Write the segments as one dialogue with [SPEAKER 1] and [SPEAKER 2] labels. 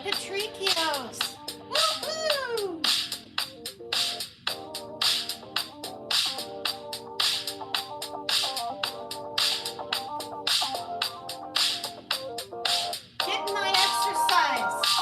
[SPEAKER 1] Patricios. Woohoo! Getting my exercise.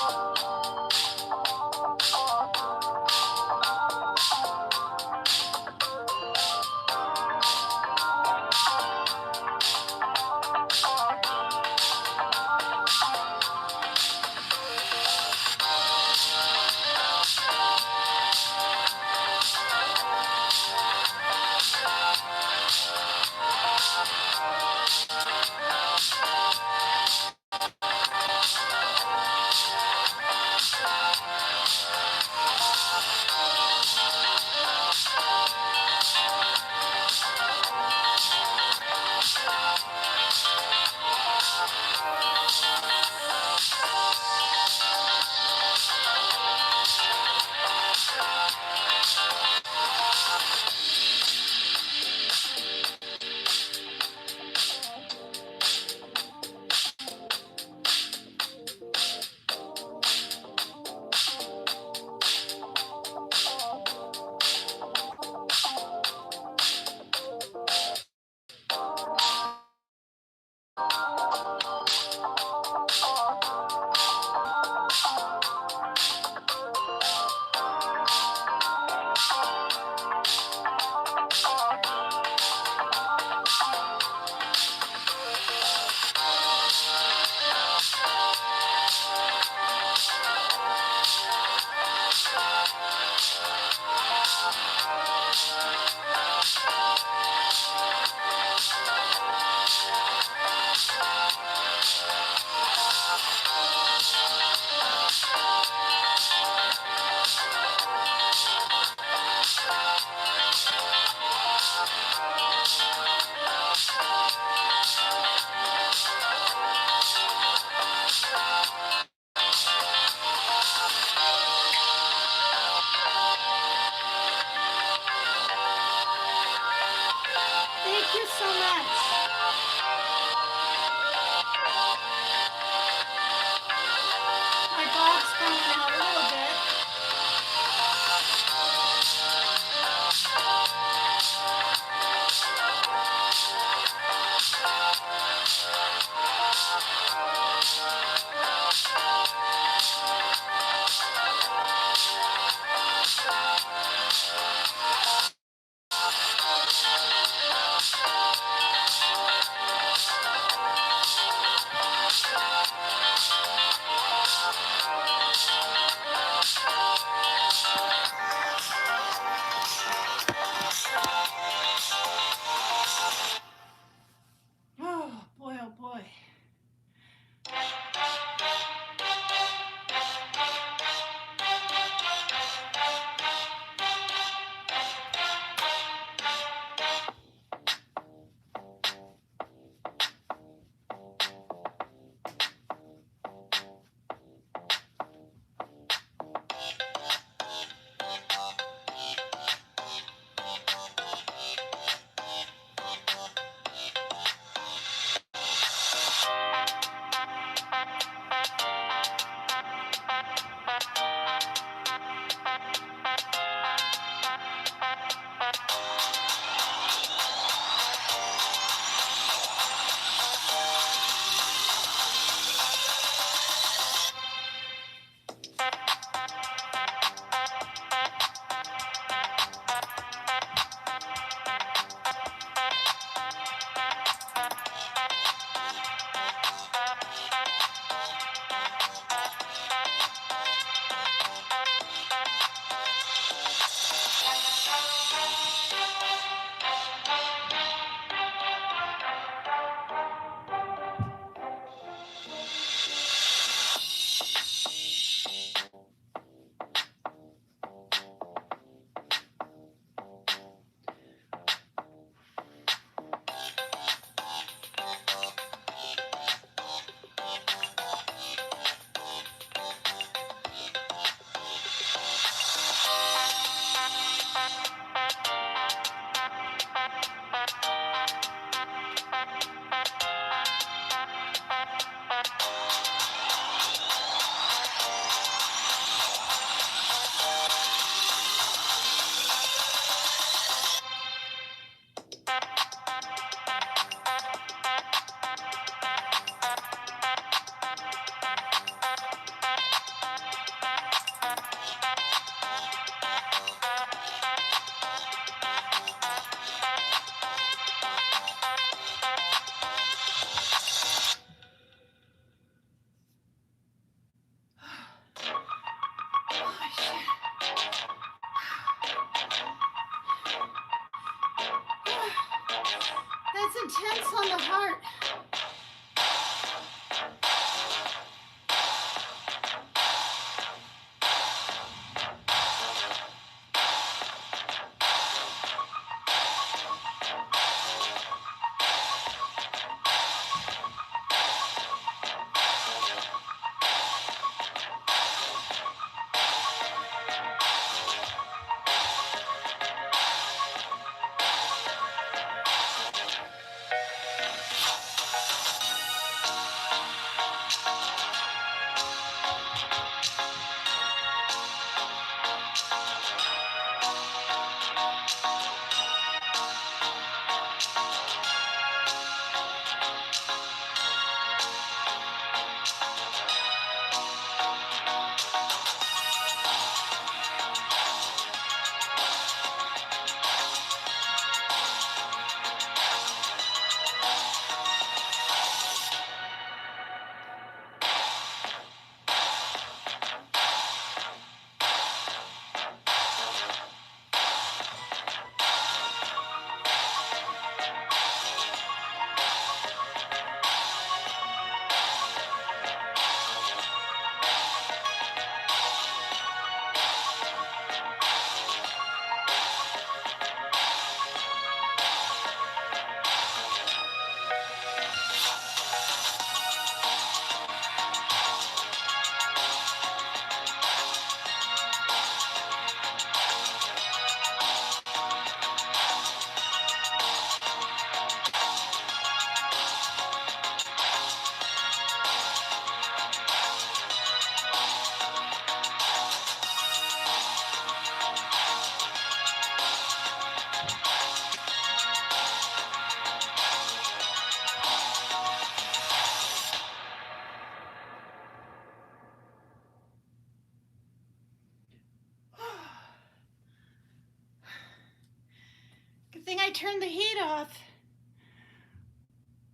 [SPEAKER 1] I turned the heat off.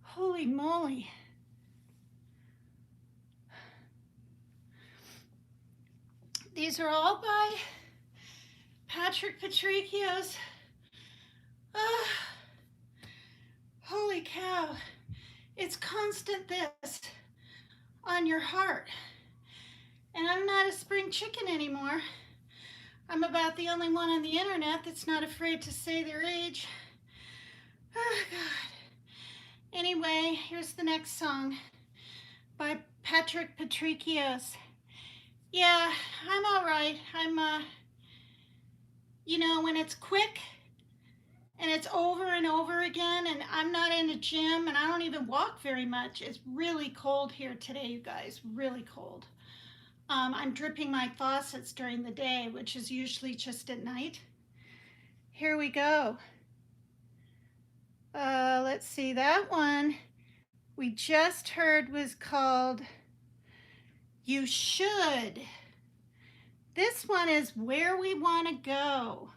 [SPEAKER 1] Holy moly. These are all by Patrick Patricchio's. Holy cow. It's constant this on your heart. And I'm not a spring chicken anymore. I'm about the only one on the internet that's not afraid to say their age. Oh, God. Anyway, here's the next song by Patrick Patricchio's. Yeah, I'm all right. When it's quick and it's over and over again, and I'm not in a gym and I don't even walk very much. It's really cold here today, you guys, really cold. I'm dripping my faucets during the day, which is usually just at night. Here we go. Let's see, that one we just heard was called You Should. This one is Where We Want to Go.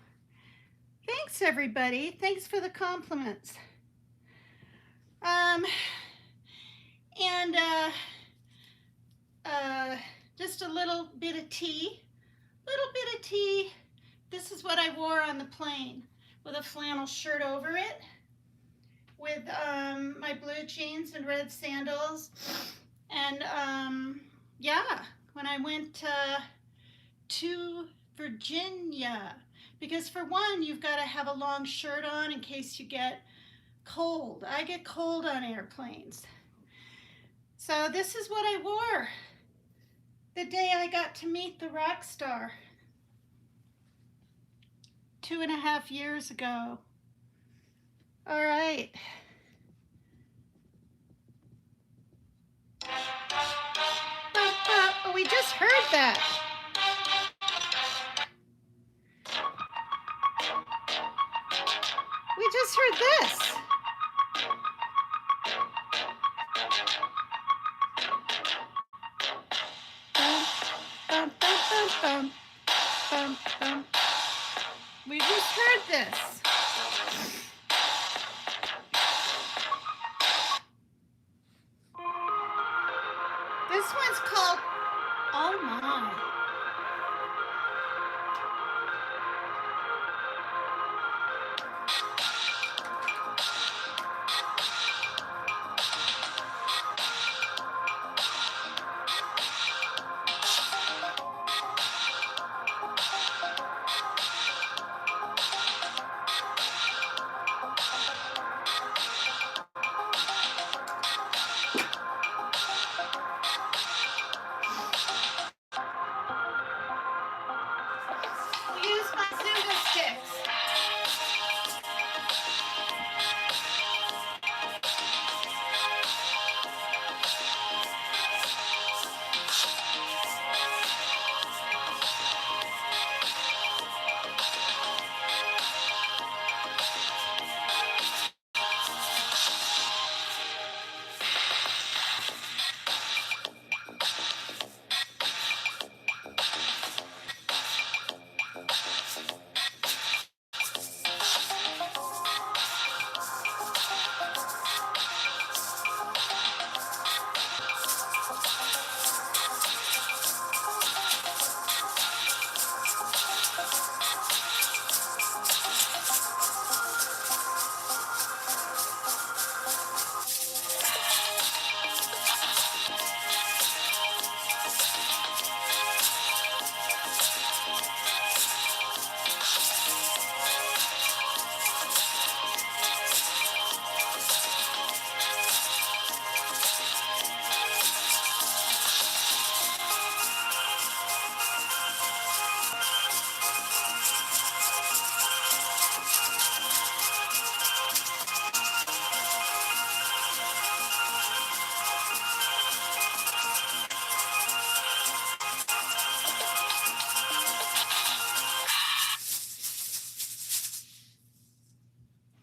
[SPEAKER 1] Thanks, everybody. Thanks for the compliments. Just a little bit of tea. This is what I wore on the plane, with a flannel shirt over it, with my blue jeans and red sandals. And yeah, when I went to Virginia, because for one, you've got to have a long shirt on in case you get cold. I get cold on airplanes. So this is what I wore the day I got to meet the rock star 2.5 years ago. All right. Oh, we just heard that. We just heard this. Bum, bum, bum, bum, bum, bum. We just heard this. This one's called Oh My.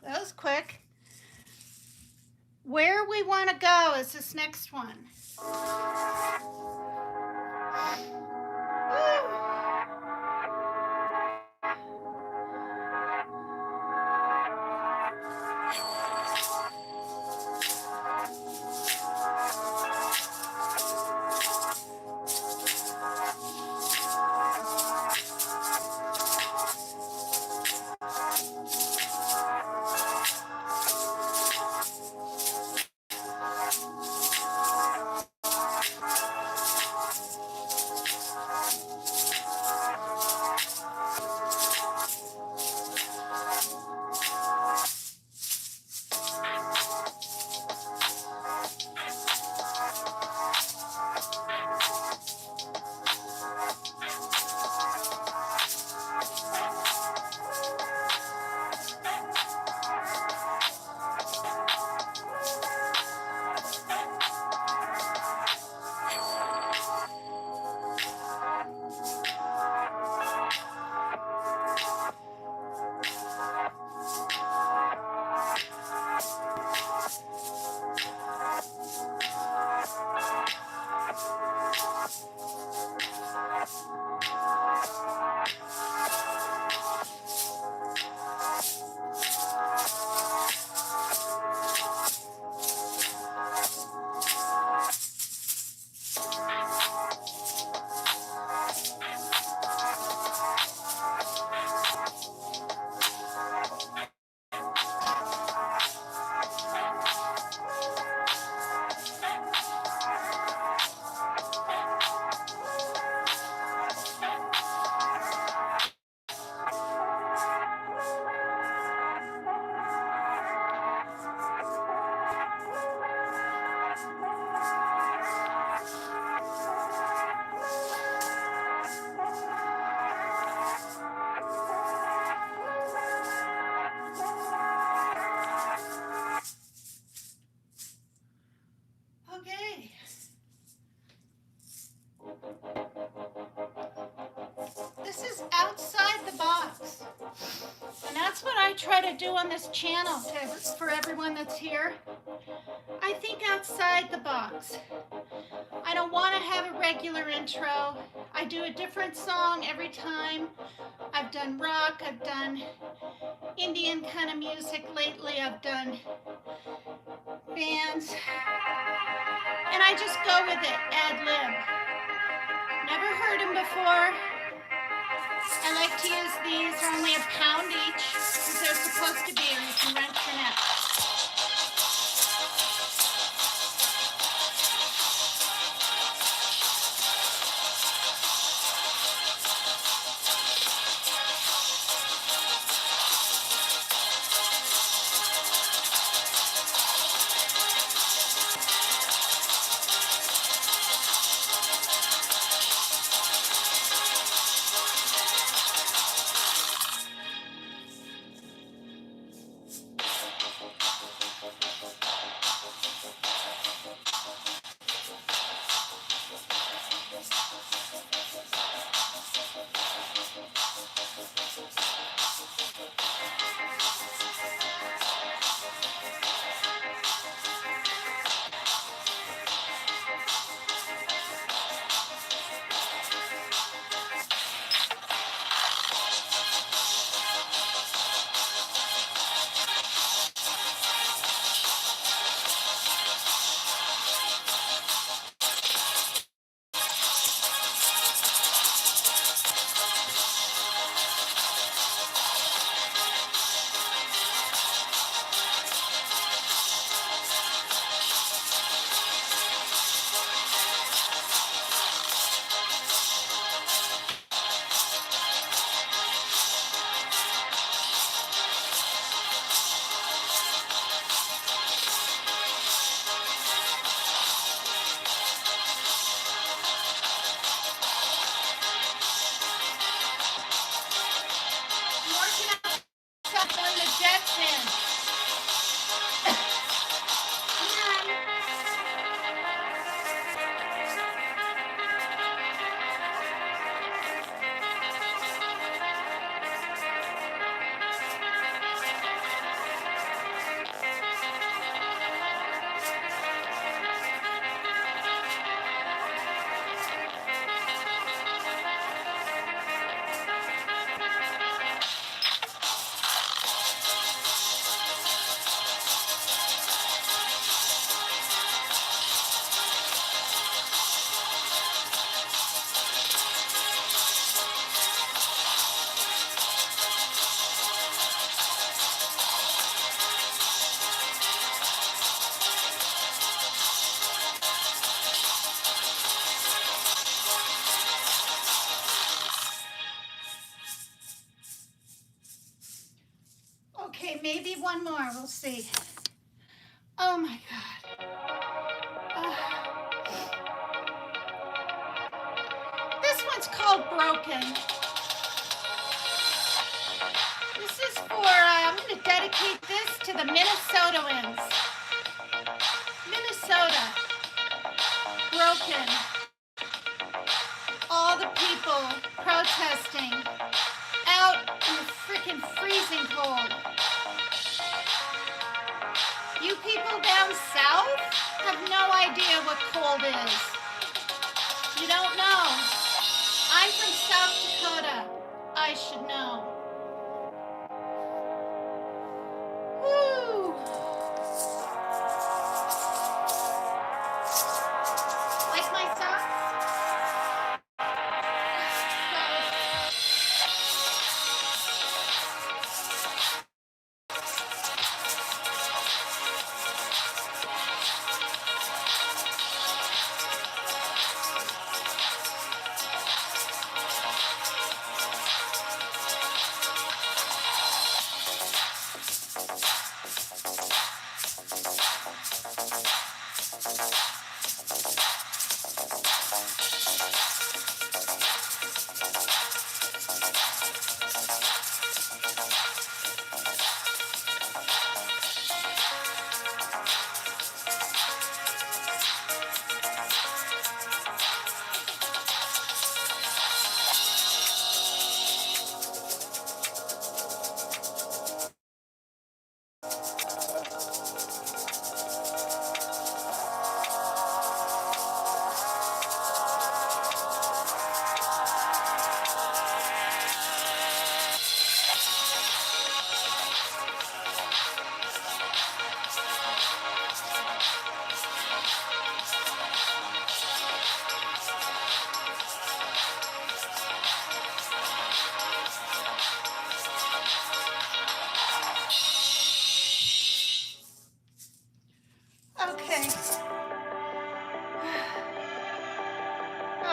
[SPEAKER 1] That was quick. Where We Want to Go is this next one. try to do on this channel for everyone that's here. I think outside the box. I don't want to have a regular intro. I do a different song every time. I've done rock, I've done Indian kind of music lately, I've done bands, and I just go with it, ad lib. Never heard them before. I like to use these, they're only £1 each, because they're supposed to be, or you can wrench your neck. Okay, maybe one more, we'll see. Oh my God. This one's called Broken. This is for, I'm going to dedicate this to the Minnesotans. Minnesota. Broken. All the people protesting out in the freaking freezing cold. You people down south have no idea what cold is. You don't know. I'm from South Dakota. I should know. Woo! Like my socks?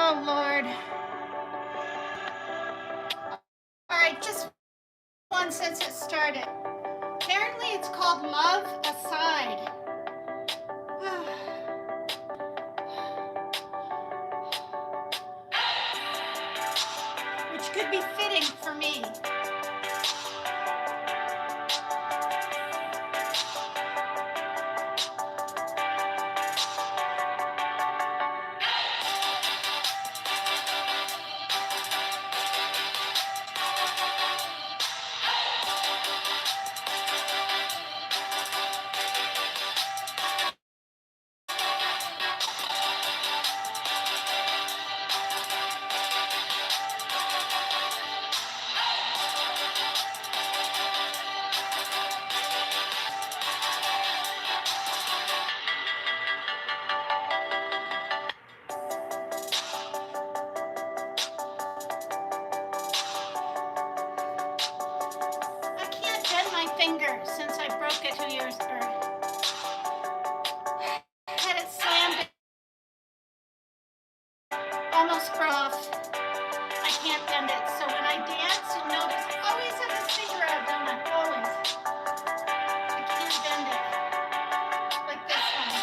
[SPEAKER 1] Oh, Lord. All right, just one since it started. Apparently it's called Love Aside. Which could be fitting for me. I can't bend my finger since I broke it 2 years ago. Had it slammed, almost broke off. I can't bend it. So when I dance, you'll notice I always have this finger out, don't I? Always. I can't bend it. Like this one.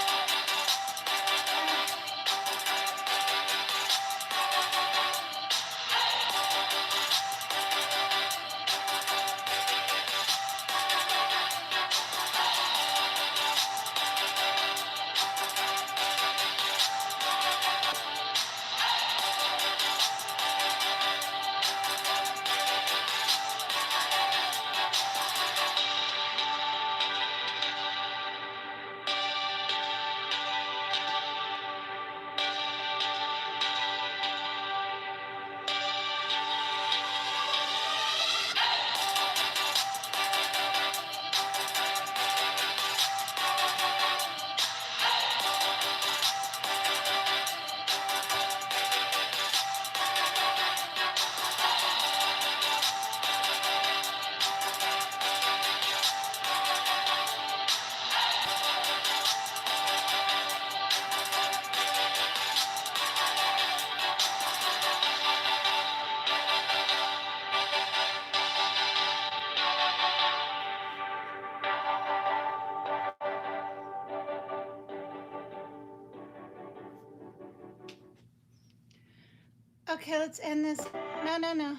[SPEAKER 1] Okay, let's end this. No.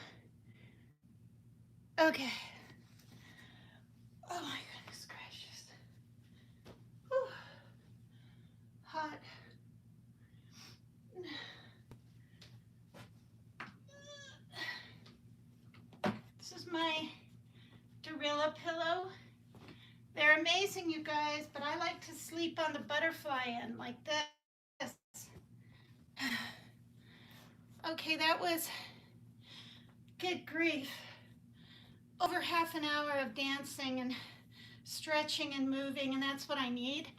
[SPEAKER 1] Okay. Oh my goodness gracious. Whew. Hot. This is my Dorilla pillow. They're amazing, you guys, but I like to sleep on the butterfly end like this. Okay, that was, good grief, over half an hour of dancing and stretching and moving, and that's what I need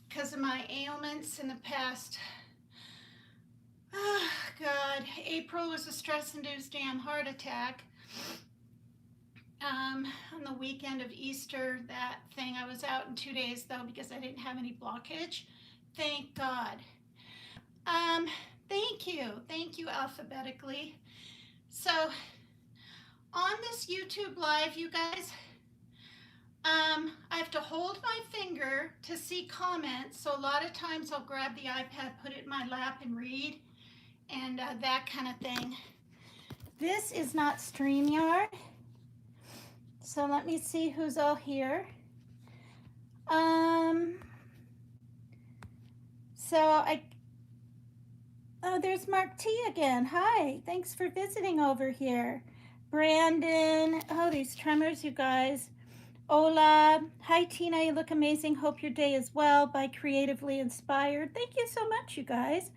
[SPEAKER 1] because of my ailments in the past. Oh, God. April was a stress-induced damn heart attack. On the weekend of Easter, that thing, I was out in 2 days, though, because I didn't have any blockage. Thank God. Thank you alphabetically. So, on this YouTube Live, you guys, I have to hold my finger to see comments. So a lot of times I'll grab the iPad, put it in my lap and read, and that kind of thing. This is not StreamYard. So let me see who's all here. Oh, there's Mark T again. Hi, thanks for visiting over here. Brandon, oh, these tremors, you guys. Ola, hi Tina, you look amazing. Hope your day is well. By Creatively Inspired. Thank you so much, you guys.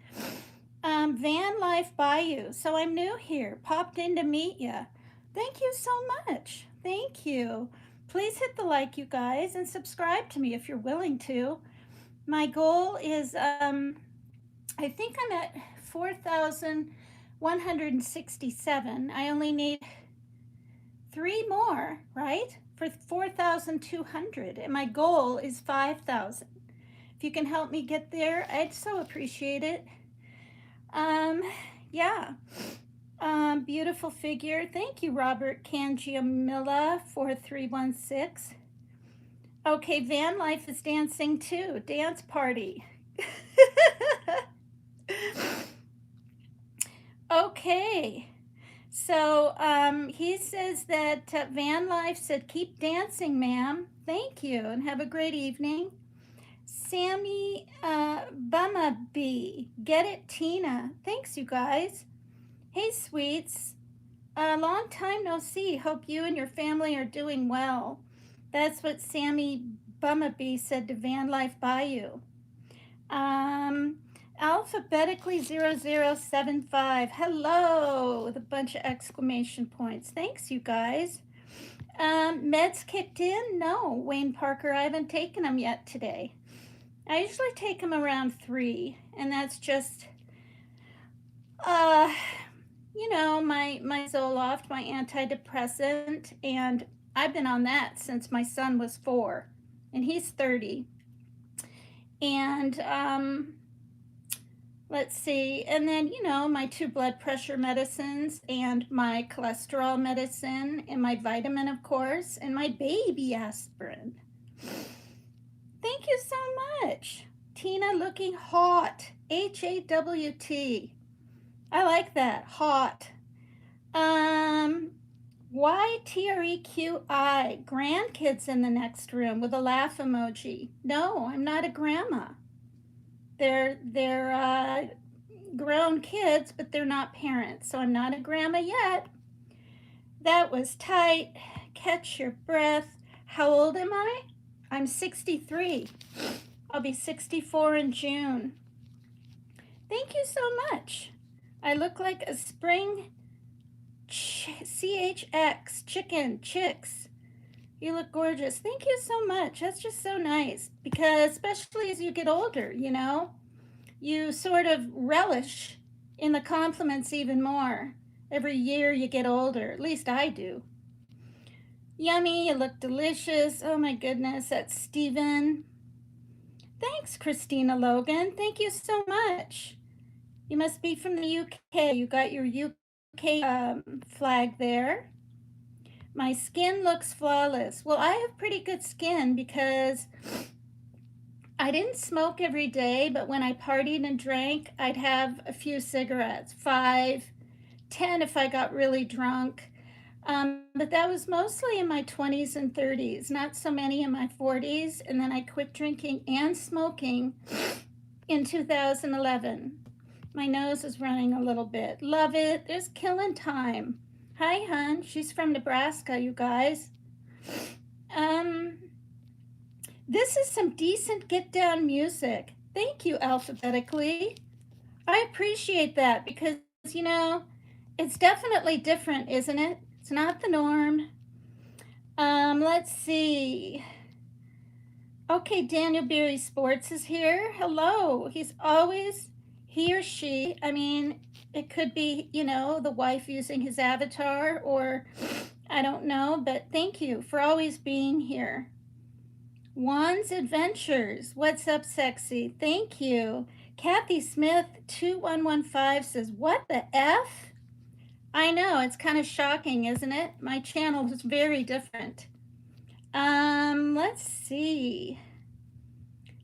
[SPEAKER 1] Van Life Bayou. So I'm new here. Popped in to meet you. Thank you so much. Thank you. Please hit the like, you guys, and subscribe to me if you're willing to. My goal is, I think I'm at 4,167. I only need 3 more, right? For 4,200. And my goal is 5,000. If you can help me get there, I'd so appreciate it. Um, yeah. Beautiful figure. Thank you, Robert Cangiamilla, 4316. Okay, van life is dancing too. Dance party. Okay. So he says that Van Life said, keep dancing, ma'am. Thank you, and have a great evening. Sammy Bumabee, get it, Tina. Thanks, you guys. Hey, sweets. A long time no see. Hope you and your family are doing well. That's what Sammy Bumabee said to Van Life Bayou. Um, Alphabetically 0075. Hello, with a bunch of exclamation points. Thanks, you guys. Meds kicked in? No, Wayne Parker, I haven't taken them yet today. I usually take them around 3, and that's just, my Zoloft, my antidepressant, and I've been on that since my son was 4, and he's 30. And, let's see, and then, my 2 blood pressure medicines and my cholesterol medicine and my vitamin, of course, and my baby aspirin. Thank you so much. Tina looking hot. HAWT. I like that. Hot. YTREQI. Grandkids in the next room with a laugh emoji. No, I'm not a grandma. They're grown kids, but they're not parents, so I'm not a grandma yet. That was tight. Catch your breath. How old am I? I'm 63. I'll be 64 in June. Thank you so much. I look like a spring CHX, chicken, chicks. You look gorgeous. Thank you so much. That's just so nice, because especially as you get older, you sort of relish in the compliments even more. Every year you get older, at least I do. Yummy, you look delicious. Oh my goodness, that's Steven. Thanks, Christina Logan. Thank you so much. You must be from the UK. You got your UK flag there. My skin looks flawless. Well, I have pretty good skin because I didn't smoke every day, but when I partied and drank, I'd have a few cigarettes, 5, 10 if I got really drunk. But that was mostly in my 20s and 30s, not so many in my 40s. And then I quit drinking and smoking in 2011. My nose is running a little bit. Love it. There's killing time. Hi, hun. She's from Nebraska, you guys. This is some decent get down music. Thank you, Alphabetically. I appreciate that because, it's definitely different, isn't it? It's not the norm. Let's see. Okay, Daniel Berry Sports is here. Hello. He or she, it could be, the wife using his avatar, or I don't know, but thank you for always being here. Juan's Adventures. What's up, sexy? Thank you. Kathy Smith 2115 says, what the F? I know, it's kind of shocking, isn't it? My channel is very different. Let's see.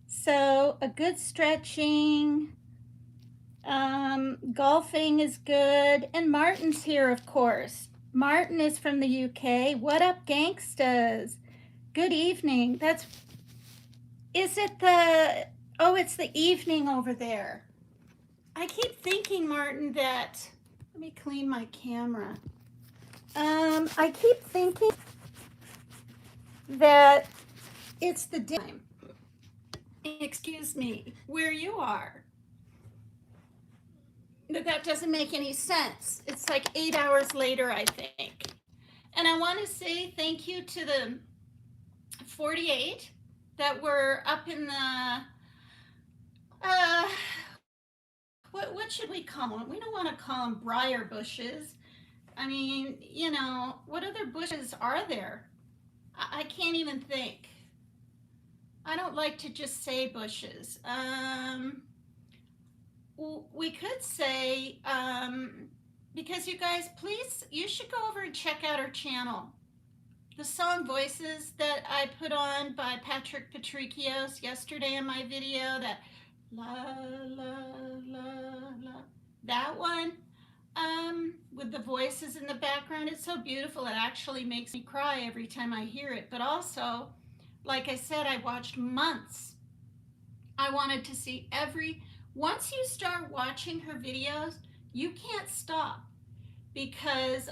[SPEAKER 1] So, a good stretching. Golfing is good. And Martin's here, of course. Martin is from the UK. What up, gangstas? Good evening. It's the evening over there. I keep thinking, Martin, that, let me clean my camera. I keep thinking that it's the time. Excuse me, where you are. But that doesn't make any sense. It's like 8 hours later, I think. And I want to say thank you to the 48 that were up in the, what should we call them? We don't want to call them briar bushes. What other bushes are there? I can't even think. I don't like to just say bushes. We could say, because you guys, please, you should go over and check out our channel. The song Voices that I put on by Patrick Patricios yesterday in my video, that la la la la, that one, with the voices in the background, it's so beautiful. It actually makes me cry every time I hear it. But also, like I said, I watched months. I wanted to see once you start watching her videos, you can't stop, because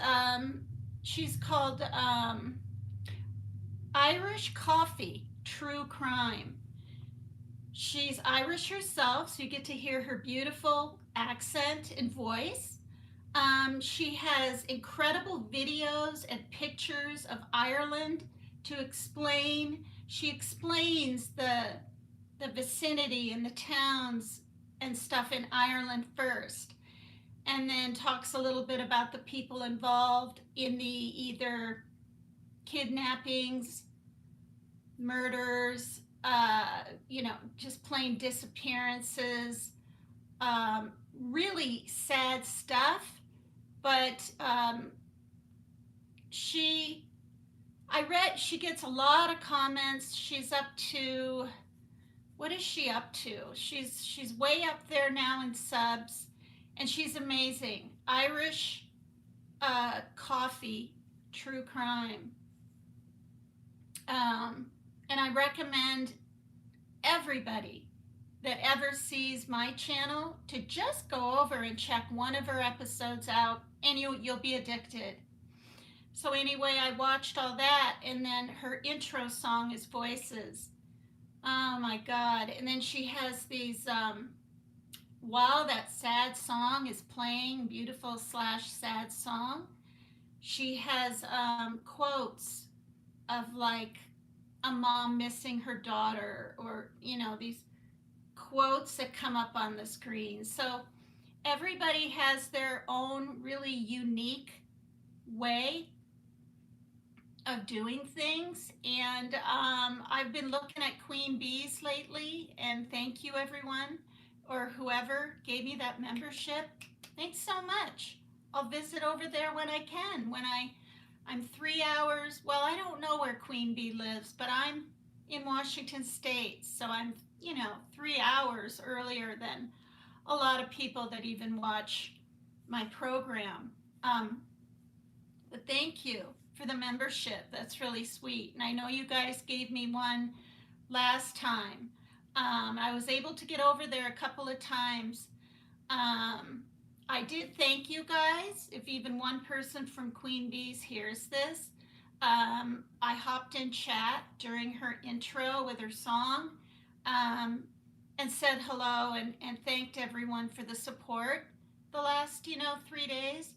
[SPEAKER 1] she's called Irish Coffee True Crime. She's Irish herself, so you get to hear her beautiful accent and voice. She has incredible videos and pictures of Ireland to explain. She explains the vicinity and the towns and stuff in Ireland first, and then talks a little bit about the people involved in the either kidnappings, murders, just plain disappearances, really sad stuff. But she gets a lot of comments. She's up to, what is she up to? She's way up there now in subs, and she's amazing. Irish Coffee True Crime. And I recommend everybody that ever sees my channel to just go over and check one of her episodes out, and you'll be addicted. So anyway, I watched all that, and then her intro song is Voices. Oh my God. And then she has these, while that sad song is playing, beautiful / sad song, she has quotes of like a mom missing her daughter, or these quotes that come up on the screen. So everybody has their own really unique way of doing things, and I've been looking at Queen Bees lately, and thank you everyone, or whoever gave me that membership. Thanks so much. I'll visit over there when I can, when I'm 3 hours, well, I don't know where Queen Bee lives, but I'm in Washington State, so I'm 3 hours earlier than a lot of people that even watch my program. But thank you for the membership. That's really sweet. And I know you guys gave me one last time. I was able to get over there a couple of times. I did thank you guys. If even one person from Queen Bees hears this, I hopped in chat during her intro with her song, and said hello, and thanked everyone for the support the last 3 days.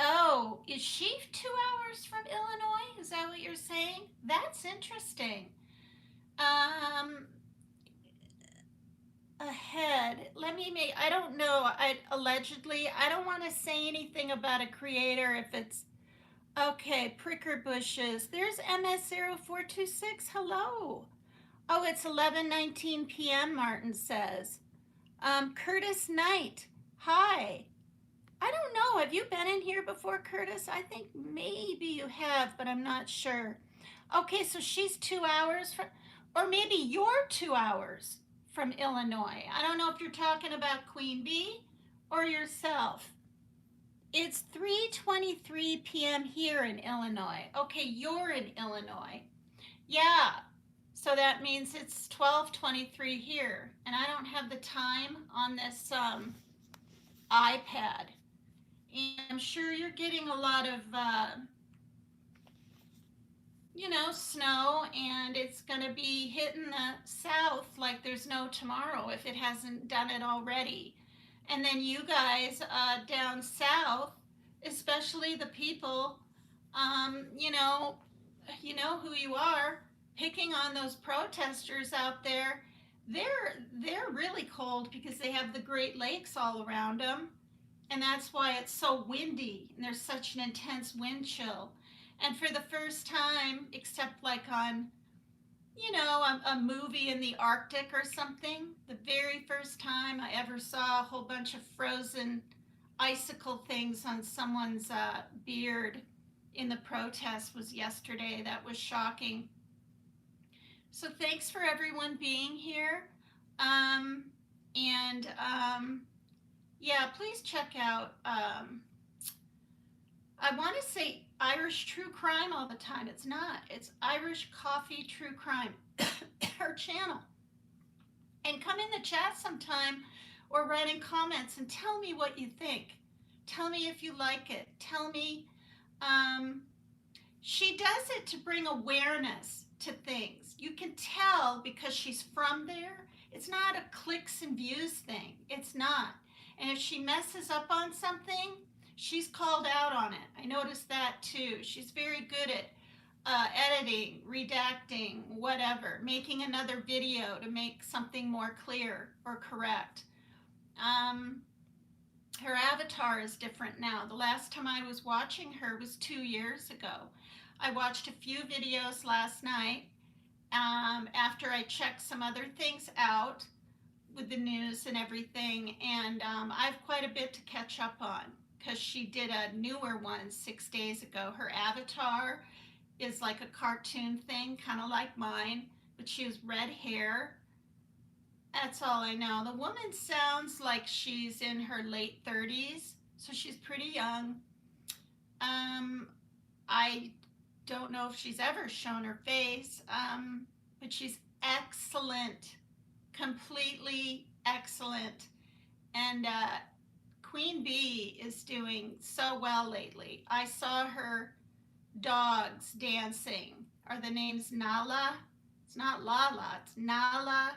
[SPEAKER 1] Oh, is she 2 hours from Illinois? Is that what you're saying? That's interesting. Ahead, I don't know, allegedly, I don't want to say anything about a creator if it's, okay, pricker bushes. There's MS0426, hello. Oh, it's 11:19 p.m., Martin says. Curtis Knight, hi. I don't know, have you been in here before, Curtis? I think maybe you have, but I'm not sure. Okay, so she's 2 hours from, or maybe you're 2 hours from Illinois. I don't know if you're talking about Queen Bee or yourself. It's 3:23 p.m. here in Illinois. Okay, you're in Illinois. Yeah, so that means it's 12:23 here, and I don't have the time on this iPad. And I'm sure you're getting a lot of snow, and it's going to be hitting the south like there's no tomorrow if it hasn't done it already. And then you guys down south, especially the people, you know who you are, picking on those protesters out there. They're really cold because they have the Great Lakes all around them, and that's why it's so windy and there's such an intense wind chill. And for the first time, except like on, a movie in the Arctic or something, the very first time I ever saw a whole bunch of frozen icicle things on someone's beard in the protest was yesterday. That was shocking. So thanks for everyone being here. Um, and yeah, please check out, I want to say Irish True Crime all the time. It's not. It's Irish Coffee True Crime, her channel. And come in the chat sometime or write in comments and tell me what you think. Tell me if you like it. Tell me. Um, she does it to bring awareness to things. You can tell because she's from there. It's not a clicks and views thing. It's not. And if she messes up on something, she's called out on it. I noticed that too. She's very good at editing, redacting, whatever, making another video to make something more clear or correct. Her avatar is different now. The last time I was watching her was 2 years ago. I watched a few videos last night after I checked some other things out with the news and everything, and I have quite a bit to catch up on because she did a newer one 6 days ago. Her avatar is like a cartoon thing, kind of like mine, but she has red hair. That's all I know. The woman sounds like she's in her late 30s, so she's pretty young. I don't know if she's ever shown her face, but she's excellent, completely excellent. And Queen Bee is doing so well lately. I saw her dogs dancing. Are the names Nala? It's not Lala, it's Nala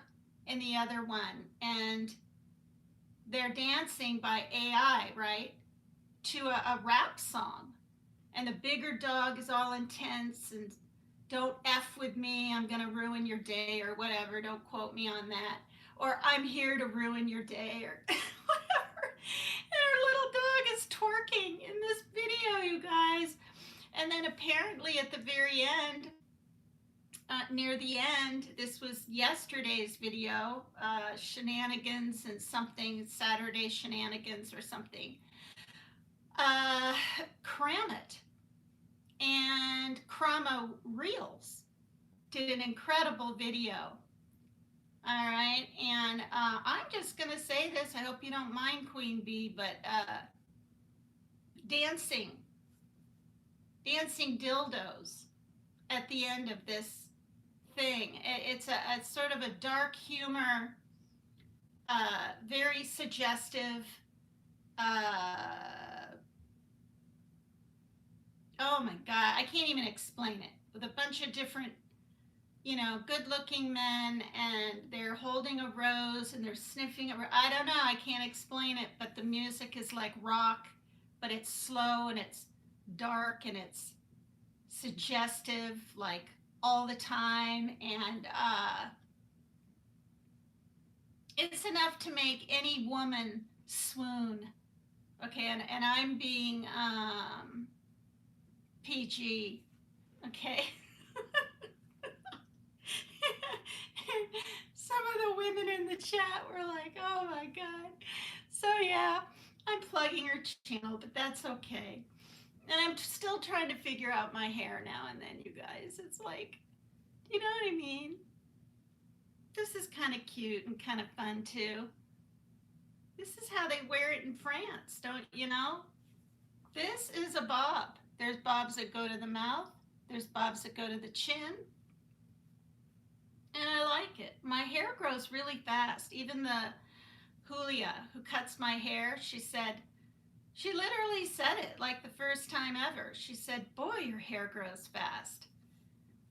[SPEAKER 1] and the other one. And they're dancing by AI, right? To a rap song. And the bigger dog is all intense and don't F with me, I'm gonna ruin your day or whatever. Don't quote me on that. Or I'm here to ruin your day or whatever. And her little dog is twerking in this video, you guys. And then apparently at the very end, near the end, this was yesterday's video, shenanigans and something, Saturday shenanigans or something. Kramit and Krama Reels did an incredible video. All right, and I'm just gonna say this. I hope you don't mind, Queen Bee, but dancing dildos at the end of this thing. It's sort of a dark humor, very suggestive. Oh my God, I can't even explain it. With a bunch of different, good-looking men, and they're holding a rose and they're sniffing it. I don't know. I can't explain it, but the music is like rock, but it's slow and it's dark and it's suggestive, like all the time, and it's enough to make any woman swoon. Okay, and I'm being PG. Okay. Some of the women in the chat were like, "Oh my God." So yeah, I'm plugging her channel, but that's okay. And I'm still trying to figure out my hair now and then, you guys. It's like, you know what I mean? This is kind of cute and kind of fun too. This is how they wear it in France, don't you know? This is a bob. There's bobs that go to the mouth. There's bobs that go to the chin. And I like it. My hair grows really fast. Even the Julia who cuts my hair, she literally said it like the first time ever. She said, "Boy, your hair grows fast."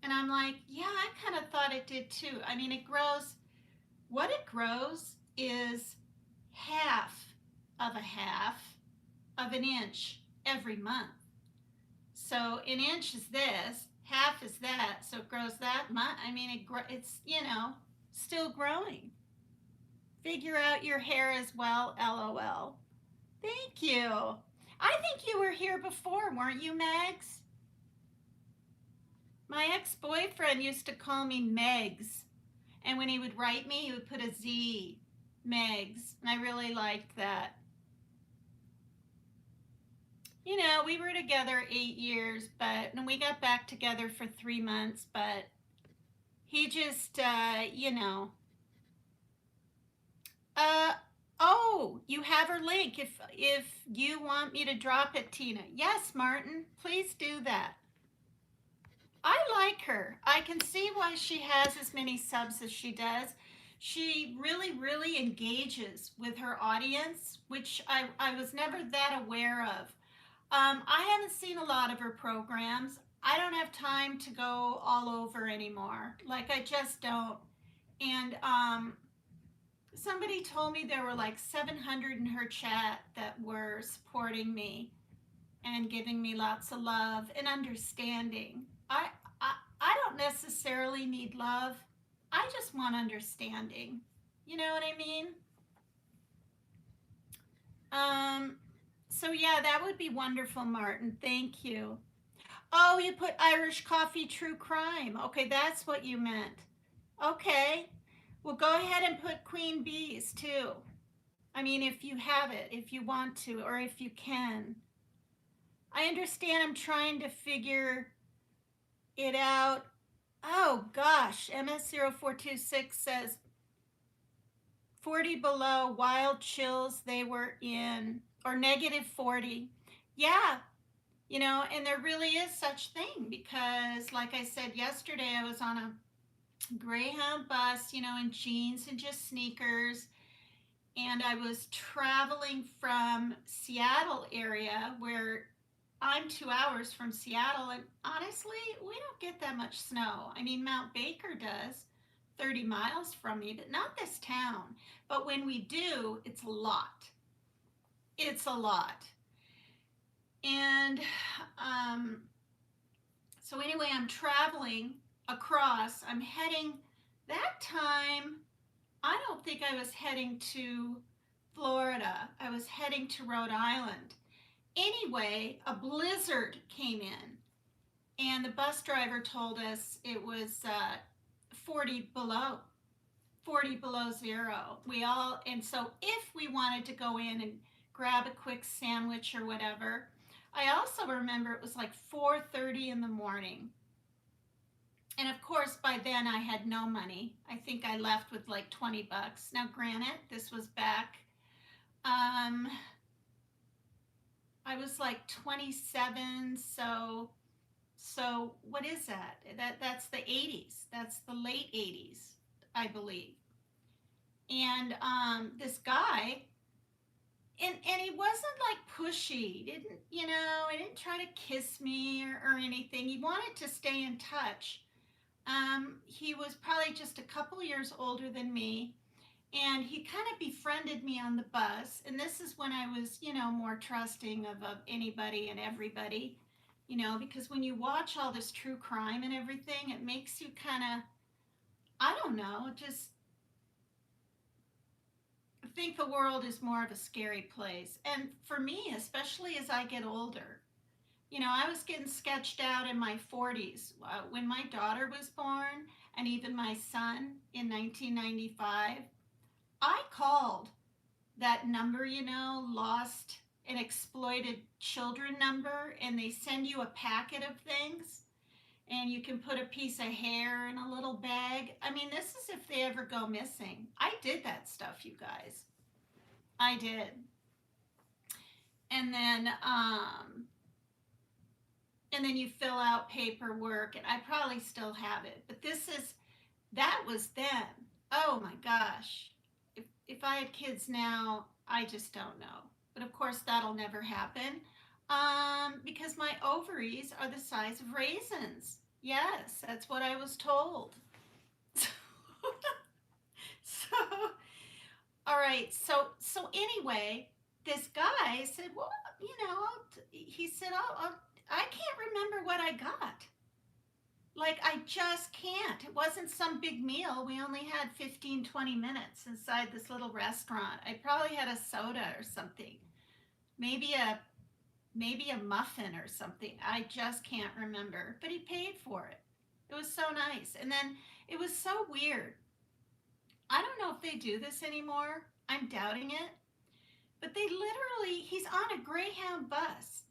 [SPEAKER 1] And I'm like, yeah, I kind of thought it did too. I mean, what it grows is half of an inch every month. So an inch is this, half is that, so it grows that much. I mean, it's, still growing. Figure out your hair as well, LOL. Thank you. I think you were here before, weren't you, Mags? My ex-boyfriend used to call me Megs. And when he would write me, he would put a Z, Megs. And I really liked that. You know, we were together 8 years, but and we got back together for 3 months. But he just, uh, oh, you have her link. If you want me to drop it, Tina. Yes, Martin, please do that. I like her. I can see why she has as many subs as she does. She really, really engages with her audience, which I was never that aware of. I haven't seen a lot of her programs. I don't have time to go all over anymore. Like, I just don't. And somebody told me there were like 700 in her chat that were supporting me and giving me lots of love and understanding. I don't necessarily need love. I just want understanding. You know what I mean? Um, so yeah, that would be wonderful, Martin. Thank you. Oh, you put Irish coffee true crime. Okay, that's what you meant. Okay. Well, go ahead and put Queen Bees too. I mean, if you have it, if you want to, or if you can. I understand I'm trying to figure it out. Oh gosh, MS0426 says 40 below, wild chills they were in, or negative 40. Yeah, and there really is such thing because, like I said yesterday, I was on a Greyhound bus, in jeans and just sneakers, and I was traveling from Seattle area where I'm 2 hours from Seattle, and honestly, we don't get that much snow. I mean, Mount Baker does, 30 miles from me, but not this town. But when we do, it's a lot. It's a lot. And um, so, anyway, I'm traveling across. I'm heading, that time, I don't think I was heading to Florida. I was heading to Rhode Island. Anyway, a blizzard came in, and the bus driver told us it was 40 below, 40 below zero. And so if we wanted to go in and grab a quick sandwich or whatever, I also remember it was like 4:30 in the morning. And of course, by then I had no money. I think I left with like 20 bucks. Now, granted, this was back, um, I was like 27, so what is that? That's the 80s. That's the late 80s, I believe. And this guy, and he wasn't like pushy. He didn't try to kiss me or anything. He wanted to stay in touch. He was probably just a couple years older than me, and he kind of befriended me on the bus. And this is when I was, more trusting of anybody and everybody, because when you watch all this true crime and everything, it makes you kind of, I don't know, just think the world is more of a scary place. And for me, especially as I get older, I was getting sketched out in my 40s. When my daughter was born, and even my son in 1995, I called that number, lost and exploited children number, and they send you a packet of things, and you can put a piece of hair in a little bag. I mean, this is if they ever go missing. I did that stuff, you guys. I did. And then, you fill out paperwork, and I probably still have it. But that was then. Oh my gosh. If I had kids now, I just don't know. But of course, that'll never happen because my ovaries are the size of raisins. Yes, that's what I was told. So, all right. So anyway, this guy said, "Well, he said, I can't remember what I got. Like, I just can't. It wasn't some big meal. We only had 15, 20 minutes inside this little restaurant. I probably had a soda or something. Maybe a muffin or something. I just can't remember. But he paid for it. It was so nice. And then it was so weird. I don't know if they do this anymore. I'm doubting it. But they literally, he's on a Greyhound bus.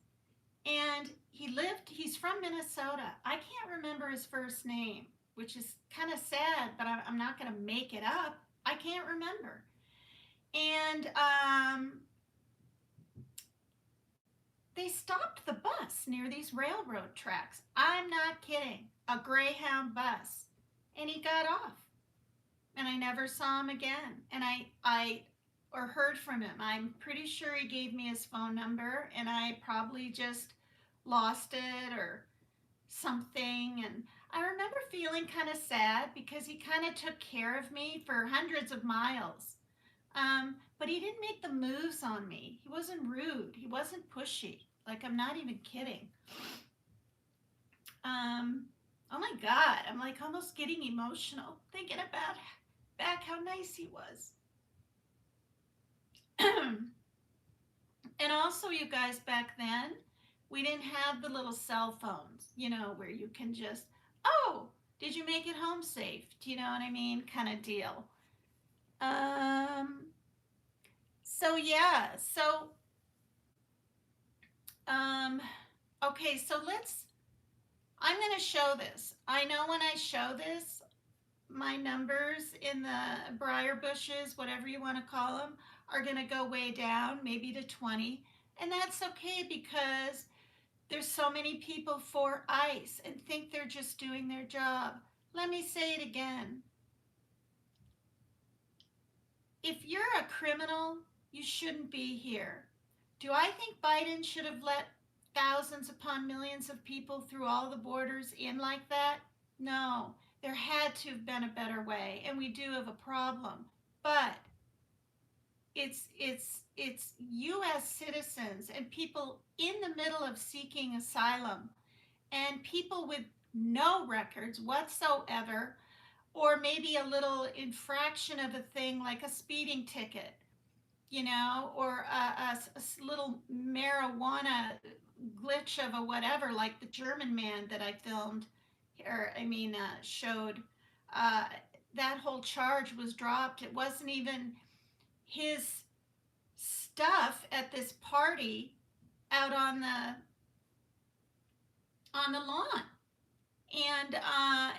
[SPEAKER 1] And he's from Minnesota. I can't remember his first name, which is kind of sad, but I'm not going to make it up. I can't remember. And they stopped the bus near these railroad tracks. I'm not kidding. A Greyhound bus. And he got off. And I never saw him again. And I or heard from him. I'm pretty sure he gave me his phone number, and I probably just lost it or something. And I remember feeling kind of sad because he kind of took care of me for hundreds of miles. But he didn't make the moves on me. He wasn't rude. He wasn't pushy. Like, I'm not even kidding. Oh my God, I'm like almost getting emotional thinking about back how nice he was. And also, you guys, back then, we didn't have the little cell phones, where you can just, oh, did you make it home safe? Do you know what I mean? Kind of deal. So yeah, so, okay, so I'm going to show this. I know when I show this, my numbers in the briar bushes, whatever you want to call them, are going to go way down, maybe to 20. And that's okay because there's so many people for ICE and think they're just doing their job. Let me say it again. If you're a criminal, you shouldn't be here. Do I think Biden should have let thousands upon millions of people through all the borders in like that? No. There had to have been a better way, and we do have a problem. But it's U.S. citizens and people in the middle of seeking asylum, and people with no records whatsoever, or maybe a little infraction of a thing like a speeding ticket, or a little marijuana glitch of a whatever, like the German man that I filmed, or showed. Uh, that whole charge was dropped. It wasn't even his stuff at this party out on the lawn. And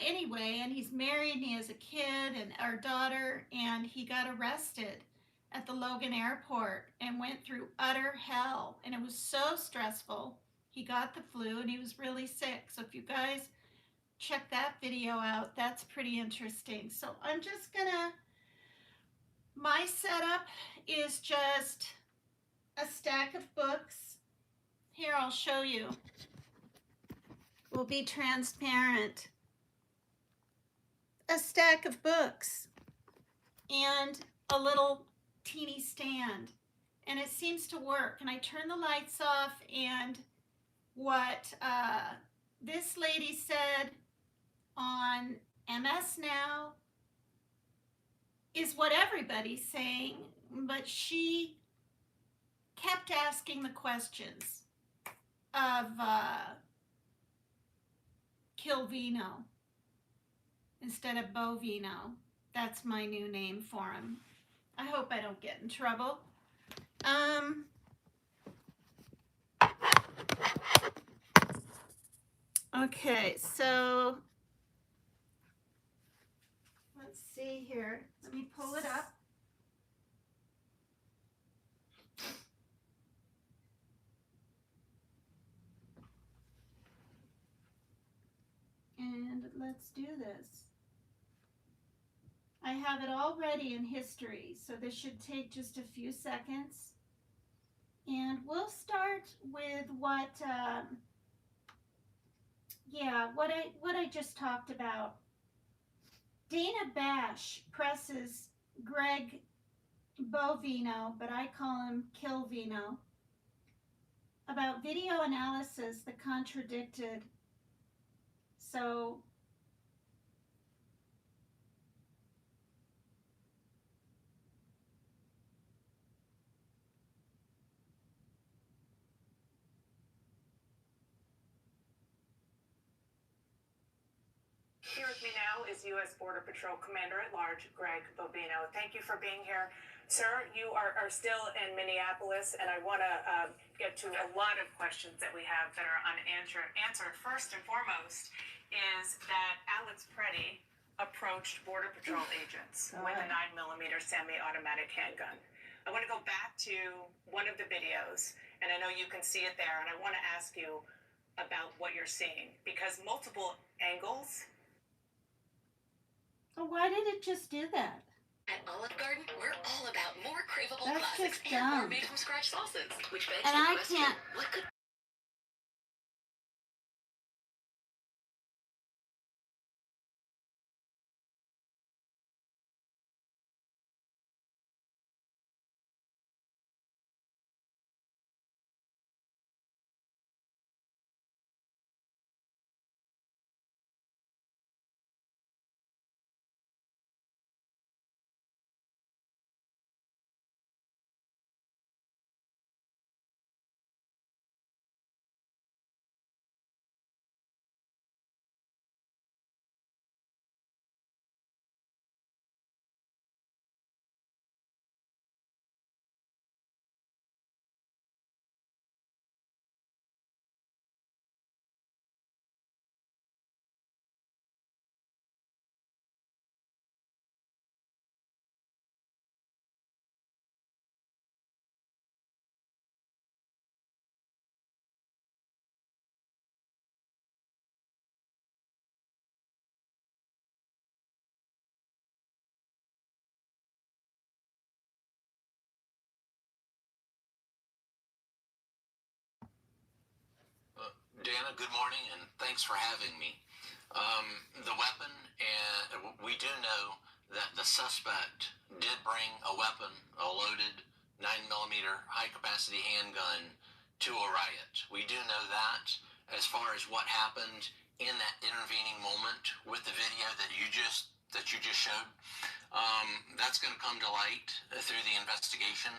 [SPEAKER 1] anyway, and he's married and he has a kid and our daughter, and he got arrested at the Logan airport and went through utter hell. And it was so stressful. He got the flu and he was really sick. So if you guys check that video out, that's pretty interesting. So I'm just gonna, my setup is just a stack of books. Here, I'll show you. We'll be transparent. A stack of books and a little teeny stand, and it seems to work. And I turn the lights off, and what this lady said on MS Now is what everybody's saying, but she kept asking the questions of Llvino instead of Bovino. That's my new name for him. I hope I don't get in trouble. Okay, so let's see here. Let me pull it up. And let's do this. I have it all ready in history, so this should take just a few seconds. And we'll start with what I just talked about. Dana Bash presses Greg Bovino, but I call him Llvino, about video analysis that contradicted. So
[SPEAKER 2] now is U.S. Border Patrol Commander-at-Large Greg Llvino. Thank you for being here. Sir, you are still in Minneapolis, and I want to get to a lot of questions that we have that are unanswered. First and foremost is that Alex Preddy approached Border Patrol agents with a 9mm semi-automatic handgun. I want to go back to one of the videos, and I know you can see it there, and I want to ask you about what you're seeing, because multiple angles.
[SPEAKER 1] Oh, why did it just do that?
[SPEAKER 3] At Olive Garden, we're all about more craveable
[SPEAKER 1] That's
[SPEAKER 3] classics
[SPEAKER 1] just
[SPEAKER 3] and more
[SPEAKER 1] dumb.
[SPEAKER 3] made-from-scratch sauces, which begs
[SPEAKER 1] And
[SPEAKER 3] the
[SPEAKER 1] I
[SPEAKER 3] question,
[SPEAKER 1] can't.
[SPEAKER 3] what could
[SPEAKER 4] Dana, good morning, and thanks for having me. The weapon, and we do know that the suspect did bring a weapon, a loaded 9mm high-capacity handgun to a riot. We do know that. As far as what happened in that intervening moment with the video that you just showed, that's going to come to light through the investigation.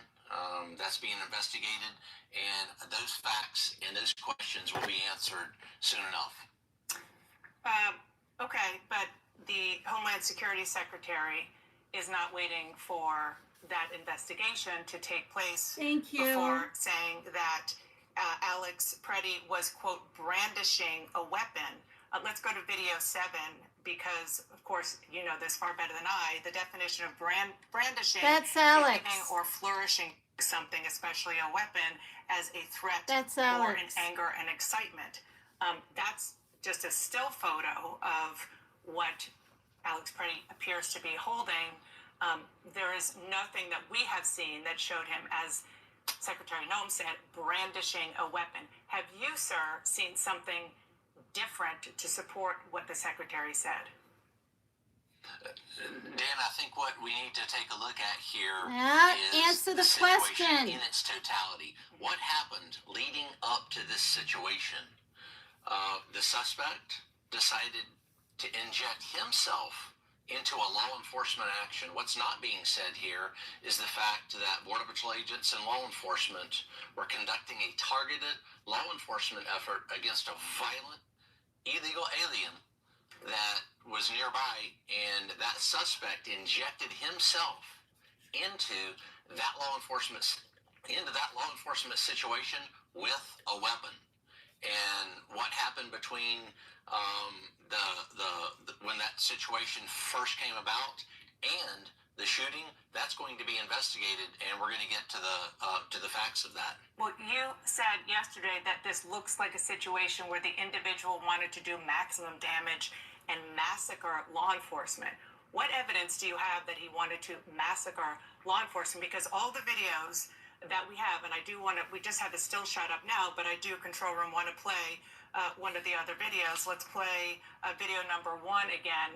[SPEAKER 4] That's being investigated, and those facts and those questions will be answered soon enough.
[SPEAKER 2] Okay, but the Homeland Security Secretary is not waiting for that investigation to take place.
[SPEAKER 1] Thank you.
[SPEAKER 2] Before saying that Alex Preddy was, quote, brandishing a weapon. Let's go to video 7, because, of course, you know this far better than I. The definition of brandishing
[SPEAKER 1] That's
[SPEAKER 2] is
[SPEAKER 1] Alex.
[SPEAKER 2] giving or flourishing something, especially a weapon, as a threat
[SPEAKER 1] That's
[SPEAKER 2] or
[SPEAKER 1] Alex.
[SPEAKER 2] an anger and excitement. That's just a still photo of what Alex Preddy appears to be holding. There is nothing that we have seen that showed him, as Secretary Noem said, brandishing a weapon. Have you, sir, seen something different to support what the Secretary said?
[SPEAKER 4] Dan, I think what we need to take a look at here is
[SPEAKER 1] answer the
[SPEAKER 4] situation
[SPEAKER 1] question.
[SPEAKER 4] in its totality. What happened leading up to this situation? The suspect decided to inject himself into a law enforcement action. What's not being said here is the fact that Border Patrol agents and law enforcement were conducting a targeted law enforcement effort against a violent illegal alien that was nearby, and that suspect injected himself into that law enforcement situation with a weapon. And what happened between when that situation first came about and the shooting, that's going to be investigated, and we're going to get to the facts of that.
[SPEAKER 2] Well, you said yesterday that this looks like a situation where the individual wanted to do maximum damage and massacre law enforcement. What evidence do you have that he wanted to massacre law enforcement? Because all the videos that we have, and I do want to, we just have the still shot up now, but I do, control room, want to play one of the other videos. Let's play video number 1 again.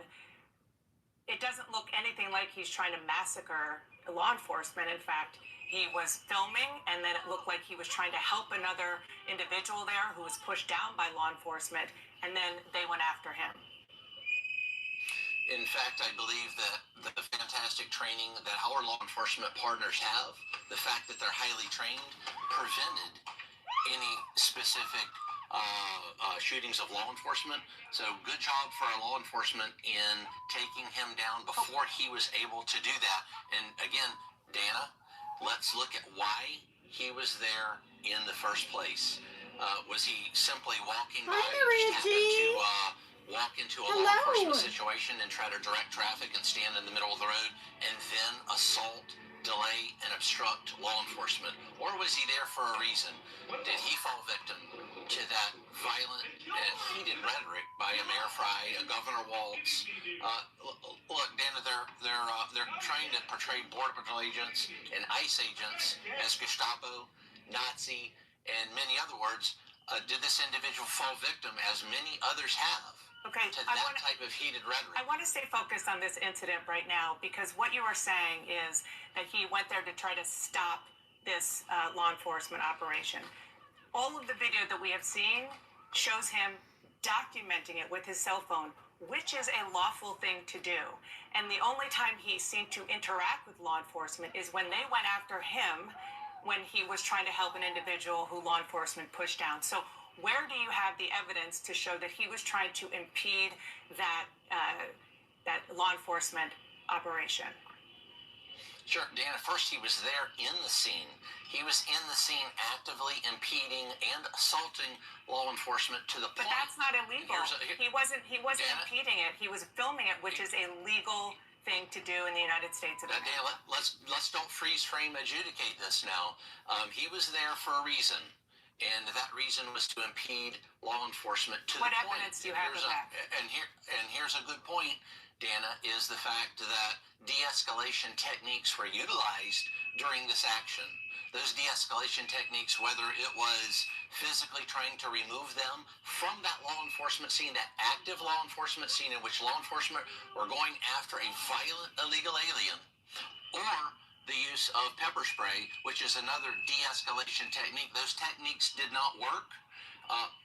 [SPEAKER 2] It doesn't look anything like he's trying to massacre law enforcement. In fact, he was filming, and then it looked like he was trying to help another individual there who was pushed down by law enforcement, and then they went after him.
[SPEAKER 4] In fact, I believe that the fantastic training that our law enforcement partners have, the fact that they're highly trained, prevented any specific shootings of law enforcement. So good job for our law enforcement in taking him down before he was able to do that. And again, Dana, let's look at why he was there in the first place. Was he simply walking by, just happened to walk into a law enforcement situation and try to direct traffic and stand in the middle of the road and then assault, delay, and obstruct law enforcement? Or was he there for a reason? Did he fall victim to that violent and heated rhetoric by a Mayor Fry, a Governor Waltz? Look, Dana, they're trying to portray Border Patrol agents and ICE agents as Gestapo, Nazi, and many other words. Did this individual fall victim, as many others have, to that type of heated rhetoric?
[SPEAKER 2] I want to stay focused on this incident right now, because what you are saying is that he went there to try to stop this law enforcement operation. All of the video that we have seen shows him documenting it with his cell phone, which is a lawful thing to do. And the only time he seemed to interact with law enforcement is when they went after him when he was trying to help an individual who law enforcement pushed down. So where do you have the evidence to show that he was trying to impede that law enforcement operation?
[SPEAKER 4] Sure, Dana, first he was there in the scene. He was in the scene actively impeding and assaulting law enforcement to the point.
[SPEAKER 2] But that's not illegal. He wasn't Dana, impeding it. He was filming it, which is a legal thing to do in the United States of America.
[SPEAKER 4] Dana, let's don't freeze frame adjudicate this now. He was there for a reason. And that reason was to impede law enforcement to
[SPEAKER 2] what
[SPEAKER 4] the point.
[SPEAKER 2] What evidence do you have of that?
[SPEAKER 4] And here's a good point, Dana, is the fact that de-escalation techniques were utilized during this action. Those de-escalation techniques, whether it was physically trying to remove them from that law enforcement scene, that active law enforcement scene in which law enforcement were going after a violent illegal alien, or the use of pepper spray, which is another de-escalation technique. Those techniques did not work.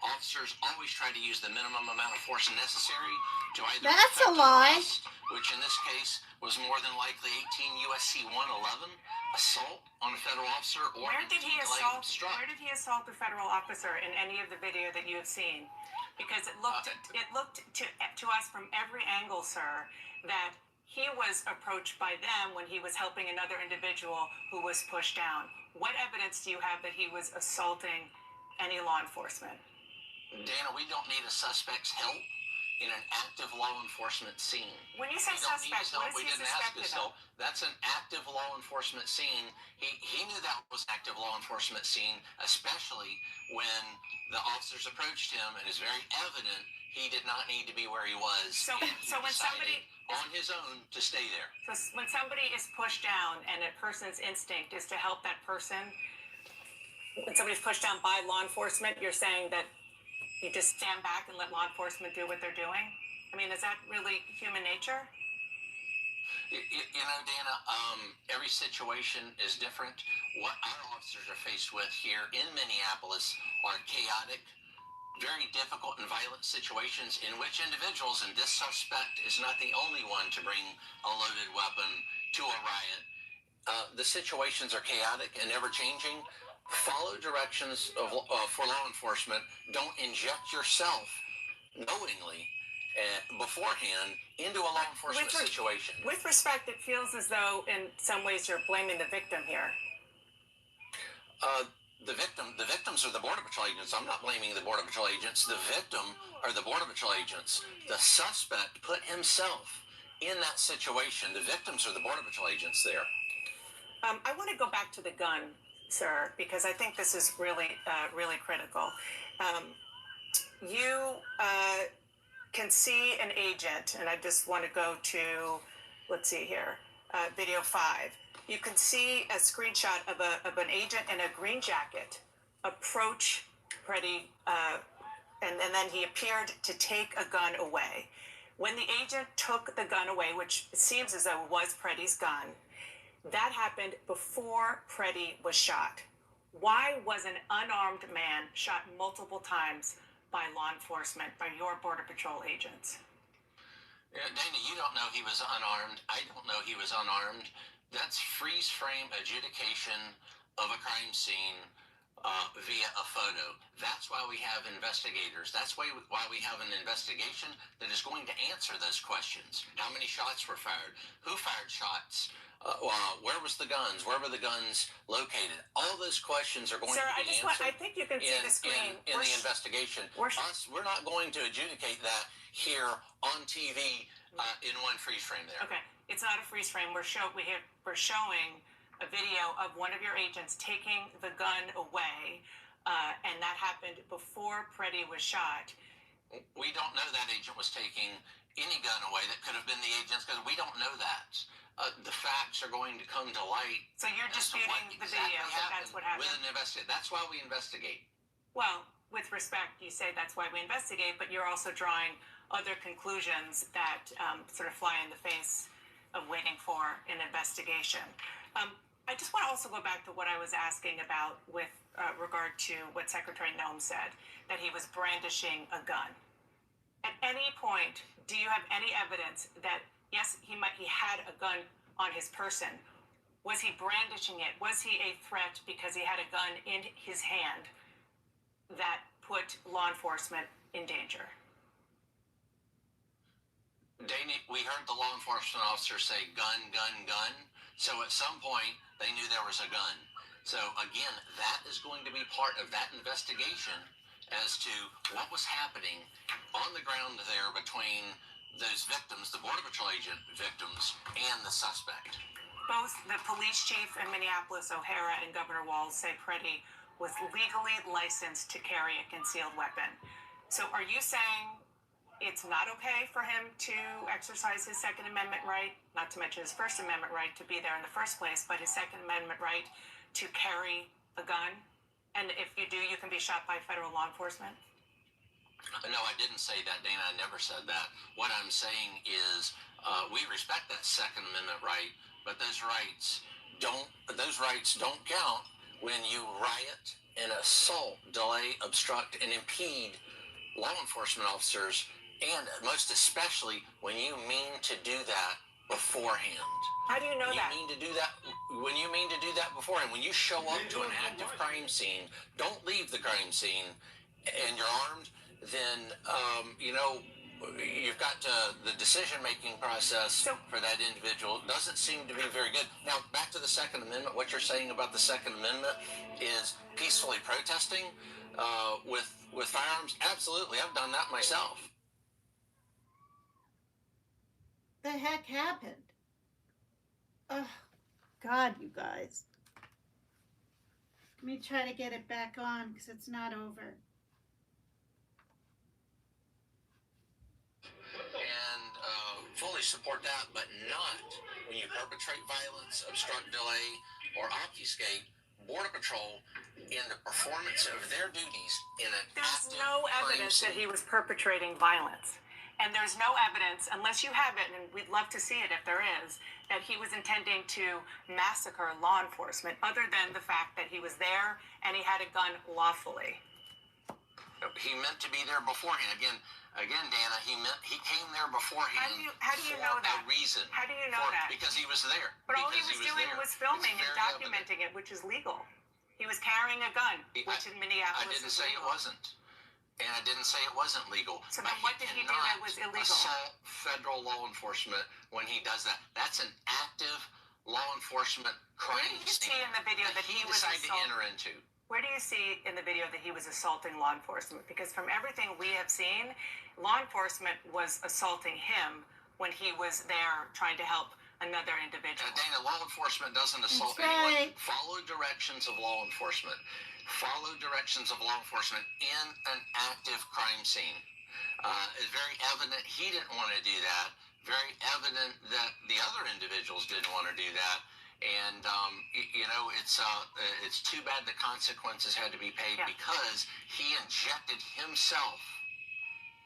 [SPEAKER 4] Officers always try to use the minimum amount of force necessary to either
[SPEAKER 1] That's a lie.
[SPEAKER 4] Arrest, which in this case was more than likely 18 USC 111, assault on a federal officer, or
[SPEAKER 2] where did he assault?
[SPEAKER 4] Obstruct.
[SPEAKER 2] Where did he assault the federal officer in any of the video that you have seen? Because it looked to us from every angle, sir, that he was approached by them when he was helping another individual who was pushed down. What evidence do you have that he was assaulting any law enforcement?
[SPEAKER 4] Dana, we don't need a suspect's help in an active law enforcement scene.
[SPEAKER 2] When you say suspect, what is he suspected of?
[SPEAKER 4] That's an active law enforcement scene. He knew that was an active law enforcement scene, especially when the officers approached him, and it's very evident he did not need to be where he was.
[SPEAKER 2] So when somebody
[SPEAKER 4] on his own to stay there.
[SPEAKER 2] So when somebody is pushed down and a person's instinct is to help that person, when somebody's pushed down by law enforcement, you're saying that you just stand back and let law enforcement do what they're doing? I mean, is that really human nature?
[SPEAKER 4] You know, Dana, every situation is different. What our officers are faced with here in Minneapolis are chaotic, very difficult and violent situations in which individuals, and this suspect is not the only one to bring a loaded weapon to a riot. The situations are chaotic and ever-changing. Follow directions for law enforcement. Don't inject yourself knowingly beforehand into a law enforcement situation.
[SPEAKER 2] With respect, it feels as though in some ways you're blaming the victim here.
[SPEAKER 4] The victims are the Border Patrol agents. I'm not blaming the Border Patrol agents. The victim are the Border Patrol agents. The suspect put himself in that situation. The victims are the Border Patrol agents there.
[SPEAKER 2] I want to go back to the gun, sir, because I think this is really, really critical. You can see an agent, and I just want to go to, let's see here, video 5. You can see a screenshot of an agent in a green jacket approach Preddy, and then he appeared to take a gun away. When the agent took the gun away, which it seems as though it was Preddy's gun, that happened before Preddy was shot. Why was an unarmed man shot multiple times by law enforcement, by your Border Patrol agents?
[SPEAKER 4] Dana, you don't know he was unarmed. I don't know he was unarmed. That's freeze frame adjudication of a crime scene via a photo. That's why we have investigators. That's why we have an investigation that is going to answer those questions. How many shots were fired? Who fired shots? Where was the guns? Where were the guns located? All those questions are going
[SPEAKER 2] Sir,
[SPEAKER 4] to be answered.
[SPEAKER 2] I think you can see the screen.
[SPEAKER 4] In the investigation. We're not going to adjudicate that here on TV in one freeze frame there.
[SPEAKER 2] Okay, it's not a freeze frame. We're showing a video of one of your agents taking the gun away, and that happened before Preddy was shot.
[SPEAKER 4] We don't know that agent was taking any gun away. That could have been the agent's, because we don't know that. The facts are going to come to light.
[SPEAKER 2] So you're disputing the video that that's what happened?
[SPEAKER 4] With an investigate. That's why we investigate.
[SPEAKER 2] Well, with respect, you say that's why we investigate, but you're also drawing other conclusions that sort of fly in the face of waiting for an investigation. I just want to also go back to what I was asking about with regard to what Secretary Noem said, that he was brandishing a gun. At any point, do you have any evidence that, yes, he had a gun on his person? Was he brandishing it? Was he a threat because he had a gun in his hand that put law enforcement in danger?
[SPEAKER 4] Danny, we heard the law enforcement officer say gun, gun, gun. So at some point, they knew there was a gun. So again, that is going to be part of that investigation as to what was happening on the ground there between those victims, the Border Patrol agent victims, and the suspect.
[SPEAKER 2] Both the police chief in Minneapolis, O'Hara, and Governor Walz say Preddy was legally licensed to carry a concealed weapon. So are you saying it's not okay for him to exercise his Second Amendment right, not to mention his First Amendment right to be there in the first place, but his Second Amendment right to carry a gun? And if you do, you can be shot by federal law enforcement?
[SPEAKER 4] No, I didn't say that, Dana. I never said that. What I'm saying is we respect that Second Amendment right, but those rights don't count when you riot and assault, delay, obstruct, and impede law enforcement officers, and most especially when you mean to do that beforehand.
[SPEAKER 2] How do you know that?
[SPEAKER 4] When you mean to do that beforehand, when you show up to an active crime scene, don't leave the crime scene and you're armed, then, you've got the decision-making process for that individual doesn't seem to be very good. Now, back to the Second Amendment. What you're saying about the Second Amendment is peacefully protesting with firearms. Absolutely, I've done that myself.
[SPEAKER 1] The heck happened? Oh, God, you guys. Let me try to get it back on because it's not over.
[SPEAKER 4] And fully support that, but not when you perpetrate violence, obstruct, delay, or obfuscate Border Patrol in the performance of their duties in an
[SPEAKER 2] There's
[SPEAKER 4] active
[SPEAKER 2] no evidence that he was perpetrating violence. And there's no evidence, unless you have it, and we'd love to see it if there is, that he was intending to massacre law enforcement, other than the fact that he was there and he had a gun lawfully.
[SPEAKER 4] He meant to be there beforehand. Again, Dana, he came there beforehand.
[SPEAKER 2] How do you know that?
[SPEAKER 4] A reason.
[SPEAKER 2] How do you know that?
[SPEAKER 4] Because he was there.
[SPEAKER 2] But all he was doing was filming and documenting it, which is legal. He was carrying a gun, which in Minneapolis
[SPEAKER 4] I didn't
[SPEAKER 2] is
[SPEAKER 4] say
[SPEAKER 2] legal.
[SPEAKER 4] it wasn't. And I didn't say it wasn't legal.
[SPEAKER 2] So then what did he do that was illegal?
[SPEAKER 4] Assault federal law enforcement when he does that. That's an active law enforcement crime
[SPEAKER 2] Where do you see in the video that he was
[SPEAKER 4] decided to enter into?
[SPEAKER 2] Where do you see in the video that he was assaulting law enforcement? Because from everything we have seen, law enforcement was assaulting him when he was there trying to help another individual.
[SPEAKER 4] Dana, law enforcement doesn't assault anyone. Follow directions of law enforcement. Follow directions of law enforcement in an active crime scene. It's very evident he didn't want to do that. Very evident that the other individuals didn't want to do that. And it's too bad the consequences had to be paid because he injected himself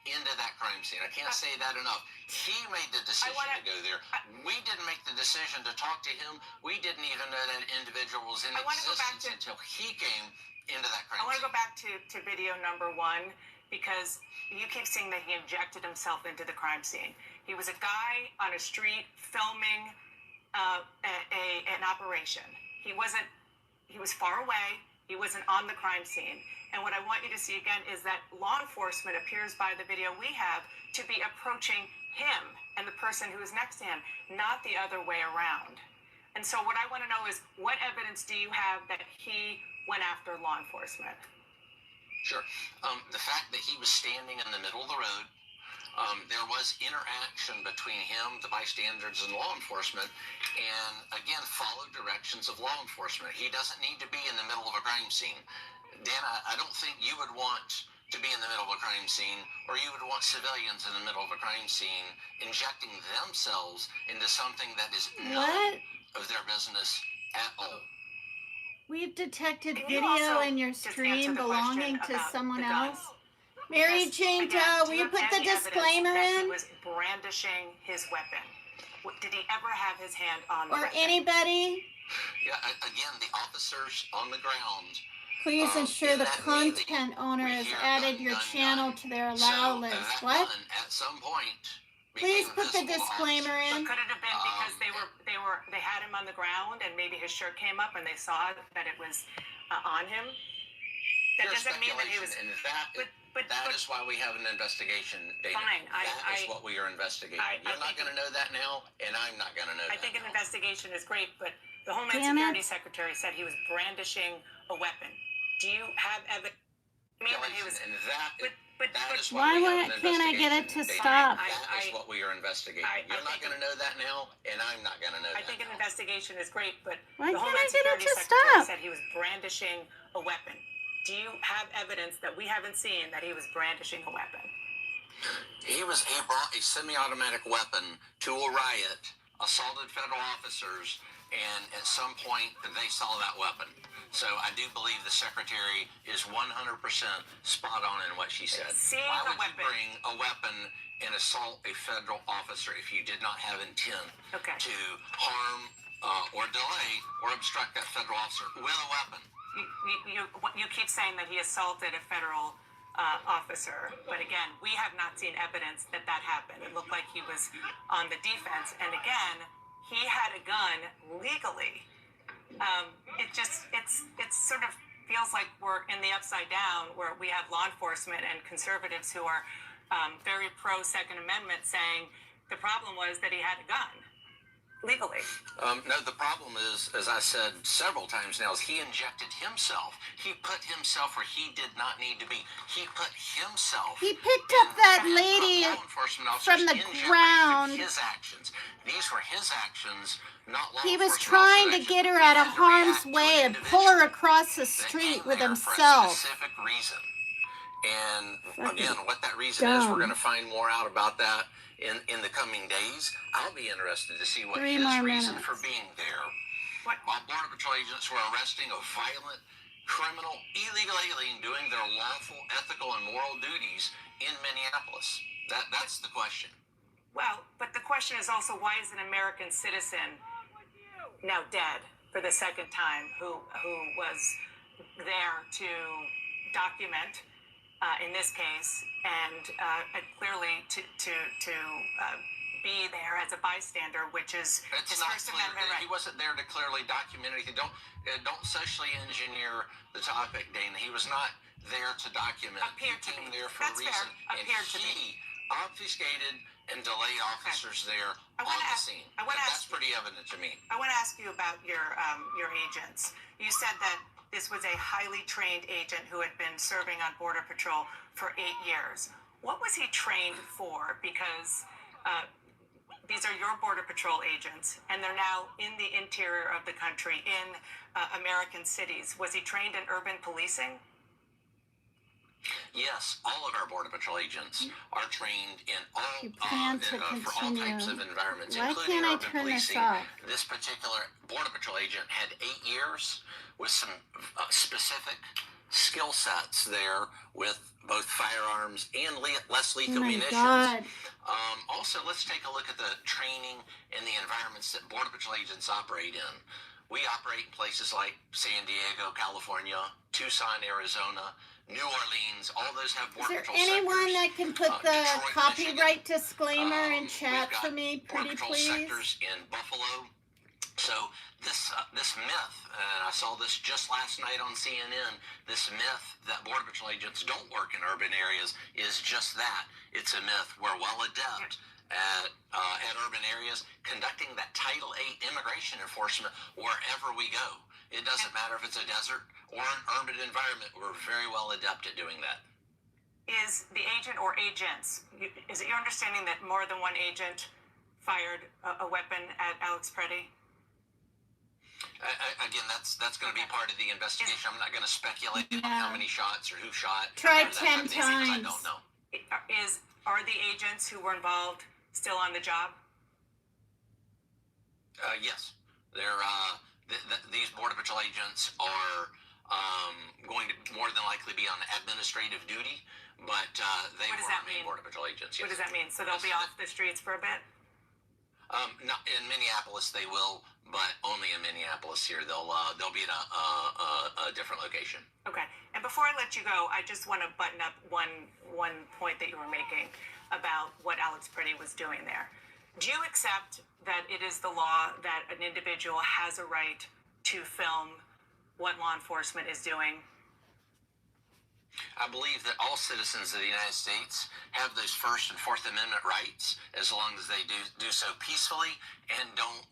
[SPEAKER 4] into that crime scene. I can't say that enough. He made the decision to go there. We didn't make the decision to talk to him. We didn't even know that individual was in existence until he came into that crime scene.
[SPEAKER 2] I want to go back to video number 1 because you keep saying that he injected himself into the crime scene. He was a guy on a street filming an operation. He was far away. He wasn't on the crime scene. And what I want you to see again is that law enforcement appears by the video we have to be approaching him and the person who is next to him, not the other way around. And so what I want to know is, what evidence do you have that he went after law enforcement?
[SPEAKER 4] Sure. The fact that he was standing in the middle of the road, there was interaction between him, the bystanders, and law enforcement, and again, followed directions of law enforcement. He doesn't need to be in the middle of a crime scene. Dan, I don't think you would want to be in the middle of a crime scene, or you would want civilians in the middle of a crime scene injecting themselves into something that is none of their business at all.
[SPEAKER 1] We've detected
[SPEAKER 2] Can you
[SPEAKER 1] video
[SPEAKER 2] also
[SPEAKER 1] in your
[SPEAKER 2] just
[SPEAKER 1] stream
[SPEAKER 2] answer the
[SPEAKER 1] belonging
[SPEAKER 2] question
[SPEAKER 1] to
[SPEAKER 2] about
[SPEAKER 1] someone
[SPEAKER 2] the gun?
[SPEAKER 1] else. Mary
[SPEAKER 2] Because,
[SPEAKER 1] Jane
[SPEAKER 2] again,
[SPEAKER 1] Doe,
[SPEAKER 2] do
[SPEAKER 1] will
[SPEAKER 2] you
[SPEAKER 1] you
[SPEAKER 2] have
[SPEAKER 1] put the
[SPEAKER 2] any evidence
[SPEAKER 1] disclaimer
[SPEAKER 2] that
[SPEAKER 1] in?
[SPEAKER 2] He was brandishing his weapon. Did he ever have his hand on the
[SPEAKER 1] Or
[SPEAKER 2] weapon?
[SPEAKER 1] anybody?
[SPEAKER 4] Yeah, again, the officers on the ground.
[SPEAKER 1] Please ensure
[SPEAKER 4] in
[SPEAKER 1] the
[SPEAKER 4] that meeting,
[SPEAKER 1] content owner
[SPEAKER 4] we
[SPEAKER 1] has
[SPEAKER 4] hear
[SPEAKER 1] added
[SPEAKER 4] gun,
[SPEAKER 1] your
[SPEAKER 4] gun,
[SPEAKER 1] channel
[SPEAKER 4] gun.
[SPEAKER 1] to their
[SPEAKER 4] So
[SPEAKER 1] allow list.
[SPEAKER 4] that
[SPEAKER 1] What?
[SPEAKER 4] gun, at some point,
[SPEAKER 1] Please
[SPEAKER 4] became
[SPEAKER 1] put the
[SPEAKER 4] visible to
[SPEAKER 1] disclaimer
[SPEAKER 4] officers.
[SPEAKER 1] in.
[SPEAKER 2] But could it have been because they had him on the ground and maybe his shirt came up and they saw that it was on him? That
[SPEAKER 4] Pure
[SPEAKER 2] doesn't mean that he was.
[SPEAKER 4] speculation, and that is why we have an investigation, Dana.
[SPEAKER 2] Fine,
[SPEAKER 4] That is what we are investigating. You're not going to know that now, and I'm not going to know that.
[SPEAKER 2] I think an
[SPEAKER 4] now.
[SPEAKER 2] investigation is great, but the Homeland
[SPEAKER 1] Damn it.
[SPEAKER 2] Security Secretary said he was brandishing a weapon. Do you have evidence? I mean that he was.
[SPEAKER 4] And that is
[SPEAKER 1] Why
[SPEAKER 4] why we have an
[SPEAKER 1] can't I get it to
[SPEAKER 4] investigation,
[SPEAKER 1] stop?
[SPEAKER 4] Dana. That is what we are investigating. You're not going to know that now, and I'm not going to know that
[SPEAKER 2] I think an
[SPEAKER 4] now.
[SPEAKER 2] investigation is great, but
[SPEAKER 1] Why
[SPEAKER 2] the
[SPEAKER 1] can't
[SPEAKER 2] Homeland
[SPEAKER 1] I get it
[SPEAKER 2] Security
[SPEAKER 1] to
[SPEAKER 2] Secretary
[SPEAKER 1] stop?
[SPEAKER 2] said he was brandishing a weapon. Do you have evidence that we haven't seen that he was brandishing a weapon?
[SPEAKER 4] He brought a semi-automatic weapon to a riot, assaulted federal officers, and at some point they saw that weapon. So I do believe the secretary is 100% spot on in what she said.
[SPEAKER 2] Seeing
[SPEAKER 4] Why
[SPEAKER 2] the
[SPEAKER 4] would
[SPEAKER 2] weapon.
[SPEAKER 4] you bring a weapon and assault a federal officer if you did not have intent
[SPEAKER 2] Okay.
[SPEAKER 4] to harm or delay or obstruct that federal officer with a weapon?
[SPEAKER 2] You keep saying that he assaulted a federal officer, but again, we have not seen evidence that that happened. It looked like he was on the defense, and again, he had a gun legally. It sort of feels like we're in the upside down, where we have law enforcement and conservatives who are very pro Second Amendment saying the problem was that he had a gun legally.
[SPEAKER 4] No, the problem is, as I said several times now, is he injected himself. He put himself where he did not need to be. He put himself.
[SPEAKER 1] He picked up that lady
[SPEAKER 4] law enforcement
[SPEAKER 1] from
[SPEAKER 4] officers
[SPEAKER 1] the
[SPEAKER 4] in jeopardy
[SPEAKER 1] ground.
[SPEAKER 4] through his actions. These were his actions, not law
[SPEAKER 1] He was
[SPEAKER 4] enforcement
[SPEAKER 1] trying to
[SPEAKER 4] officers'
[SPEAKER 1] get her
[SPEAKER 4] actions.
[SPEAKER 1] out of
[SPEAKER 4] He had to
[SPEAKER 1] harm's
[SPEAKER 4] react to
[SPEAKER 1] way
[SPEAKER 4] an
[SPEAKER 1] and pull her
[SPEAKER 4] individual
[SPEAKER 1] across the
[SPEAKER 4] that
[SPEAKER 1] street
[SPEAKER 4] came
[SPEAKER 1] with
[SPEAKER 4] there for a
[SPEAKER 1] himself.
[SPEAKER 4] specific reason. And
[SPEAKER 1] Fucking
[SPEAKER 4] again, what that reason is, we're
[SPEAKER 1] dumb.
[SPEAKER 4] going to find more out about that in the coming days. I'll be interested to see what
[SPEAKER 1] 3
[SPEAKER 4] his
[SPEAKER 1] more
[SPEAKER 4] reason
[SPEAKER 1] minutes.
[SPEAKER 4] for being there.
[SPEAKER 2] What?
[SPEAKER 4] While Border Patrol agents were arresting a violent, criminal, illegal alien doing their lawful, ethical, and moral duties in Minneapolis. That's the question.
[SPEAKER 2] Well, but the question is also, why is an American citizen now dead for the second time who was there to document, in this case, and clearly to be there as a bystander, which is
[SPEAKER 4] It's
[SPEAKER 2] his
[SPEAKER 4] not
[SPEAKER 2] First
[SPEAKER 4] clear.
[SPEAKER 2] Amendment right.
[SPEAKER 4] He wasn't there to clearly document anything. Don't socially engineer the topic, Dana. He was not there to document.
[SPEAKER 2] Appeared to
[SPEAKER 4] he came
[SPEAKER 2] be.
[SPEAKER 4] there for
[SPEAKER 2] That's
[SPEAKER 4] a reason.
[SPEAKER 2] fair. Appeared to
[SPEAKER 4] and
[SPEAKER 2] be.
[SPEAKER 4] he obfuscated and delayed officers there
[SPEAKER 2] I
[SPEAKER 4] on
[SPEAKER 2] wanna
[SPEAKER 4] the
[SPEAKER 2] ask-
[SPEAKER 4] scene.
[SPEAKER 2] I wanna
[SPEAKER 4] That's
[SPEAKER 2] ask-
[SPEAKER 4] pretty evident to me.
[SPEAKER 2] I want to ask you about your agents. You said that this was a highly trained agent who had been serving on Border Patrol for 8 years. What was he trained for? Because these are your Border Patrol agents, and they're now in the interior of the country, in American cities. Was he trained in urban policing?
[SPEAKER 4] Yes, all of our Border Patrol agents are trained in all
[SPEAKER 1] You plan to
[SPEAKER 4] for all
[SPEAKER 1] continue.
[SPEAKER 4] types of environments,
[SPEAKER 1] Why
[SPEAKER 4] including
[SPEAKER 1] can't I
[SPEAKER 4] urban
[SPEAKER 1] turn this
[SPEAKER 4] policing.
[SPEAKER 1] off?
[SPEAKER 4] This particular Border Patrol agent had 8 years with some specific skill sets there with both firearms and less
[SPEAKER 1] Oh
[SPEAKER 4] lethal
[SPEAKER 1] my
[SPEAKER 4] munitions.
[SPEAKER 1] God.
[SPEAKER 4] Also, let's take a look at the training and the environments that Border Patrol agents operate in. We operate in places like San Diego, California, Tucson, Arizona, New Orleans. All those have
[SPEAKER 1] Is
[SPEAKER 4] Border
[SPEAKER 1] there
[SPEAKER 4] Patrol
[SPEAKER 1] anyone
[SPEAKER 4] sectors.
[SPEAKER 1] that can put the
[SPEAKER 4] Detroit,
[SPEAKER 1] copyright
[SPEAKER 4] Michigan.
[SPEAKER 1] disclaimer in
[SPEAKER 4] We've
[SPEAKER 1] chat
[SPEAKER 4] got
[SPEAKER 1] for me,
[SPEAKER 4] Border
[SPEAKER 1] pretty
[SPEAKER 4] Patrol
[SPEAKER 1] please?
[SPEAKER 4] sectors in Buffalo, So this myth, and I saw this just last night on CNN, this myth that Border Patrol agents don't work in urban areas is just that. It's a myth. We're well adept at urban areas conducting that Title VIII immigration enforcement wherever we go. It doesn't matter if it's a desert or an urban environment. We're very well adept at doing that.
[SPEAKER 2] Is the agent or agents, is it your understanding that more than one agent fired a weapon at Alex Preddy?
[SPEAKER 4] Again, that's going to be part of the investigation. I'm not going to speculate on how many shots or who shot.
[SPEAKER 1] Tried
[SPEAKER 4] that
[SPEAKER 1] 10
[SPEAKER 4] type of thing, because I
[SPEAKER 1] times.
[SPEAKER 4] don't know.
[SPEAKER 2] Are the agents who were involved still on the job?
[SPEAKER 4] Yes, they're these Border Patrol agents are going to more than likely be on administrative duty, but they
[SPEAKER 2] What does
[SPEAKER 4] were
[SPEAKER 2] that mean?
[SPEAKER 4] Border Patrol agents. Yes.
[SPEAKER 2] What does that mean? So they'll be off the streets for a bit?
[SPEAKER 4] Not in Minneapolis, they will, but only in Minneapolis. Here, they'll be at a different location.
[SPEAKER 2] Okay. And before I let you go, I just want to button up one point that you were making about what Alex Preddy was doing there. Do you accept that it is the law that an individual has a right to film what law enforcement is doing?
[SPEAKER 4] I believe that all citizens of the United States have those First and Fourth Amendment rights as long as they do so peacefully and don't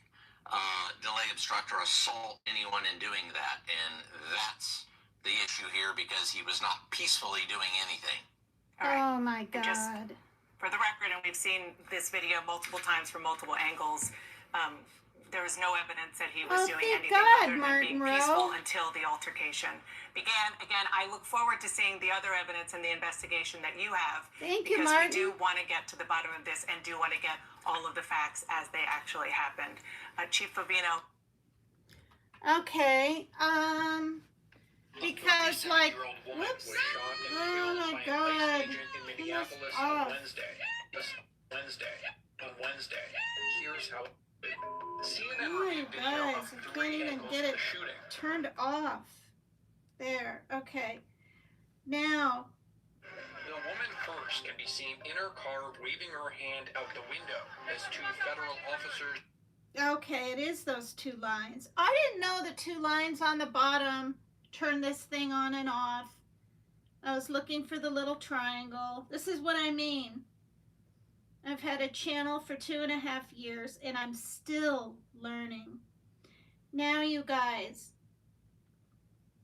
[SPEAKER 4] delay, obstruct, or assault anyone in doing that. And that's the issue here, because he was not peacefully doing anything.
[SPEAKER 2] All right.
[SPEAKER 1] Oh my
[SPEAKER 2] And just
[SPEAKER 1] God.
[SPEAKER 2] for the record, and we've seen this video multiple times from multiple angles, there was no evidence that he was doing
[SPEAKER 1] thank
[SPEAKER 2] anything
[SPEAKER 1] God,
[SPEAKER 2] other than
[SPEAKER 1] Martin
[SPEAKER 2] being peaceful
[SPEAKER 1] Rowe.
[SPEAKER 2] until the altercation began. Again, I look forward to seeing the other evidence in the investigation that you have.
[SPEAKER 1] Thank you,
[SPEAKER 2] because
[SPEAKER 1] Martin.
[SPEAKER 2] we do want to get to the bottom of this and do want to get all of the facts as they actually happened. Chief Llvino.
[SPEAKER 1] Okay, because like, whoops, oh my God, he was off.
[SPEAKER 5] Wednesday. Here's how. CNN
[SPEAKER 1] Oh my
[SPEAKER 5] reviewed video
[SPEAKER 1] guys,
[SPEAKER 5] of
[SPEAKER 1] I
[SPEAKER 5] 3
[SPEAKER 1] can't even
[SPEAKER 5] angles
[SPEAKER 1] get
[SPEAKER 5] of
[SPEAKER 1] it
[SPEAKER 5] the shooting.
[SPEAKER 1] turned off. There, okay. Now,
[SPEAKER 5] The woman first can be seen in her car waving her hand out the window as 2 federal officers.
[SPEAKER 1] okay, it is those 2 lines. I didn't know the 2 lines on the bottom turn this thing on and off. I was looking for the little triangle. This is what I mean. I've had a channel for 2.5 years and I'm still learning. Now, you guys,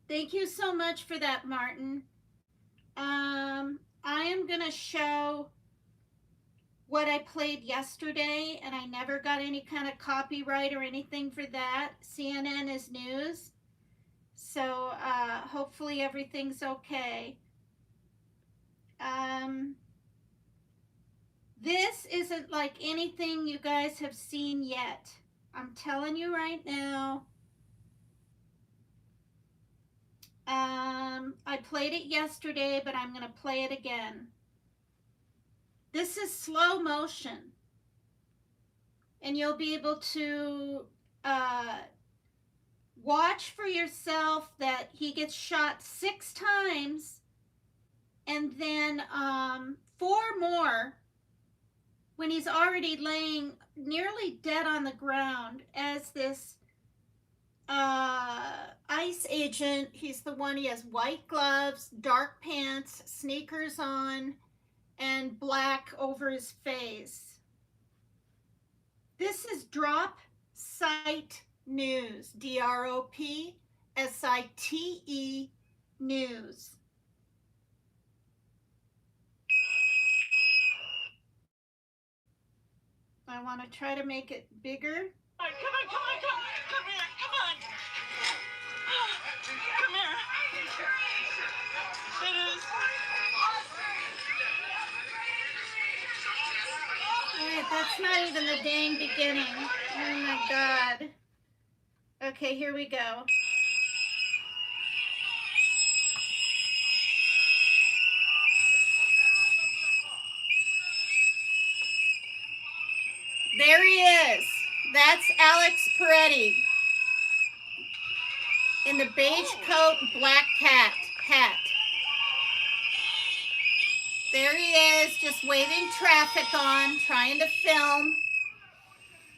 [SPEAKER 1] thank you so much for that, Martin. I am gonna show what I played yesterday, and I never got any kind of copyright or anything for that. CNN is news, so hopefully everything's okay. This isn't like anything you guys have seen yet. I'm telling you right now. I played it yesterday, but I'm going to play it again. This is slow motion. And you'll be able to watch for yourself that he gets shot 6 times and then 4 more when he's already laying nearly dead on the ground as this ICE agent. He's the one, he has white gloves, dark pants, sneakers on, and black over his face. This is Drop Site News, DROPSITE News. I want to try to make it bigger.
[SPEAKER 2] Come on, come here, come on. Come here. It is.
[SPEAKER 1] Wait, that's not even the dang beginning. Oh my God. Okay, here we go. There he is. That's Alex Preddy in the beige coat, black hat. There he is, just waving traffic on, trying to film.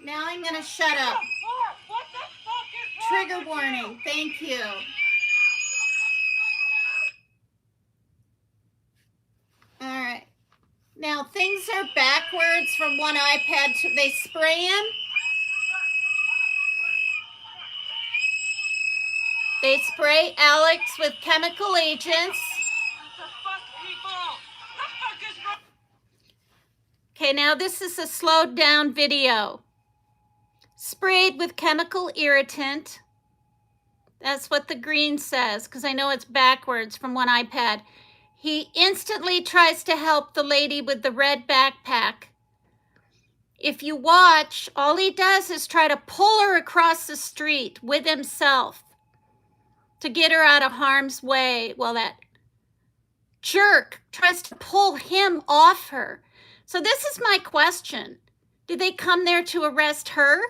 [SPEAKER 1] Now I'm going to shut up.
[SPEAKER 2] What the
[SPEAKER 1] Trigger warning. Thank you. All right. Now things are backwards from one iPad to, they spray him. They spray Alex with chemical agents. Okay, now this is a slowed down video. Sprayed with chemical irritant. That's what the green says, because I know it's backwards from one iPad. He instantly tries to help the lady with the red backpack. If you watch, all he does is try to pull her across the street with himself to get her out of harm's way while that jerk tries to pull him off her. So this is my question. Did they come there to arrest her?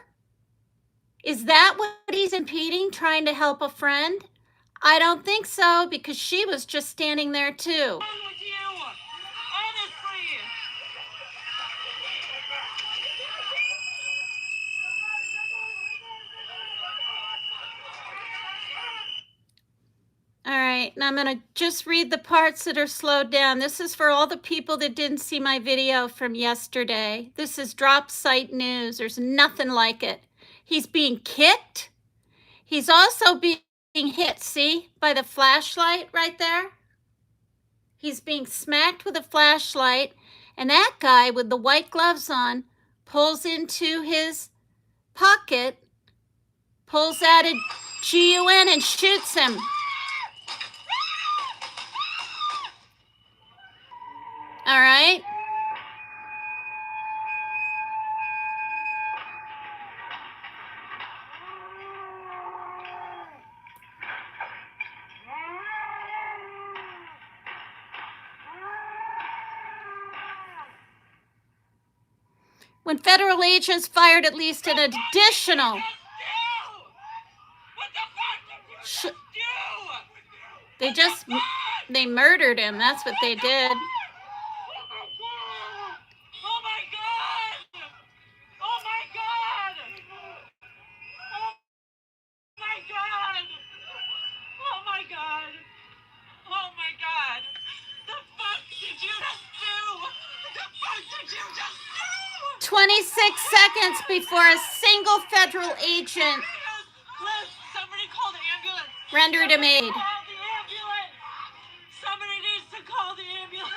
[SPEAKER 1] Is that what he's impeding, trying to help a friend? I don't think so, because she was just standing there too. All right, now I'm going to just read the parts that are slowed down. This is for all the people that didn't see my video from yesterday. This is drop site news. There's nothing like it. He's being kicked. He's also being hit, see, by the flashlight right there? He's being smacked with a flashlight, and that guy with the white gloves on pulls into his pocket, pulls out a gun and shoots him. All right. When federal agents fired at least an additional... They murdered him. That's what they did.
[SPEAKER 2] Oh my God! The fuck did you just do? The fuck did you just do?
[SPEAKER 1] 26 seconds before a single federal agent
[SPEAKER 2] Somebody call the ambulance.
[SPEAKER 1] rendered him aid.
[SPEAKER 2] Call the ambulance. Somebody needs to call the ambulance.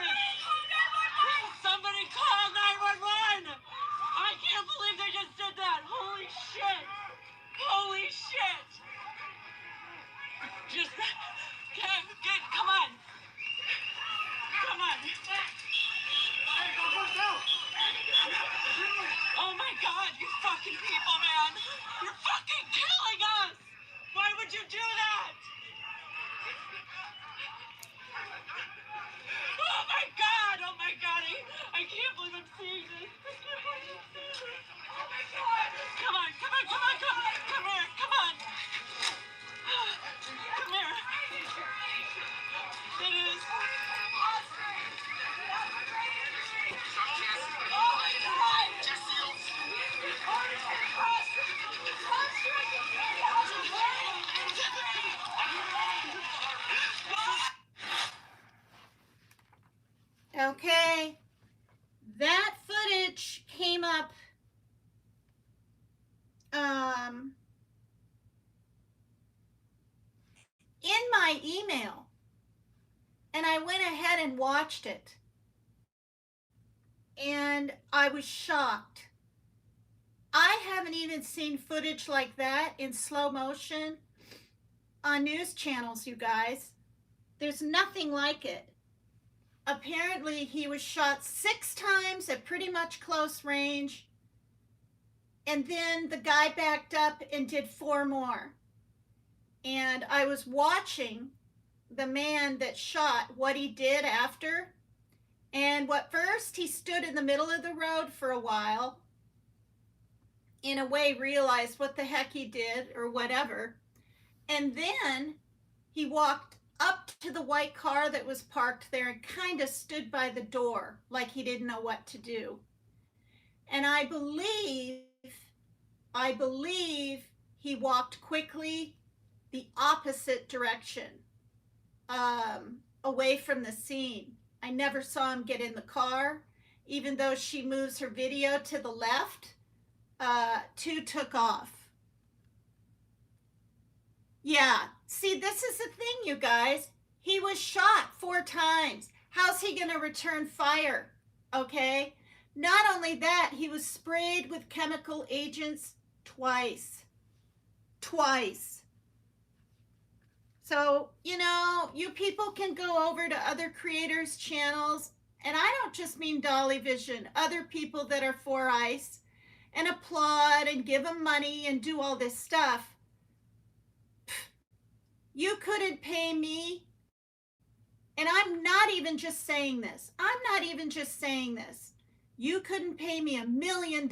[SPEAKER 2] Somebody call 911. I can't believe they just did that. Holy shit. Holy shit. Just get, come on. Come on. Oh my God, you fucking people, man. You're fucking killing us. Why would you do that? Oh my God, oh my God. I can't believe I'm seeing this. I can't believe I'm seeing this. Oh my God. Come on, come on, come on, come on. Come here, come on. Come here. It is. Oh my God.
[SPEAKER 1] Okay. That footage came up in my email, and I went ahead and watched it, and I was shocked. I haven't even seen footage like that in slow motion on news channels, you guys. There's nothing like it. Apparently, he was shot 6 times at pretty much close range, and then the guy backed up and did 4 more. And I was watching the man that shot what he did after, and what first he stood in the middle of the road for a while, in a way realized what the heck he did or whatever, and then he walked up to the white car that was parked there and kind of stood by the door like he didn't know what to do. And I believe he walked quickly the opposite direction, away from the scene. I never saw him get in the car. Even though she moves her video to the left, two took off. Yeah, see, this is the thing, you guys. He was shot 4 times. How's he going to return fire? Okay? Not only that, he was sprayed with chemical agents twice. Twice. So, you people can go over to other creators' channels, and I don't just mean Dolly Vision, other people that are for ICE, and applaud and give them money and do all this stuff. You couldn't pay me, and I'm not even just saying this. You couldn't pay me $1 million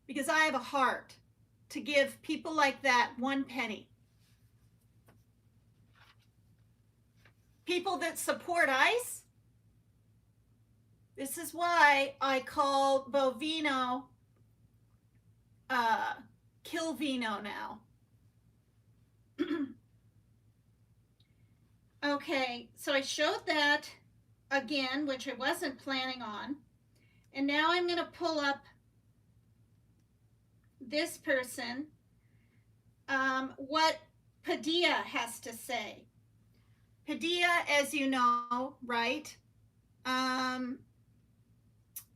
[SPEAKER 1] because I have a heart to give people like that 1 penny. People that support ICE, this is why I call Llvino Llvino now. Okay, so I showed that again, which I wasn't planning on. And now I'm going to pull up this person, what Padilla has to say. Padilla, as you know, right,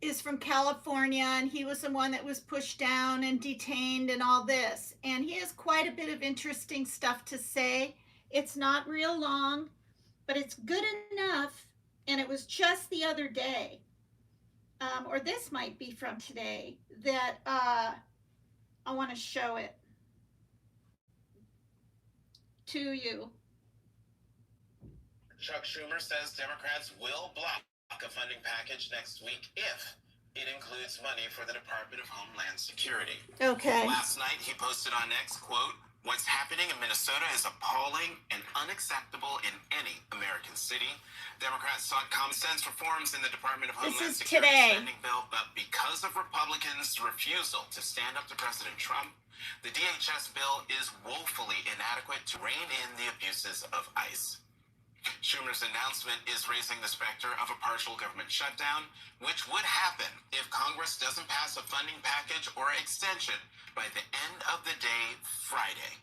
[SPEAKER 1] is from California, and he was the one that was pushed down and detained and all this. And he has quite a bit of interesting stuff to say. It's not real long, but it's good enough. And it was just the other day, or this might be from today, that I want to show it to you.
[SPEAKER 6] Chuck Schumer says Democrats will block a funding package next week if it includes money for the Department of Homeland Security.
[SPEAKER 1] Okay.
[SPEAKER 6] Last night, he posted on X, quote, "What's happening in Minnesota is appalling and unacceptable in any American city. Democrats sought common sense reforms in the Department of Homeland Security spending bill, but because of Republicans' refusal to stand up to President Trump, the DHS bill is woefully inadequate to rein in the abuses of ICE." Schumer's announcement is raising the specter of a partial government shutdown, which would happen if Congress doesn't pass a funding package or extension by the end of the day Friday.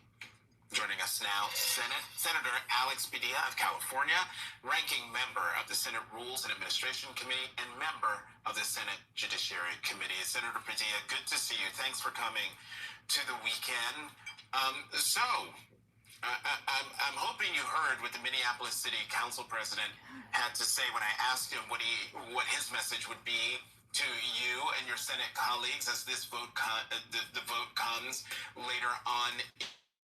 [SPEAKER 6] Joining us now, Senator Alex Padilla of California, ranking member of the Senate Rules and Administration Committee and member of the Senate Judiciary Committee. Senator Padilla, good to see you. Thanks for coming to the weekend. I'm hoping you heard what the Minneapolis City Council president had to say when I asked him what his message would be to you and your Senate colleagues as this vote the vote comes later on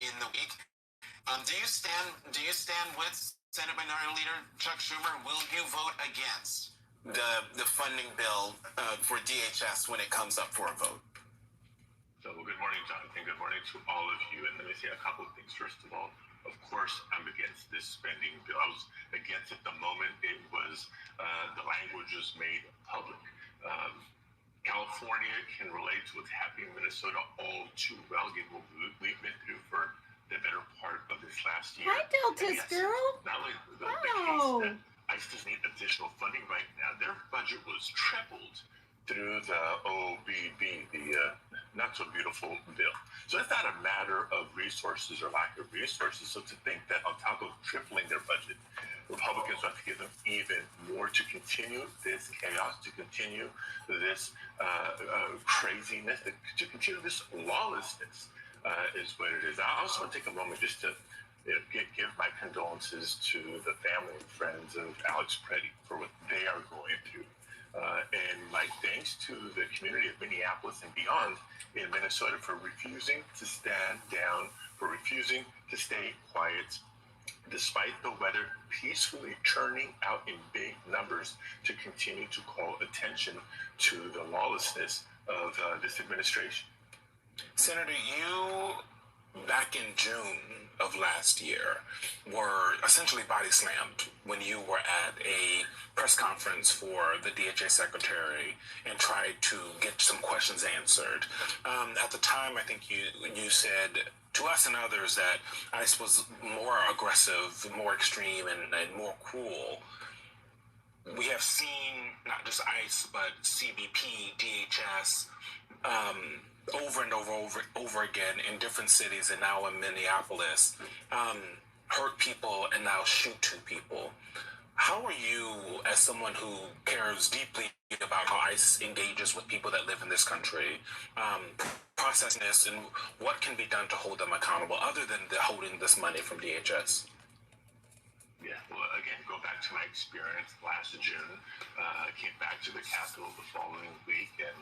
[SPEAKER 6] in the week. Do you stand with Senate Minority Leader Chuck Schumer? Will you vote against the funding bill for DHS when it comes up for a vote?
[SPEAKER 7] So, well, good morning, Jonathan. Good morning to all of you. And let me say a couple of things. First of all, of course, I'm against this spending bill. I was against it the moment it was, the language was made public. California can relate to what's happening in Minnesota all too well, given what we've been through for the better part of this last year.
[SPEAKER 1] Hi, Deltas
[SPEAKER 7] yes,
[SPEAKER 1] girl.
[SPEAKER 7] Not only the
[SPEAKER 1] Wow.
[SPEAKER 7] case that ICE does need additional funding right now, their budget was tripled through the OBB, the not so beautiful bill. So it's not a matter of resources or lack of resources. So to think that on top of tripling their budget, Republicans have to give them even more to continue this chaos, to continue this craziness, to continue this lawlessness is what it is. I also want to take a moment just to give my condolences to the family and friends of Alex Preddy for what they are going through. And my thanks to the community of Minneapolis and beyond in Minnesota for refusing to stand down, for refusing to stay quiet, despite the weather peacefully churning out in big numbers to continue to call attention to the lawlessness of this administration.
[SPEAKER 6] Senator, you
[SPEAKER 8] back in June of last year were essentially body slammed when you were at a press conference for the DHA secretary and tried to get some questions answered. At the time, I think you said to us and others that ICE was more aggressive, more extreme, and more cruel. We have seen not just ICE, but CBP, DHS, over and over again in different cities and now in Minneapolis, hurt people and now shoot two people. How are you, as someone who cares deeply about how ICE engages with people that live in this country, processing this, and what can be done to hold them accountable other than holding this money from DHS?
[SPEAKER 7] Yeah, well, again, go back to my experience last June. I came back to the Capitol the following week and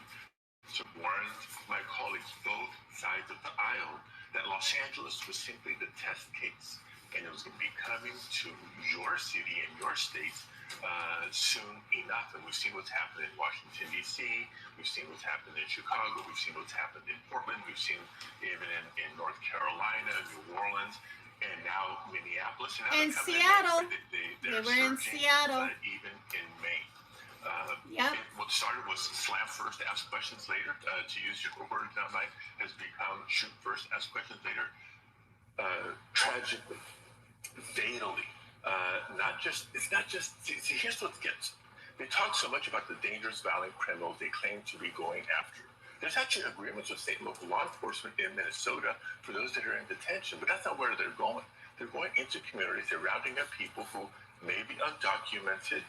[SPEAKER 7] to warn my colleagues both sides of the aisle that Los Angeles was simply the test case, and it was going to be coming to your city and your state soon enough. And we've seen what's happened in Washington, D.C., we've seen what's happened in Chicago, we've seen what's happened in Portland, we've seen even in North Carolina, New Orleans, and now Minneapolis.
[SPEAKER 1] And Seattle.
[SPEAKER 7] They
[SPEAKER 1] were in Seattle.
[SPEAKER 7] Even in Maine. What started was slam first, ask questions later, to use your words, not mine, has become shoot first, ask questions later. Tragically, fatally, it's not just, see, here's what gets. They talk so much about the dangerous, violent criminals they claim to be going after. There's actually agreements with state and local law enforcement in Minnesota for those that are in detention, but that's not where they're going. They're going into communities, they're rounding up people who may be undocumented,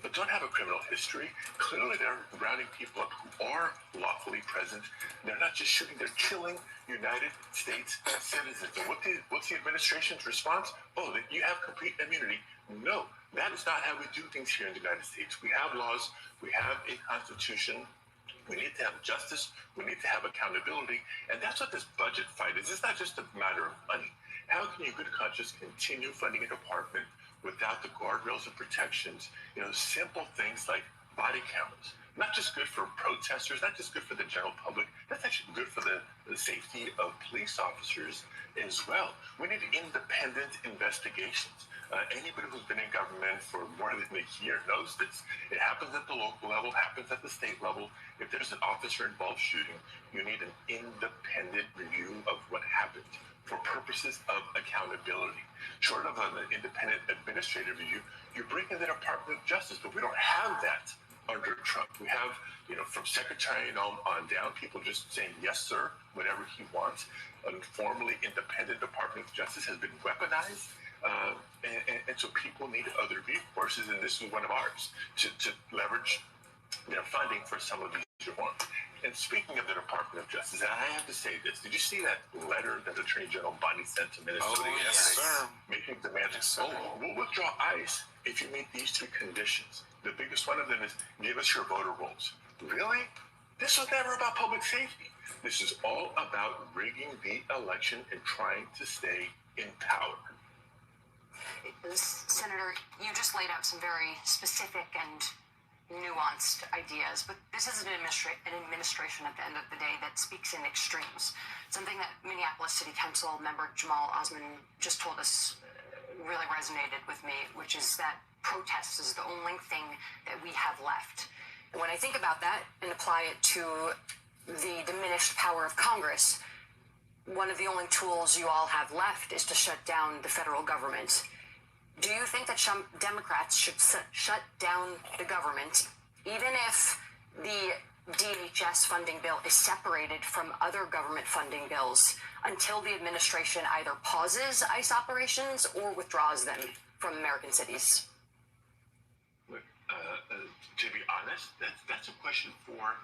[SPEAKER 7] but don't have a criminal history. Clearly, they're rounding people up who are lawfully present. They're not just shooting, they're killing United States citizens. And what's the administration's response? Oh, that you have complete immunity. No, that is not how we do things here in the United States. We have laws, we have a constitution. We need to have justice. We need to have accountability. And that's what this budget fight is. It's not just a matter of money. How can you, good conscience, continue funding a department without the guardrails and protections? Simple things like body cameras. Not just good for protesters, not just good for the general public. That's actually good for the safety of police officers as well. We need independent investigations. Anybody who's been in government for more than a year knows this. It happens at the local level, happens at the state level. If there's an officer-involved shooting, you need an independent review of what happened for purposes of accountability. Short of an independent administrative review, you bring in the Department of Justice, but we don't have that under Trump. We have, from Secretary on down, people just saying, yes, sir, whatever he wants. An informally independent Department of Justice has been weaponized. And so people need other recourses, and this is one of ours, to leverage their funding for some of these reforms. And speaking of the Department of Justice, and I have to say this, did you see that letter that Attorney General Bundy sent to Minnesota yesterday? Making demands, we'll withdraw ICE if you meet these two conditions. The biggest one of them is give us your voter rolls. Really? This was never about public safety. This is all about rigging the election and trying to stay in power.
[SPEAKER 9] Senator, you just laid out some very specific and nuanced ideas, but this is an administration at the end of the day that speaks in extremes. Something that Minneapolis City Council member Jamal Osman just told us really resonated with me, which is that protest is the only thing that we have left. And when I think about that and apply it to the diminished power of Congress, one of the only tools you all have left is to shut down the federal government. Do you think that Democrats should shut down the government, even if the DHS funding bill is separated from other government funding bills, until the administration either pauses ICE operations or withdraws them from American cities?
[SPEAKER 7] Look, to be honest, that's a question for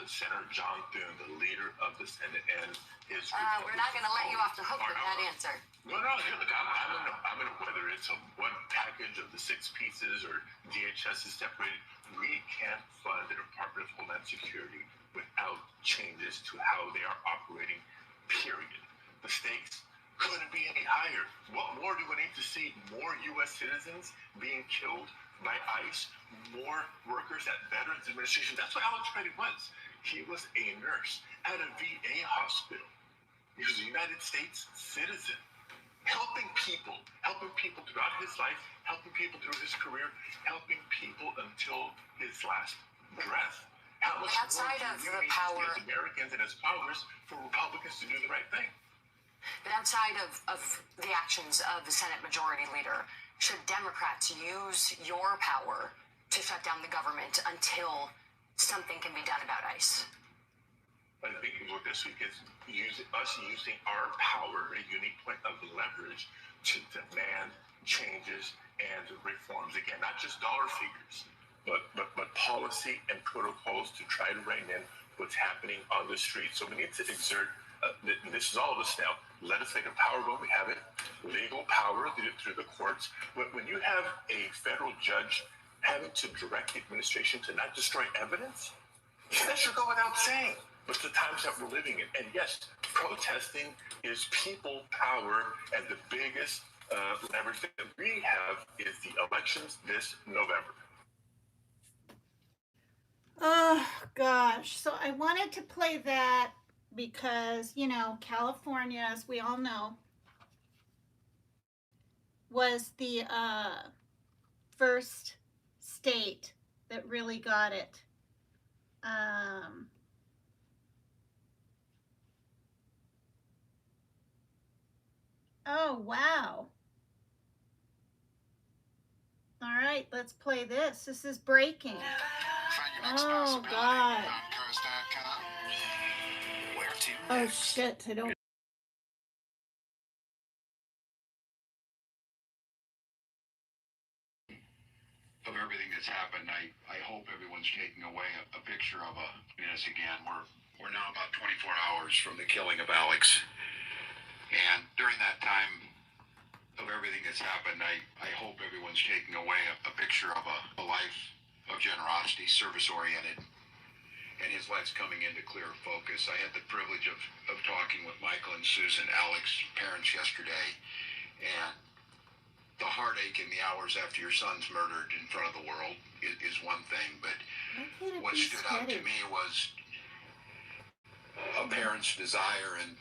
[SPEAKER 7] Senator John Thune, the leader of the Senate, and his.
[SPEAKER 9] We're not going to let you off the hook with that answer.
[SPEAKER 7] No, look, I'm in whether it's one package of the 6 pieces or DHS is separated. We can't fund the Department of Homeland Security without changes to how they are operating, period. The stakes couldn't be any higher. What more do we need to see? More U.S. citizens being killed by ICE, more workers at Veterans Administration. That's what Alex Petty was. He was a nurse at a VA hospital. He was a United States citizen, helping people throughout his life, helping people through his career, helping people until his last breath. How much
[SPEAKER 9] Outside
[SPEAKER 7] more
[SPEAKER 9] of
[SPEAKER 7] do
[SPEAKER 9] the
[SPEAKER 7] we need
[SPEAKER 9] power,
[SPEAKER 7] as Americans and as Congress for Republicans to do the right thing?
[SPEAKER 9] but outside of the actions of the Senate Majority Leader, should Democrats use your power to shut down the government until something can be done about ICE?
[SPEAKER 7] I think what this week is us using our power, a unique point of leverage, to demand changes and reforms. Again, not just dollar figures, but policy and protocols to try to rein in what's happening on the street. So we need to exert, this is all of us now, legislative power when we have it, legal power through the courts. When you have a federal judge having to direct the administration to not destroy evidence, that should go without saying. But the times that we're living in, and yes, protesting is people power, and the biggest leverage that we have is the elections this November.
[SPEAKER 1] Oh gosh. So I wanted to play that because, you know, California, as we all know, was the first state that really got it. Oh, wow. All right, let's play this. This is breaking. Oh, God. Oh, shit. I don't.
[SPEAKER 10] Of everything that's happened, I hope everyone's taking away a picture of us again. We're now about 24 hours from the killing of Alex. And during that time of everything that's happened, I hope everyone's taking away a picture of a life of generosity, service-oriented, and his life's coming into clear focus. I had the privilege of talking with Michael and Susan, Alex's parents, yesterday, and the heartache in the hours after your son's murdered in front of the world is one thing, but what stood out to me was a parent's desire and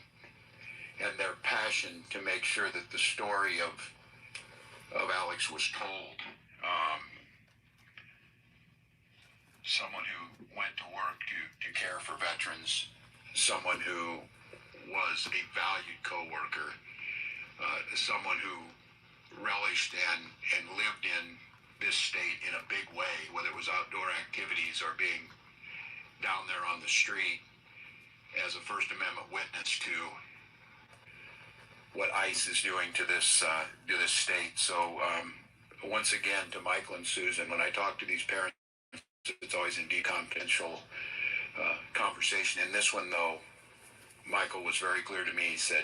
[SPEAKER 10] their passion to make sure that the story of Alex was told. Someone who went to work to care for veterans, someone who was a valued co-worker, someone who relished and lived in this state in a big way, whether it was outdoor activities or being down there on the street as a First Amendment witness to what ICE is doing to this state. So once again, to Michael and Susan, when I talk to these parents, it's always indeed confidential conversation. In this one, though, Michael was very clear to me. He said,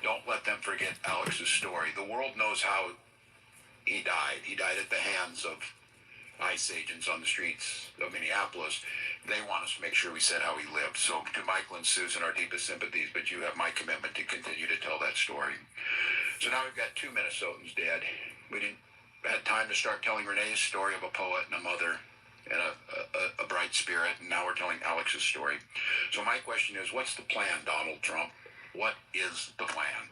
[SPEAKER 10] don't let them forget Alex's story. The world knows how he died. He died at the hands of ICE agents on the streets of Minneapolis. They want us to make sure we said how he lived. So to Michael and Susan, our deepest sympathies, but you have my commitment to continue to tell that story. So now we've got two Minnesotans dead. We didn't had time to start telling Renee's story of a poet and a mother and a bright spirit, and now we're telling Alex's story. So my question is, what's the plan, Donald Trump? What is the plan?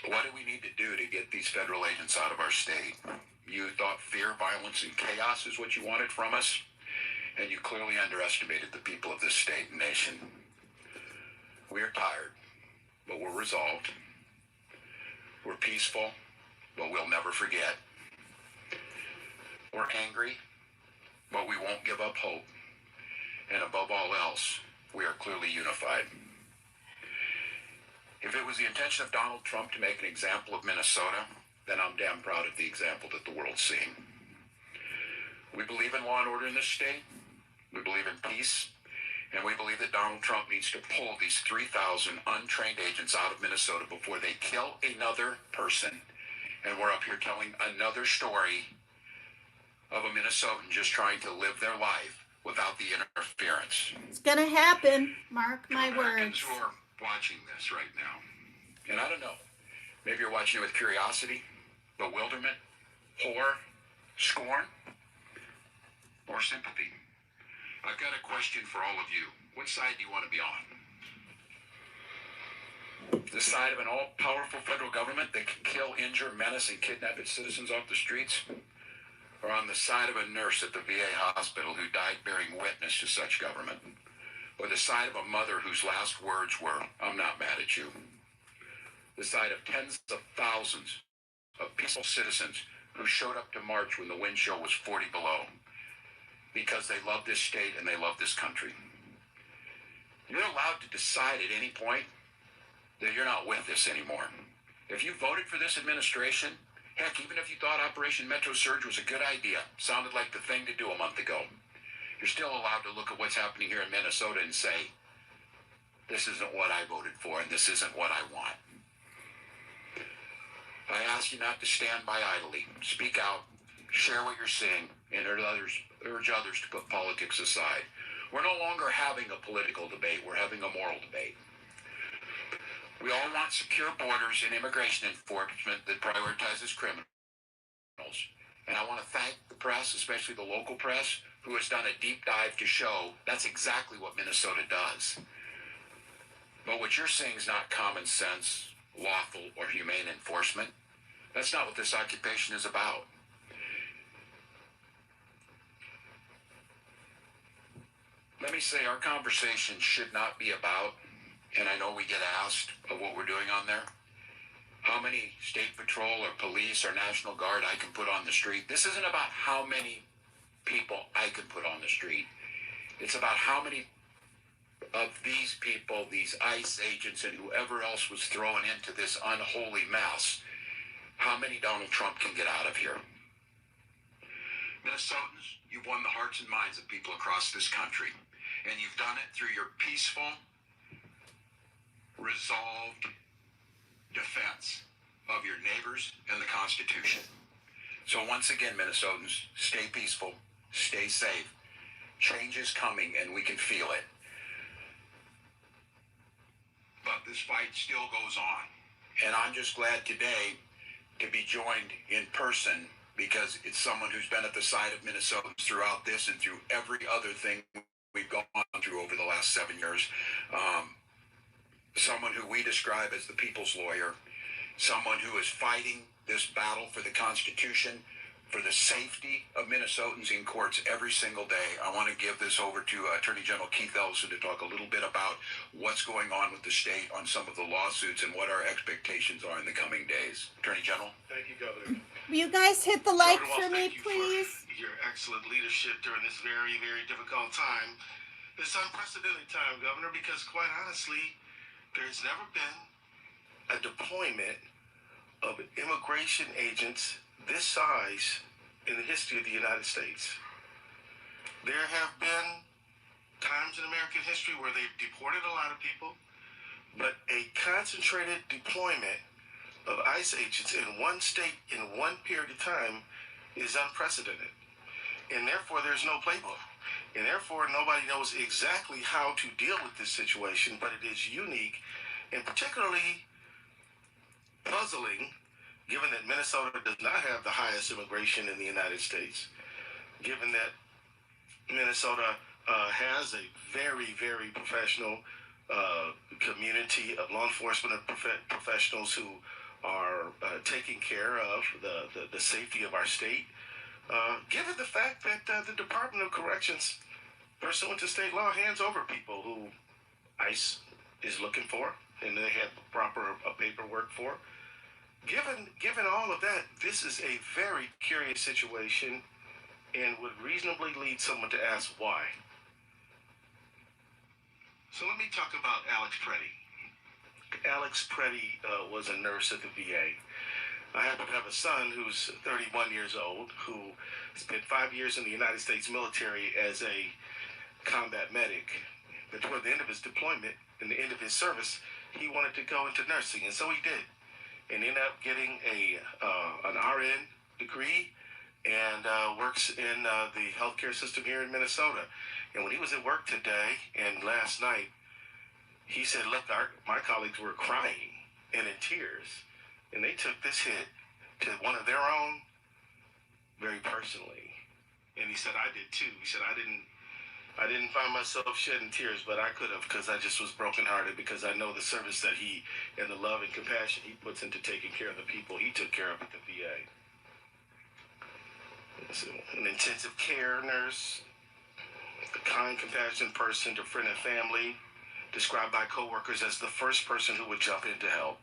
[SPEAKER 10] What do we need to do to get these federal agents out of our state? You thought fear, violence, and chaos is what you wanted from us, and you clearly underestimated the people of this state and nation. We are tired, but we're resolved. We're peaceful, but we'll never forget. We're angry, but we won't give up hope. And above all else, we are clearly unified. If it was the intention of Donald Trump to make an example of Minnesota, then I'm damn proud of the example that the world's seeing. We believe in law and order in this state. We believe in peace. And we believe that Donald Trump needs to pull these 3,000 untrained agents out of Minnesota before they kill another person. And we're up here telling another story of a Minnesotan just trying to live their life without the interference.
[SPEAKER 1] It's going to happen. Mark my
[SPEAKER 10] Americans
[SPEAKER 1] words.
[SPEAKER 10] who are watching this right now, and I don't know, maybe you're watching it with curiosity, bewilderment, horror, scorn, or sympathy. I've got a question for all of you. Which side do you want to be on? The side of an all-powerful federal government that can kill, injure, menace, and kidnap its citizens off the streets? Or on the side of a nurse at the VA hospital who died bearing witness to such government? Or the side of a mother whose last words were, "I'm not mad at you"? The side of tens of thousands of peaceful citizens who showed up to march when the wind chill was 40 below because they love this state and they love this country. You're allowed to decide at any point that you're not with this anymore. If you voted for this administration, heck, even if you thought Operation Metro Surge was a good idea, sounded like the thing to do a month ago, you're still allowed to look at what's happening here in Minnesota and say, this isn't what I voted for and this isn't what I want. I ask you not to stand by idly. Speak out, share what you're seeing, and urge others to put politics aside. We're no longer having a political debate, we're having a moral debate. We all want secure borders and immigration enforcement that prioritizes criminals. And I want to thank the press, especially the local press, who has done a deep dive to show that's exactly what Minnesota does. But what you're seeing is not common sense, lawful, or humane enforcement. That's not what this occupation is about. Let me say, our conversation should not be about, and I know we get asked of what we're doing on there, how many state patrol or police or National Guard I can put on the street. This isn't about how many people I can put on the street. It's about how many of these people, these ICE agents and whoever else was thrown into this unholy mess, how many Donald Trump can get out of here. Minnesotans, you've won the hearts and minds of people across this country, and you've done it through your peaceful, resolved defense of your neighbors and the Constitution. So once again, Minnesotans, stay peaceful, stay safe. Change is coming and we can feel it. But this fight still goes on. And I'm just glad today to be joined in person because it's someone who's been at the side of Minnesotans throughout this and through every other thing we've gone through over the last 7 years. Someone who we describe as the people's lawyer, someone who is fighting this battle for the Constitution, for the safety of Minnesotans in courts every single day. I want to give this over to Attorney General Keith Ellison to talk a little bit about what's going on with the state on some of the lawsuits and what our expectations are in the coming days. Attorney General.
[SPEAKER 11] Thank you, Governor.
[SPEAKER 1] Will you guys hit the like
[SPEAKER 11] Governor,
[SPEAKER 1] for me,
[SPEAKER 11] thank you
[SPEAKER 1] please?
[SPEAKER 11] For your excellent leadership during this very, very difficult time. It's unprecedented time, Governor, because quite honestly, there's never been a deployment of immigration agents this size in the history of the United States. There have been times in American history where they've deported a lot of people, but a concentrated deployment of ICE agents in one state in one period of time is unprecedented. And therefore, there's no playbook. And therefore, nobody knows exactly how to deal with this situation, but it is unique and particularly puzzling, given that Minnesota does not have the highest immigration in the United States, given that Minnesota has a very, very professional community of law enforcement and professionals who are taking care of the safety of our state, given the fact that the Department of Corrections, pursuant to state law, hands over people who ICE is looking for and they have proper paperwork for. Given all of that, this is a very curious situation and would reasonably lead someone to ask why. So let me talk about Alex Preddy. Alex Preddy was a nurse at the VA. I happen to have a son who's 31 years old who spent 5 years in the United States military as a combat medic. But toward the end of his deployment and the end of his service, he wanted to go into nursing, and so he did. And ended up getting an RN degree and works in the healthcare system here in Minnesota. And when he was at work today and last night, he said, look, my colleagues were crying and in tears. And they took this hit to one of their own very personally. And he said, I did too. He said, I I didn't find myself shedding tears, but I could have, because I just was brokenhearted, because I know the service that he and the love and compassion he puts into taking care of the people he took care of at the VA. So, an intensive care nurse, a kind, compassionate person to friend and family, described by coworkers as the first person who would jump in to help.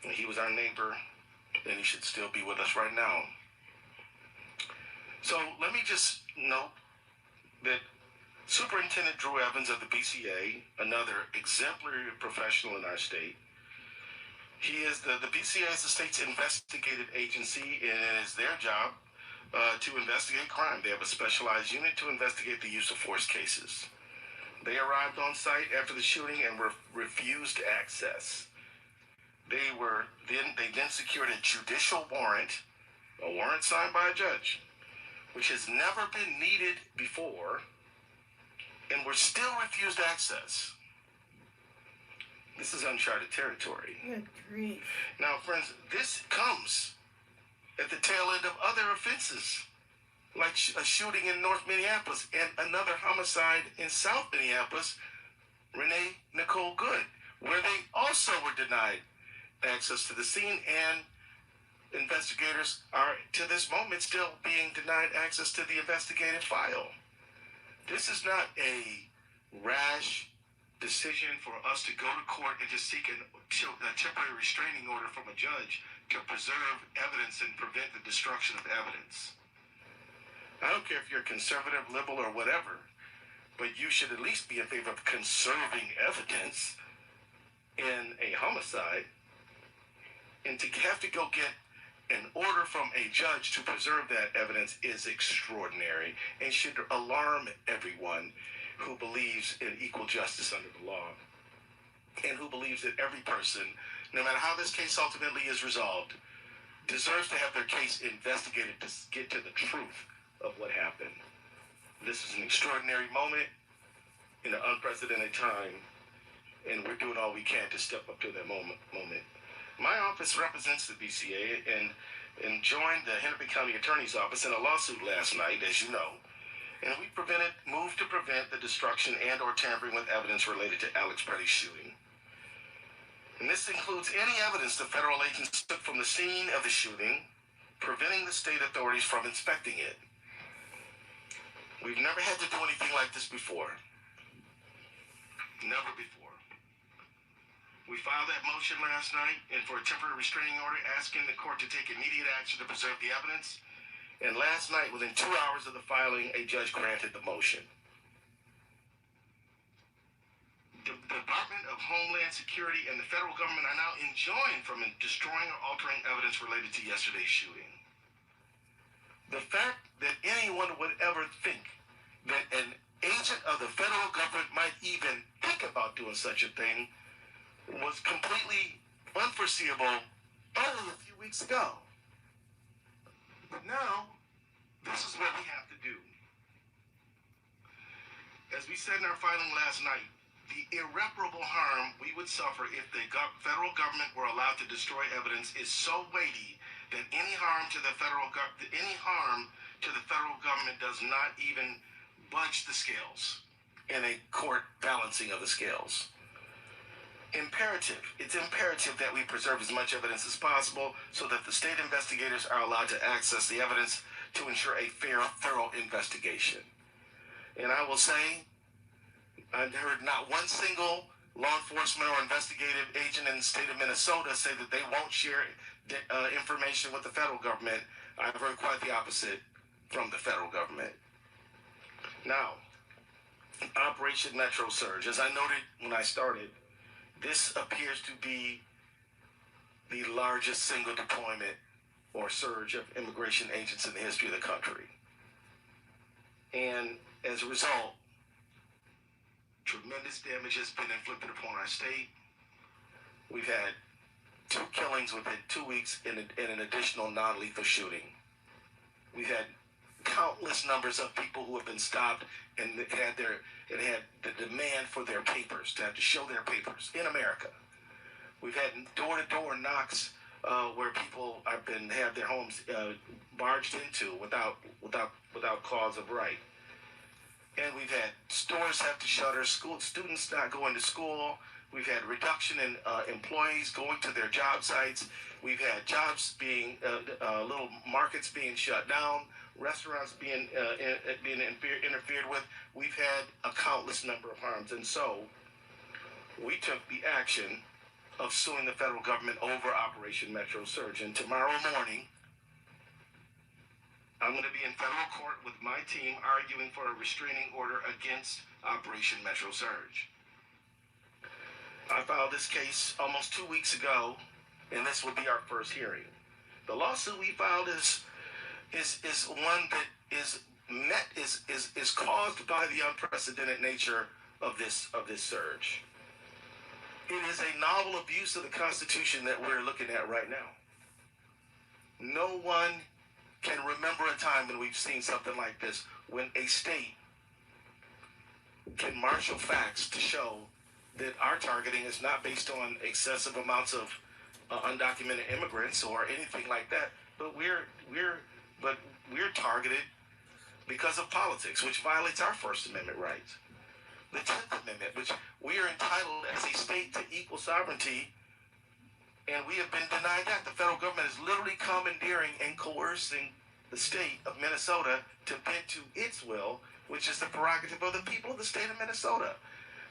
[SPEAKER 11] He was our neighbor, and he should still be with us right now. So let me just note that Superintendent Drew Evans of the BCA, another exemplary professional in our state, he is the BCA is the state's investigative agency, and it is their job to investigate crime. They have a specialized unit to investigate the use of force cases. They arrived on site after the shooting and refused access. They then secured a judicial warrant, a warrant signed by a judge, which has never been needed before, and were still refused access. This is uncharted territory.
[SPEAKER 1] Good grief.
[SPEAKER 11] Now, friends, this comes at the tail end of other offenses, like a shooting in North Minneapolis and another homicide in South Minneapolis, Renee Nicole Good, where they also were denied access to the scene, and investigators are, to this moment, still being denied access to the investigative file. This is not a rash decision for us to go to court and to seek a temporary restraining order from a judge to preserve evidence and prevent the destruction of evidence. I don't care if you're conservative, liberal, or whatever, but you should at least be in favor of conserving evidence in a homicide. And to have to go get an order from a judge to preserve that evidence is extraordinary and should alarm everyone who believes in equal justice under the law, and who believes that every person, no matter how this case ultimately is resolved, deserves to have their case investigated to get to the truth of what happened. This is an extraordinary moment in an unprecedented time, and we're doing all we can to step up to that moment. My office represents the BCA and joined the Hennepin County Attorney's Office in a lawsuit last night, as you know, and we moved to prevent the destruction and or tampering with evidence related to Alex Pretty's shooting. And this includes any evidence the federal agents took from the scene of the shooting, preventing the state authorities from inspecting it. We've never had to do anything like this before. Never before. We filed that motion last night and for a temporary restraining order asking the court to take immediate action to preserve the evidence. And last night, within 2 hours of the filing, a judge granted the motion. The Department of Homeland Security and the federal government are now enjoined from destroying or altering evidence related to yesterday's shooting. The fact that anyone would ever think that an agent of the federal government might even think about doing such a thing was completely unforeseeable only a few weeks ago. But now, this is what we have to do. As we said in our filing last night, the irreparable harm we would suffer if the federal government were allowed to destroy evidence is so weighty that any harm to the federal government does not even budge the scales in a court balancing of the scales. It's imperative that we preserve as much evidence as possible so that the state investigators are allowed to access the evidence to ensure a fair, thorough investigation. And I will say, I've heard not one single law enforcement or investigative agent in the state of Minnesota say that they won't share information with the federal government. I've heard quite the opposite from the federal government. Now, Operation Metro Surge, as I noted when I started, this appears to be the largest single deployment or surge of immigration agents in the history of the country. And as a result, tremendous damage has been inflicted upon our state. We've had 2 killings within 2 weeks and an additional non-lethal shooting. We've had countless numbers of people who have been stopped and had the demand for their papers, to have to show their papers in America. We've had door-to-door knocks where people have their homes barged into without cause of right. And we've had stores have to shutter, students not going to school. We've had reduction in employees going to their job sites. We've had jobs being, little markets being shut down, restaurants being interfered with. We've had a countless number of harms. And so we took the action of suing the federal government over Operation Metro Surge. And tomorrow morning, I'm going to be in federal court with my team arguing for a restraining order against Operation Metro Surge. I filed this case almost 2 weeks ago, and this will be our first hearing. The lawsuit we filed is one that is caused by the unprecedented nature of this surge. It is a novel abuse of the Constitution that we're looking at right now. No one can remember a time when we've seen something like this, when a state can marshal facts to show that our targeting is not based on excessive amounts of undocumented immigrants or anything like that, but we're targeted because of politics, which violates our First Amendment rights. The 10th Amendment, which we are entitled as a state to equal sovereignty, and we have been denied that. The federal government is literally commandeering and coercing the state of Minnesota to bend to its will, which is the prerogative of the people of the state of Minnesota.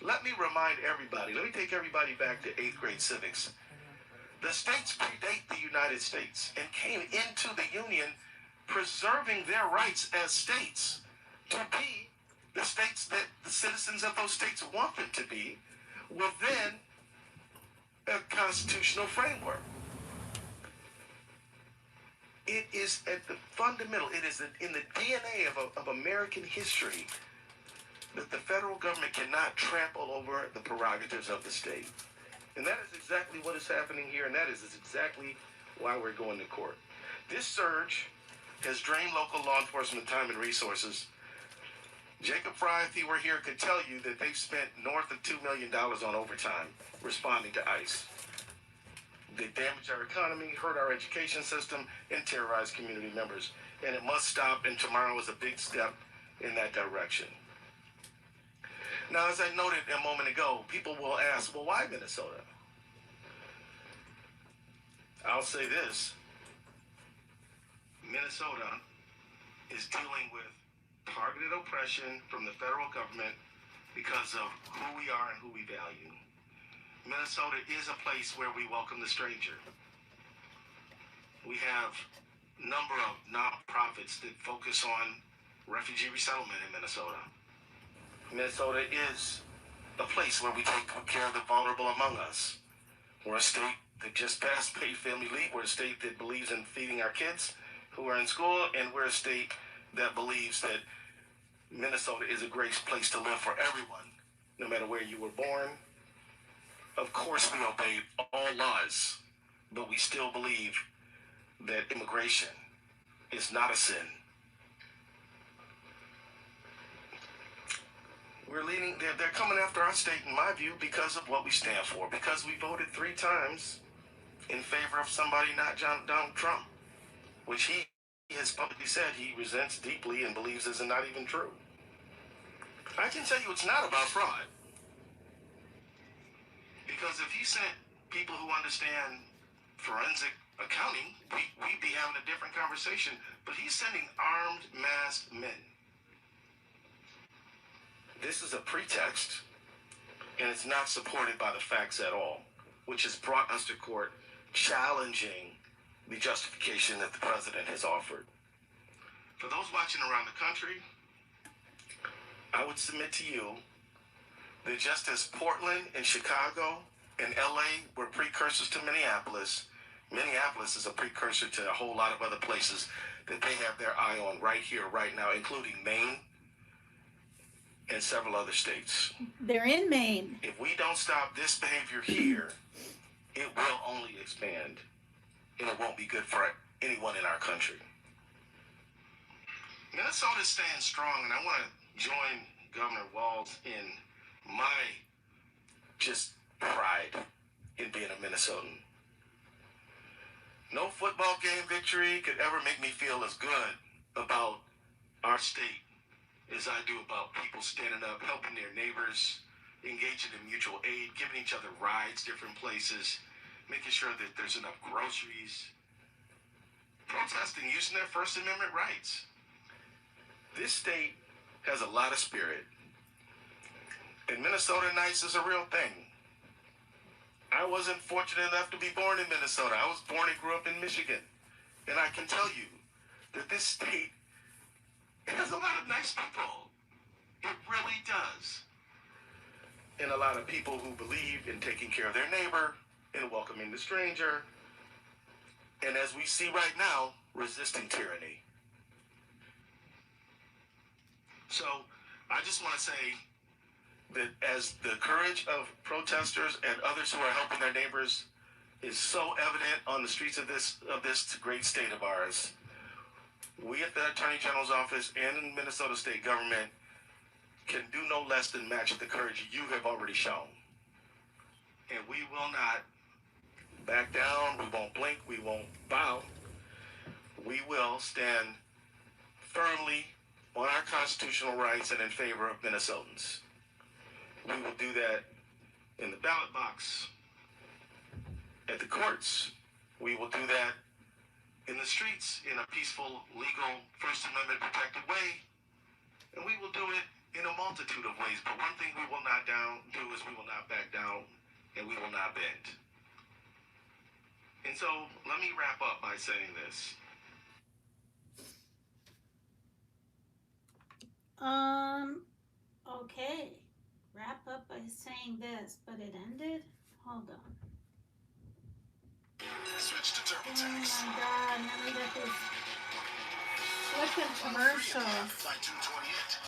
[SPEAKER 11] Let me remind everybody, let me take everybody back to 8th grade civics. The states predate the United States and came into the Union preserving their rights as states to be the states that the citizens of those states want them to be within a constitutional framework. It is at the fundamental, it is in the DNA of American history that the federal government cannot trample over the prerogatives of the state. And that is exactly what is happening here, and that is exactly why we're going to court. This surge has drained local law enforcement time and resources. Jacob Fry, if he were here, could tell you that they've spent north of $2 million on overtime responding to ICE. They damage our economy, hurt our education system, and terrorize community members. And it must stop, and tomorrow is a big step in that direction. Now, as I noted a moment ago, people will ask, well, why Minnesota? I'll say this. Minnesota is dealing with targeted oppression from the federal government because of who we are and who we value. Minnesota is a place where we welcome the stranger. We have a number of nonprofits that focus on refugee resettlement in Minnesota. Minnesota is a place where we take care of the vulnerable among us. We're a state that just passed paid family leave. We're a state that believes in feeding our kids who are in school, and we're a state that believes that Minnesota is a great place to live for everyone, no matter where you were born. Of course, we obey all laws, but we still believe that immigration is not a sin. They're coming after our state, in my view, because of what we stand for, because we voted 3 times in favor of somebody not Donald Trump, which he has publicly said he resents deeply and believes is not even true. I can tell you it's not about fraud. Because if he sent people who understand forensic accounting, we'd be having a different conversation. But he's sending armed, masked men. This is a pretext, and it's not supported by the facts at all, which has brought us to court challenging the justification that the president has offered. For those watching around the country, I would submit to you that just as Portland and Chicago and LA were precursors to Minneapolis, Minneapolis is a precursor to a whole lot of other places that they have their eye on right here, right now, including Maine and several other states.
[SPEAKER 1] They're in Maine.
[SPEAKER 11] If we don't stop this behavior here, it will only expand, and it won't be good for anyone in our country. Minnesota stands strong, and I want to join Governor Walz in my just pride in being a Minnesotan. No football game victory could ever make me feel as good about our state as I do about people standing up, helping their neighbors, engaging in mutual aid, giving each other rides different places, making sure that there's enough groceries, protesting, using their First Amendment rights. This state has a lot of spirit. And Minnesota Nights is a real thing. I wasn't fortunate enough to be born in Minnesota. I was born and grew up in Michigan. And I can tell you that this state has a lot of nice people. It really does. And a lot of people who believe in taking care of their neighbor and welcoming the stranger. And as we see right now, resisting tyranny. So I just want to say that as the courage of protesters and others who are helping their neighbors is so evident on the streets of this great state of ours, we at the Attorney General's office and in Minnesota state government can do no less than match the courage you have already shown. And we will not back down, we won't blink, we won't bow. We will stand firmly on our constitutional rights and in favor of Minnesotans. We will do that in the ballot box, at the courts. We will do that in the streets in a peaceful, legal, First Amendment protected way. And we will do it in a multitude of ways. But one thing we will not do is we will not back down and we will not bend. And so let me wrap up by saying this.
[SPEAKER 1] Okay. Wrap up by saying this, but it ended? Hold on.
[SPEAKER 6] Switch to TurboTax.
[SPEAKER 1] Oh my god, now we got this flipping commercials.
[SPEAKER 6] Flight 228.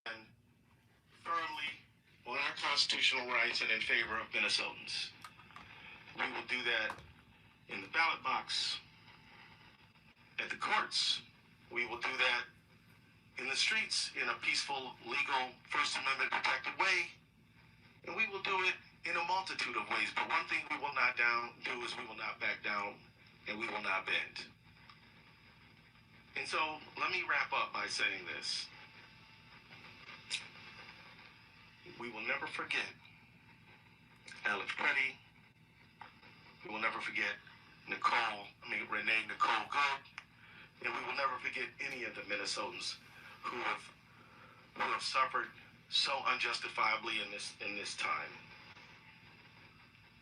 [SPEAKER 11] And firmly on our constitutional rights and in favor of Minnesotans. We will do that in the ballot box, at the courts. We will do that in the streets in a peaceful, legal, First Amendment protected way. And we will do it in a multitude of ways. But one thing we will not do is we will not back down and we will not bend. And so let me wrap up by saying this. We will never forget Alex Preddy. We will never forget Renee Nicole Good. And we will never forget any of the Minnesotans who have suffered so unjustifiably in this time.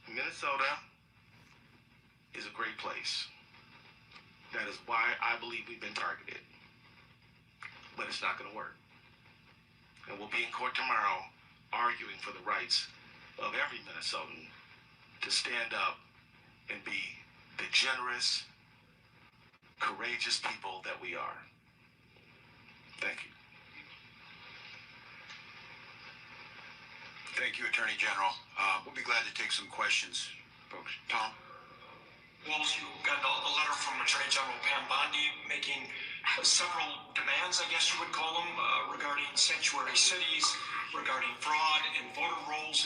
[SPEAKER 11] Minnesota is a great place. That is why I believe we've been targeted. But it's not going to work. And we'll be in court tomorrow arguing for the rights of every Minnesotan to stand up and be the generous, courageous people that we are. Thank you.
[SPEAKER 10] Thank you, Attorney General. We'll be glad to take some questions, folks. Tom?
[SPEAKER 12] Walls, you got a letter from Attorney General Pam Bondi making several demands, I guess you would call them, regarding sanctuary cities, regarding fraud and voter rolls.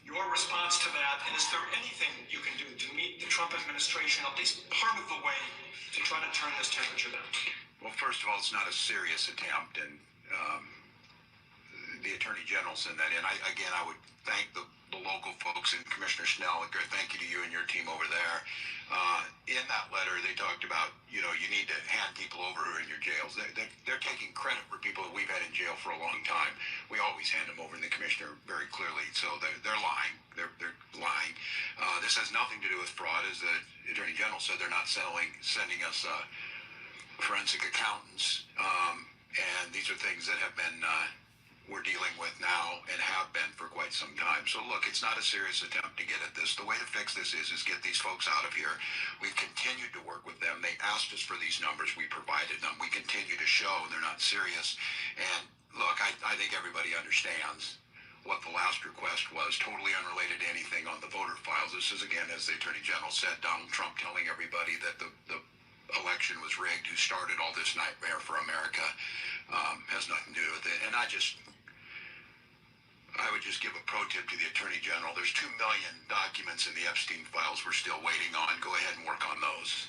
[SPEAKER 12] Your response to that, and is there anything you can do to meet the Trump administration at least part of the way to try to turn this temperature down?
[SPEAKER 10] Well, first of all, it's not a serious attempt, and the Attorney General send that in. I would thank the local folks and Commissioner Snell. Thank you to you and your team over there. In that letter, they talked about, you need to hand people over who are in your jails. They're taking credit for people that we've had in jail for a long time. We always hand them over to the commissioner very clearly. So they're lying. They're lying. This has nothing to do with fraud. As the Attorney General said, they're not sending us forensic accountants. And these are things that have been we're dealing with now and have been for quite some time. So look, it's not a serious attempt to get at this. The way to fix this is get these folks out of here. We've continued to work with them. They asked us for these numbers. We provided them. We continue to show they're not serious. And look, I think everybody understands what the last request was, totally unrelated to anything on the voter files. This is, again, as the Attorney General said, Donald Trump telling everybody that the election was rigged, who started all this nightmare for America, has nothing to do with it. And I would just give a pro tip to the Attorney General. There's 2 million documents in the Epstein files we're still waiting on. Go ahead and work on those.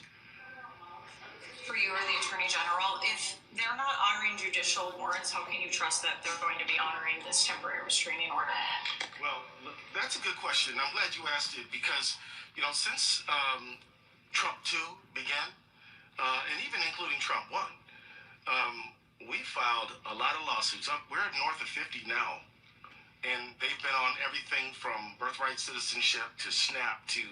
[SPEAKER 9] For you or the Attorney General, if they're not honoring judicial warrants, how can you trust that they're going to be honoring this temporary restraining order?
[SPEAKER 11] Well, that's a good question. I'm glad you asked it because, since Trump 2 began, and even including Trump 1, we filed a lot of lawsuits. We're north of 50 now. And they've been on everything from birthright citizenship to SNAP to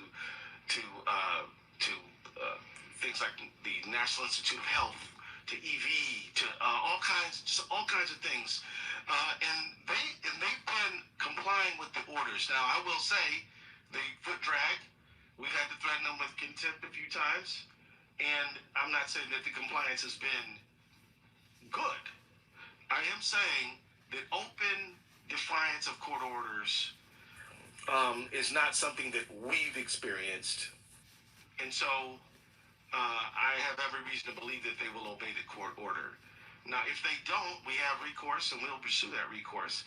[SPEAKER 11] things like the National Institute of Health to EV to all kinds of things. And they've been complying with the orders. Now, I will say the foot drag. We've had to threaten them with contempt a few times, and I'm not saying that the compliance has been good. I am saying that open defiance of court orders is not something that we've experienced. And so I have every reason to believe that they will obey the court order. Now, if they don't, we have recourse and we'll pursue that recourse.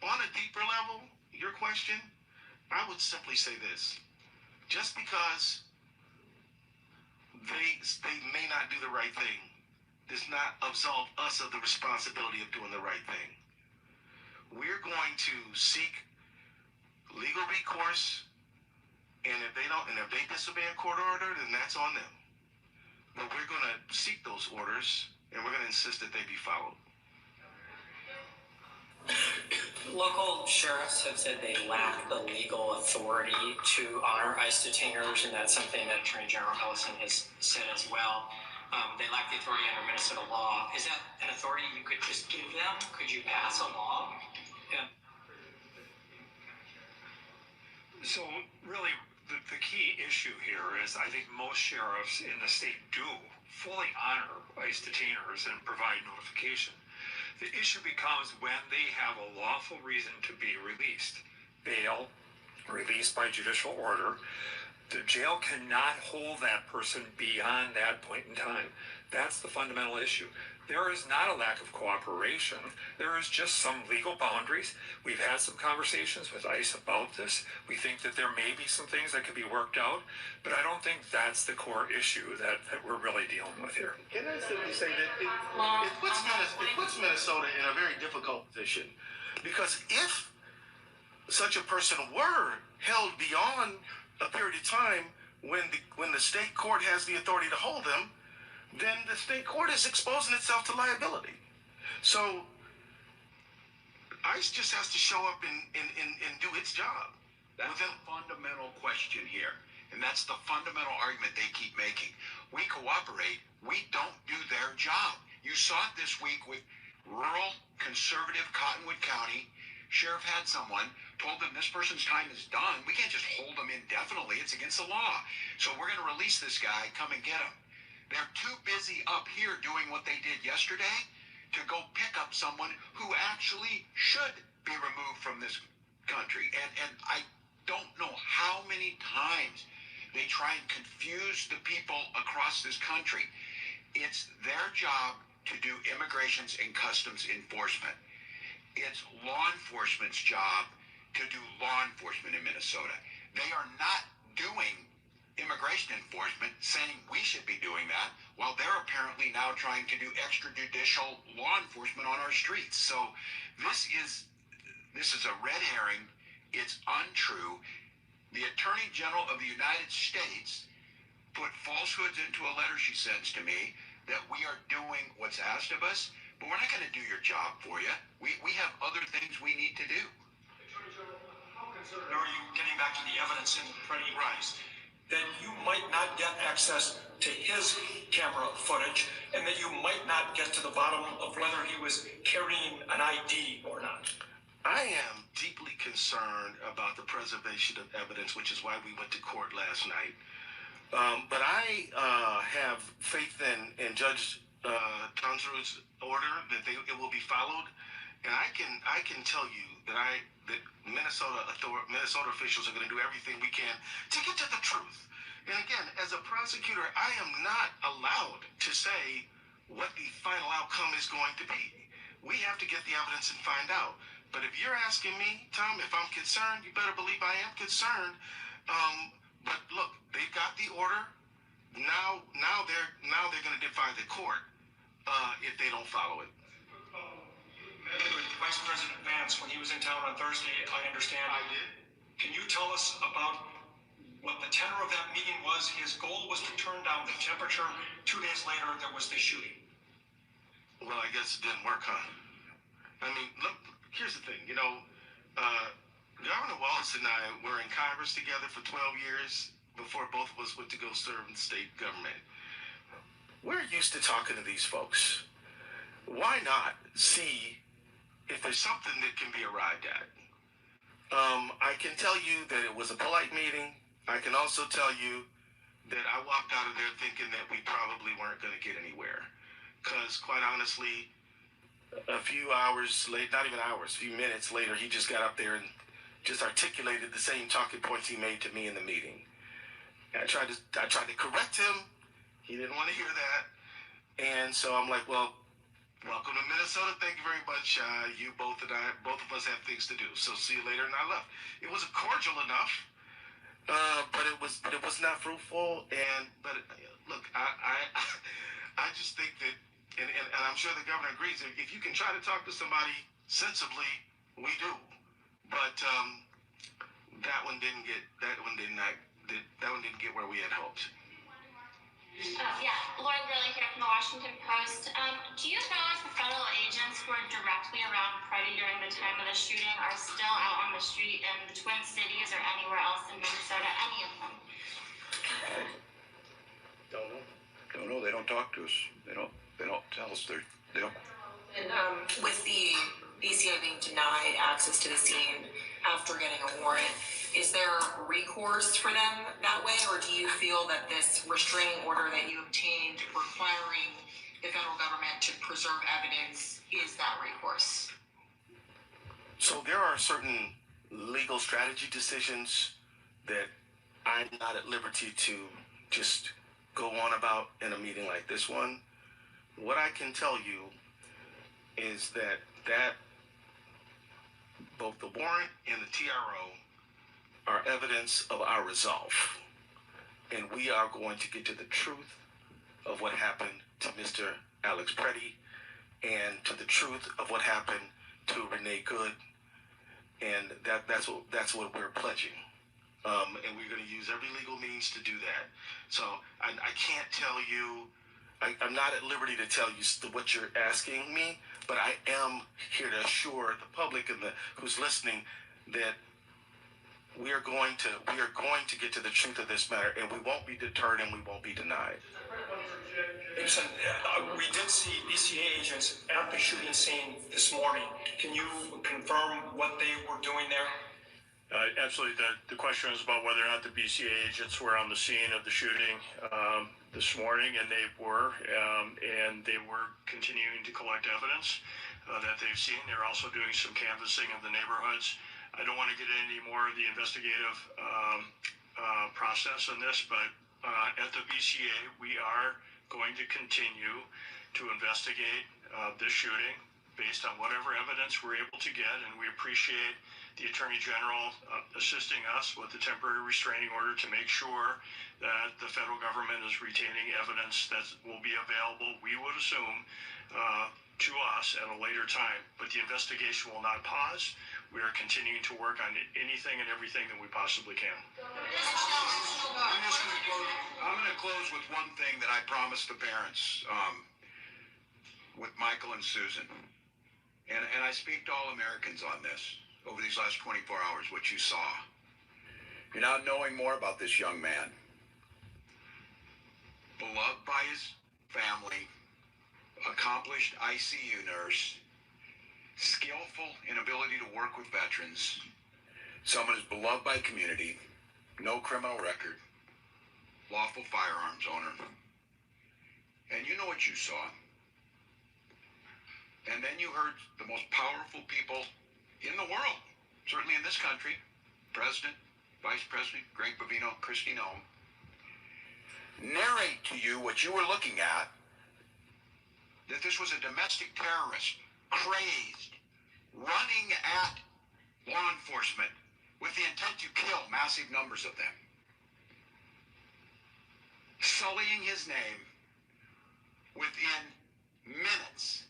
[SPEAKER 11] On a deeper level, your question, I would simply say this. Just because they may not do the right thing does not absolve us of the responsibility of doing the right thing. We're going to seek legal recourse, and if they disobey a court order, then that's on them. But we're going to seek those orders, and we're going to insist that they be followed.
[SPEAKER 12] Local sheriffs have said they lack the legal authority to honor ICE detainers, and that's something that Attorney General Ellison has said as well. They lack the authority under Minnesota law. Is that an authority you could just give them? Could you pass a law? Yeah.
[SPEAKER 13] So really, the key issue here is I think most sheriffs in the state do fully honor ICE detainers and provide notification. The issue becomes when they have a lawful reason to be released. Bail, released by judicial order. The jail cannot hold that person beyond that point in time. That's the fundamental issue. There is not a lack of cooperation. There is just some legal boundaries. We've had some conversations with ICE about this. We think that there may be some things that could be worked out, but I don't think that's the core issue that we're really dealing with here.
[SPEAKER 11] Can I simply say that it puts Minnesota in a very difficult position? Because if such a person were held beyond a period of time when the state court has the authority to hold them, then the state court is exposing itself to liability. So ICE just has to show up and do its job.
[SPEAKER 4] That's a fundamental question here. And that's the fundamental argument they keep making. We cooperate. We don't do their job. You saw it this week with rural, conservative Cottonwood County. Sheriff had someone, told them this person's time is done. We can't just hold them indefinitely. It's against the law. So we're going to release this guy. Come and get him. They're too busy up here doing what they did yesterday to go pick up someone who actually should be removed from this country. And I don't know how many times they try and confuse the people across this country. It's their job to do immigrations and customs enforcement. It's law enforcement's job to do law enforcement in Minnesota. They are not doing immigration enforcement, saying we should be doing that, while they're apparently now trying to do extrajudicial law enforcement on our streets. So this is
[SPEAKER 10] This is a red herring. It's untrue. The Attorney General of the United States put falsehoods into a letter she sends to me that we are doing what's asked of us, but we're not going to do your job for you. We have other things we need to do.
[SPEAKER 12] Attorney General, how concerned are you, getting back to the evidence in the Freddie case, that you might not get access to his camera footage and that you might not get to the bottom of whether he was carrying an ID or not?
[SPEAKER 11] I am deeply concerned about the preservation of evidence, which is why we went to court last night. But I have faith in Judge Tanzru's order that it will be followed, and I can tell you that Minnesota officials are going to do everything we can to get to the truth. And again, as a prosecutor, I am not allowed to say what the final outcome is going to be. We have to get the evidence and find out. But if you're asking me, Tom, if I'm concerned, you better believe I am concerned. But look, they've got the order. Now they're going to defy the court if they don't follow it.
[SPEAKER 12] Vice President Vance, when he was in town on Thursday, I understand.
[SPEAKER 11] I did.
[SPEAKER 12] Can you tell us about what the tenor of that meeting was? His goal was to turn down the temperature. 2 days later, there was the shooting.
[SPEAKER 11] Well, I guess it didn't work, huh? I mean, look, here's the thing. Governor Wallace and I were in Congress together for 12 years before both of us went to go serve in state government. We're used to talking to these folks. Why not see if there's something that can be arrived at? I can tell you that it was a polite meeting. I can also tell you that I walked out of there thinking that we probably weren't going to get anywhere. Because quite honestly, a few hours late, not even hours, a few minutes later, he just got up there and just articulated the same talking points he made to me in the meeting. I tried to correct him. He didn't want to hear that. And so I'm like, well, welcome to Minnesota. Thank you very much. Both of us have things to do. So see you later. And I left. It was cordial enough, but it was not fruitful. But look, I just think that, and I'm sure the governor agrees. If you can try to talk to somebody sensibly, we do. But that one didn't get where we had hoped.
[SPEAKER 14] Lauren Gurley here from the Washington Post. Do you know if the federal agents who were directly around Freddie during the time of the shooting are still out on the street in the Twin Cities or anywhere else in Minnesota? Any of them?
[SPEAKER 11] Don't know.
[SPEAKER 10] Don't know. They don't talk to us. They don't tell us. They don't.
[SPEAKER 3] And with the BCA being denied access to the scene after getting a warrant, is there recourse for them that way, or do you feel that this restraining order that you obtained requiring the federal government to preserve evidence is that recourse?
[SPEAKER 11] So there are certain legal strategy decisions that I'm not at liberty to just go on about in a meeting like this one. What I can tell you is that both the warrant and the TRO are evidence of our resolve. And we are going to get to the truth of what happened to Mr. Alex Preddy and to the truth of what happened to Renee Good. And that's what we're pledging. And we're going to use every legal means to do that. So I can't tell you, I'm not at liberty to tell you what you're asking me, but I am here to assure the public and who's listening that we are going to get to the truth of this matter, and we won't be deterred and we won't be denied.
[SPEAKER 12] Listen, we did see BCA agents at the shooting scene this morning. Can you confirm what they were doing there?
[SPEAKER 15] Absolutely. The question is about whether or not the BCA agents were on the scene of the shooting this morning, and they were continuing to collect evidence that they've seen. They're also doing some canvassing of the neighborhoods. I don't want to get into any more of the investigative process on this, but at the BCA, we are going to continue to investigate this shooting based on whatever evidence we're able to get, and we appreciate the Attorney General assisting us with the temporary restraining order to make sure that the federal government is retaining evidence that will be available, we would assume, to us at a later time, but the investigation will not pause. We are continuing to work on anything and everything that we possibly can.
[SPEAKER 10] I'm going to close with one thing that I promised the parents with Michael and Susan. And I speak to all Americans on this over these last 24 hours, what you saw. You're now knowing more about this young man. Beloved by his family, accomplished ICU nurse, skillful in ability to work with veterans, someone who's beloved by community, no criminal record, lawful firearms owner. And you know what you saw. And then you heard the most powerful people in the world, certainly in this country, President, Vice President Greg Llvino, Kristi Noem, narrate to you what you were looking at, that this was a domestic terrorist, crazed, running at law enforcement with the intent to kill massive numbers of them, sullying his name within minutes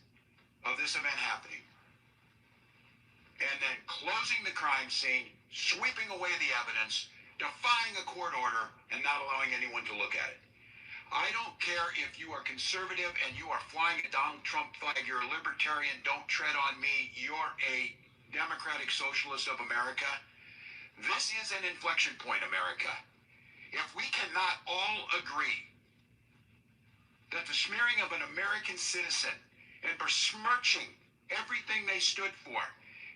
[SPEAKER 10] of this event happening, and then closing the crime scene, sweeping away the evidence, defying a court order, and not allowing anyone to look at it. I don't care if you are conservative and you are flying a Donald Trump flag, you're a libertarian, don't tread on me, you're a democratic socialist of America. This is an inflection point, America. If we cannot all agree that the smearing of an American citizen and besmirching everything they stood for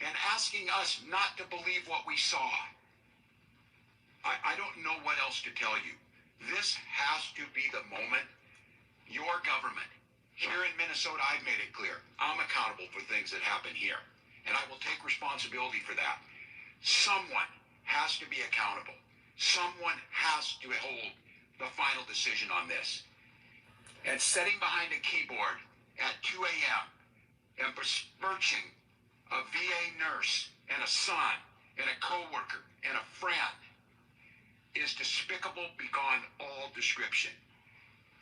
[SPEAKER 10] and asking us not to believe what we saw, I don't know what else to tell you. This has to be the moment your government, here in Minnesota, I've made it clear, I'm accountable for things that happen here, and I will take responsibility for that. Someone has to be accountable. Someone has to hold the final decision on this. And sitting behind a keyboard at 2 a.m. and besmirching a VA nurse and a son and a coworker and a friend is despicable beyond all description.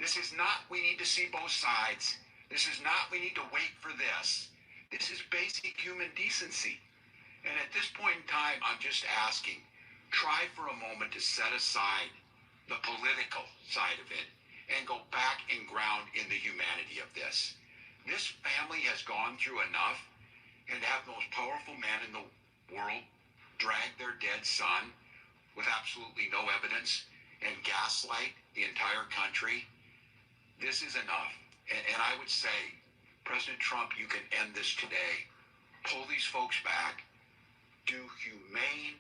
[SPEAKER 10] This is not, we need to see both sides. This is not, we need to wait for this. This is basic human decency. And at this point in time, I'm just asking, try for a moment to set aside the political side of it and go back and ground in the humanity of this. This family has gone through enough, and to have the most powerful man in the world drag their dead son with absolutely no evidence and gaslight the entire country, this is enough. And I would say, President Trump, you can end this today. Pull these folks back. Do humane,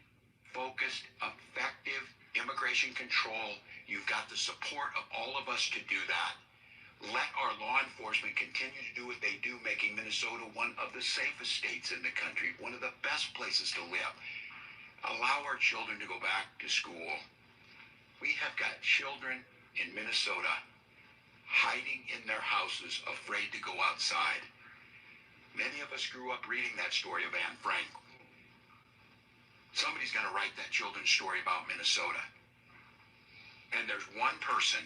[SPEAKER 10] focused, effective immigration control. You've got the support of all of us to do that. Let our law enforcement continue to do what they do, making Minnesota one of the safest states in the country, one of the best places to live. Allow our children to go back to school. We have got children in Minnesota hiding in their houses, afraid to go outside. Many of us grew up reading that story of Anne Frank. Somebody's going to write that children's story about Minnesota. And there's one person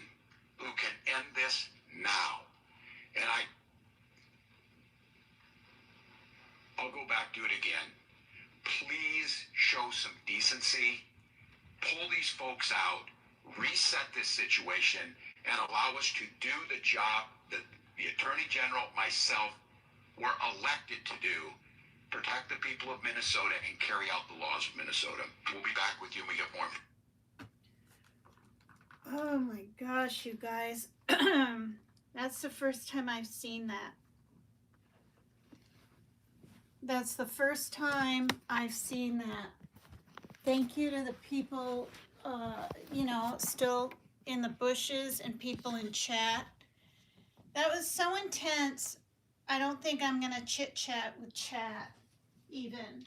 [SPEAKER 10] who can end this now. And I'll go back to it again. Please show some decency, pull these folks out, reset this situation, and allow us to do the job that the Attorney General, myself, were elected to do, protect the people of Minnesota and carry out the laws of Minnesota. We'll be back with you when we get more.
[SPEAKER 1] Oh my gosh, you guys. That's the first time I've seen that. That's the first time I've seen that. Thank you to the people, still in the bushes and people in chat. That was so intense. I don't think I'm going to chit-chat with chat even.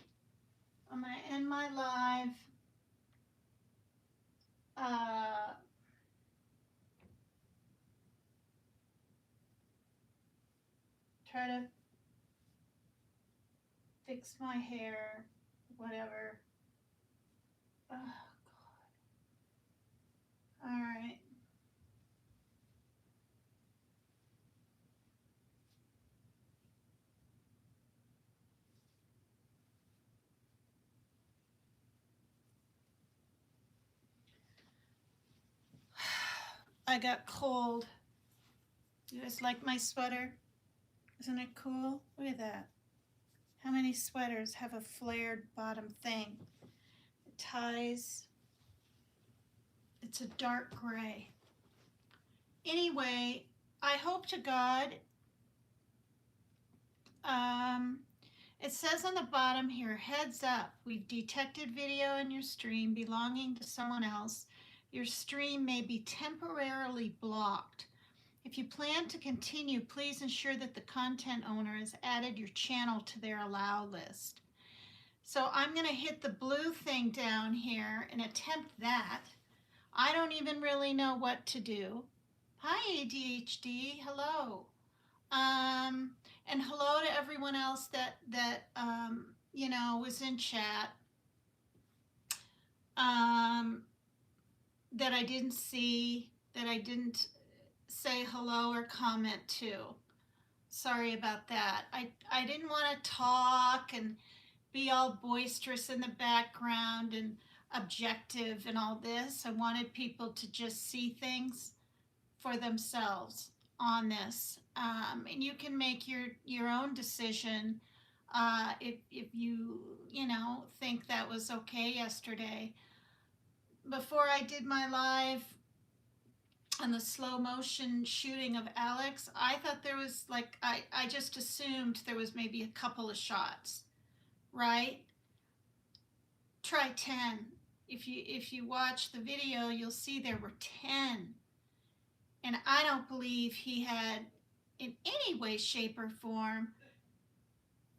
[SPEAKER 1] I'm going to end my live. Try to fix my hair, whatever. Oh, God. All right. I got cold. You guys like my sweater? Isn't it cool? Look at that. How many sweaters have a flared bottom thing? It ties. It's a dark gray. Anyway, I hope to God, it says on the bottom here, heads up, we've detected video in your stream belonging to someone else. Your stream may be temporarily blocked. If you plan to continue, please ensure that the content owner has added your channel to their allow list. So I'm going to hit the blue thing down here and attempt that. I don't even really know what to do. Hi, ADHD. Hello. And hello to everyone else that was in chat. That I didn't see, that I didn't say hello or comment to. Sorry about that. I didn't want to talk and be all boisterous in the background and objective and all this. I wanted people to just see things for themselves on this. And you can make your own decision if you think that was okay yesterday. Before I did my live on the slow motion shooting of Alex, I thought there was I just assumed there was maybe a couple of shots, right? Try 10. If you watch the video, you'll see there were 10. And I don't believe he had, in any way, shape, or form,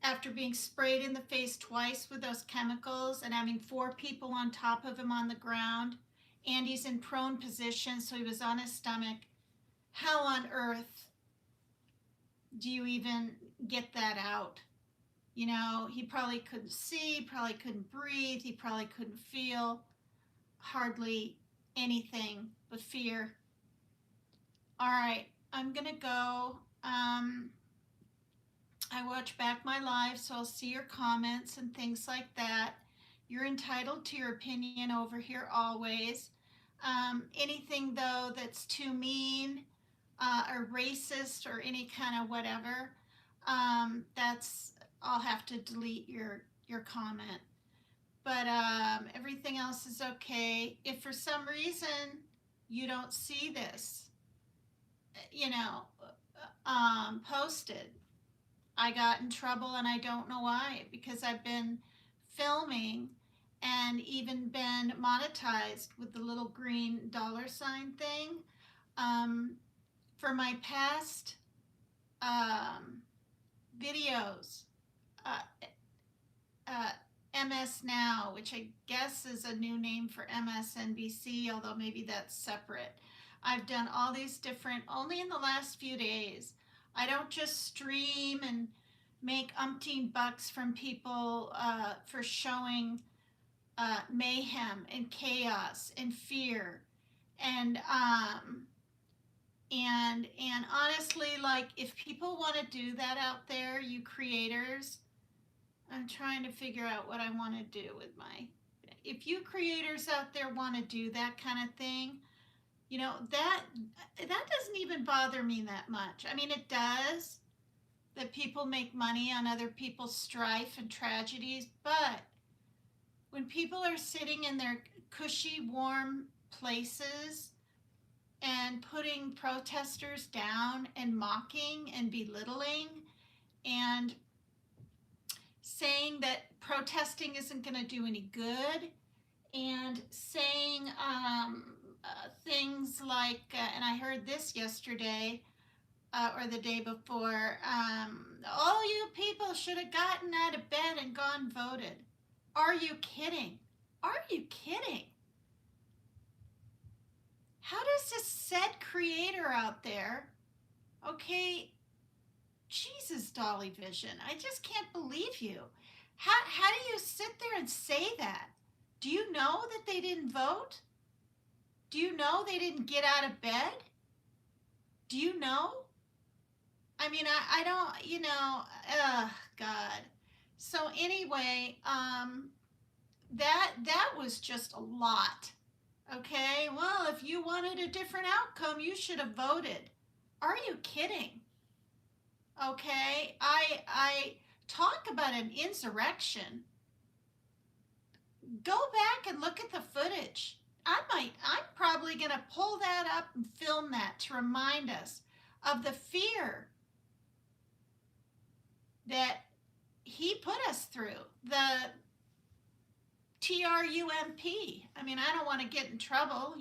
[SPEAKER 1] after being sprayed in the face twice with those chemicals and having 4 people on top of him on the ground, and he's in prone position, so he was on his stomach. How on earth do you even get that out? He probably couldn't see, probably couldn't breathe, he probably couldn't feel hardly anything but fear. All right, I'm gonna go. I watch back my live, so I'll see your comments and things like that. You're entitled to your opinion over here always. Anything, though, that's too mean or racist or any kind of whatever, I'll have to delete your comment. But everything else is okay. If for some reason you don't see this, posted, I got in trouble and I don't know why, because I've been filming and even been monetized with the little green $ thing for my past videos. MS Now, which I guess is a new name for MSNBC, although maybe that's separate. I've done all these different, only in the last few days. I don't just stream and make umpteen bucks from people for showing mayhem and chaos and fear. And honestly, if people want to do that out there, you creators, I'm trying to figure out what I want to do with if you creators out there want to do that kind of thing, that doesn't even bother me that much. I mean, it does, that people make money on other people's strife and tragedies, but when people are sitting in their cushy, warm places and putting protesters down and mocking and belittling and saying that protesting isn't going to do any good, and saying things like, and I heard this yesterday or the day before, all you people should have gotten out of bed and gone voted. Are you kidding? Are you kidding? How does this said creator out there, okay, Jesus, Dolly Vision, I just can't believe you. How do you sit there and say that? Do you know that they didn't vote? Do you know they didn't get out of bed? Do you know? I mean, I don't, God. So anyway, that was just a lot Okay, well, if you wanted a different outcome, you should have voted. Are you kidding? Okay, I talk about an insurrection. Go back and look at the footage. I'm probably going to pull that up and film that to remind us of the fear that he put us through. The TRUMP. I mean, I don't want to get in trouble,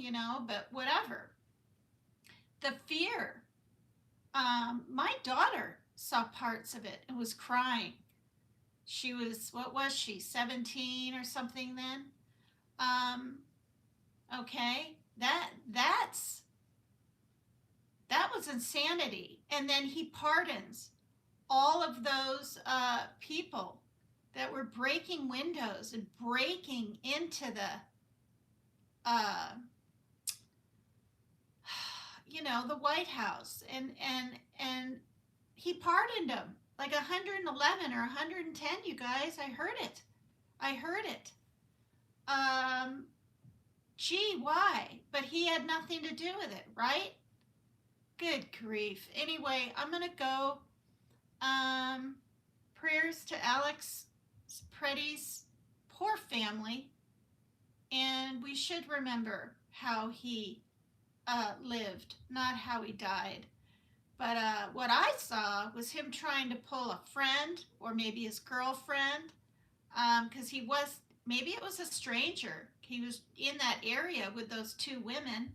[SPEAKER 1] but whatever. The fear. My daughter saw parts of it and was crying. She was, what was she, 17 or something then? Okay, that was insanity. And then he pardons all of those people that were breaking windows and breaking into the the White House, and he pardoned them, like 111 or 110. You guys, I heard it. Gee, why? But he had nothing to do with it, right? Good grief. Anyway, I'm gonna go. Prayers to Alex Preddy's poor family, and we should remember how he lived, not how he died. But what I saw was him trying to pull a friend or maybe his girlfriend, because maybe it was a stranger. He was in that area with those two women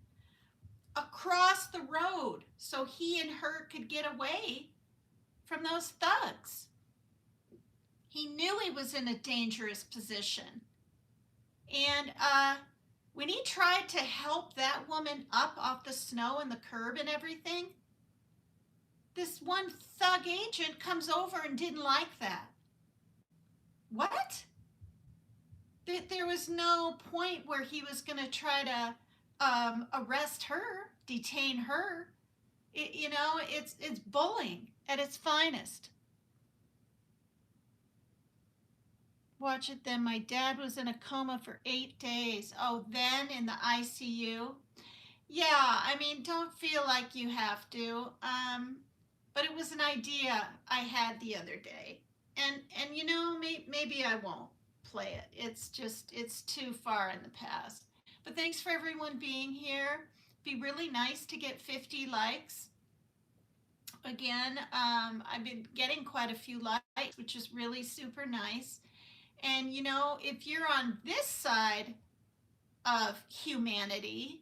[SPEAKER 1] across the road so he and her could get away from those thugs. He knew he was in a dangerous position. And when he tried to help that woman up off the snow and the curb and everything, this one thug agent comes over and didn't like that. What? There was no point where he was going to try to arrest her, detain her. It's bullying at its finest. Watch it then. My dad was in a coma for 8 days. Oh, then in the ICU. Yeah, I mean, don't feel like you have to. But it was an idea I had the other day. And maybe I won't play it. It's too far in the past. But thanks for everyone being here. Be really nice to get 50 likes. Again, I've been getting quite a few likes, which is really super nice. And if you're on this side of humanity,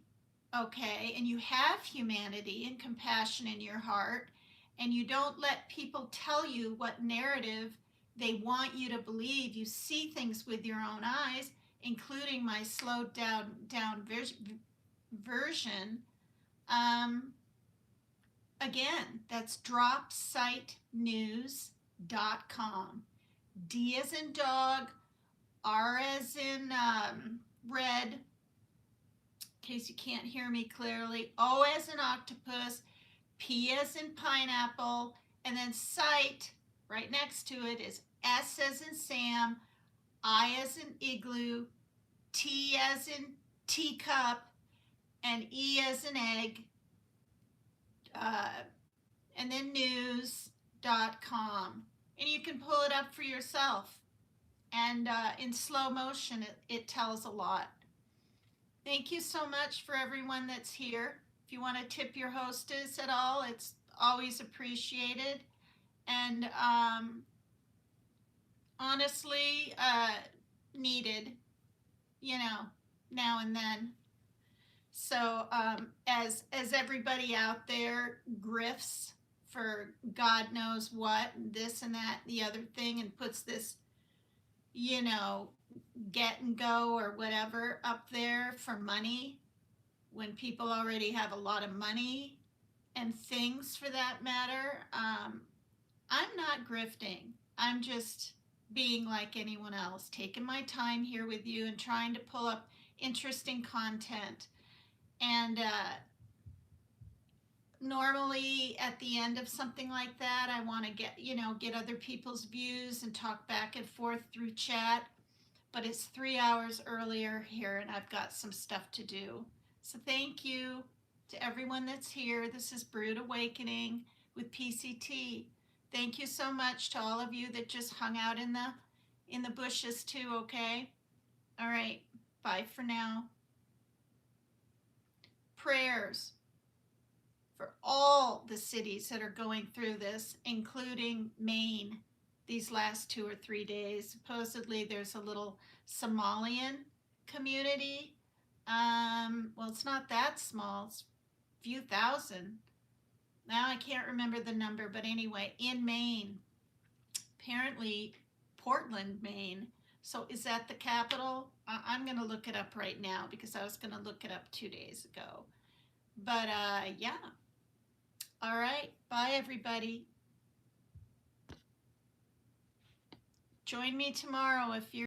[SPEAKER 1] okay, and you have humanity and compassion in your heart, and you don't let people tell you what narrative they want you to believe, you see things with your own eyes, including my slowed down version. Again, that's dropsitenews.com. D as in dog, R as in red, in case you can't hear me clearly, O as in octopus, P as in pineapple, and then site right next to it is S as in Sam, I as in igloo, T as in teacup, and E as in egg, and then news.com. And you can pull it up for yourself. And in slow motion, it tells a lot. Thank you so much for everyone that's here. If you want to tip your hostess at all, it's always appreciated. And honestly, needed, now and then. So as everybody out there grifts for God knows what, this and that, the other thing, and puts this, get and go or whatever up there for money, when people already have a lot of money and things for that matter, I'm not grifting. I'm just being like anyone else, taking my time here with you and trying to pull up interesting content. And normally at the end of something like that, I want to get other people's views and talk back and forth through chat. but it's 3 hours earlier here and I've got some stuff to do. So thank you to everyone that's here. This is Brood Awakening with PCT. Thank you so much to all of you that just hung out in the bushes too, okay? All right, bye for now. Prayers for all the cities that are going through this, including Maine, these last 2 or 3 days. Supposedly there's a little Somalian community. Well, it's not that small. It's a few thousand. Now I can't remember the number, but anyway, in Maine, apparently Portland, Maine. So is that the capital? I'm going to look it up right now because I was going to look it up 2 days ago. But yeah. All right. Bye, everybody. Join me tomorrow if you're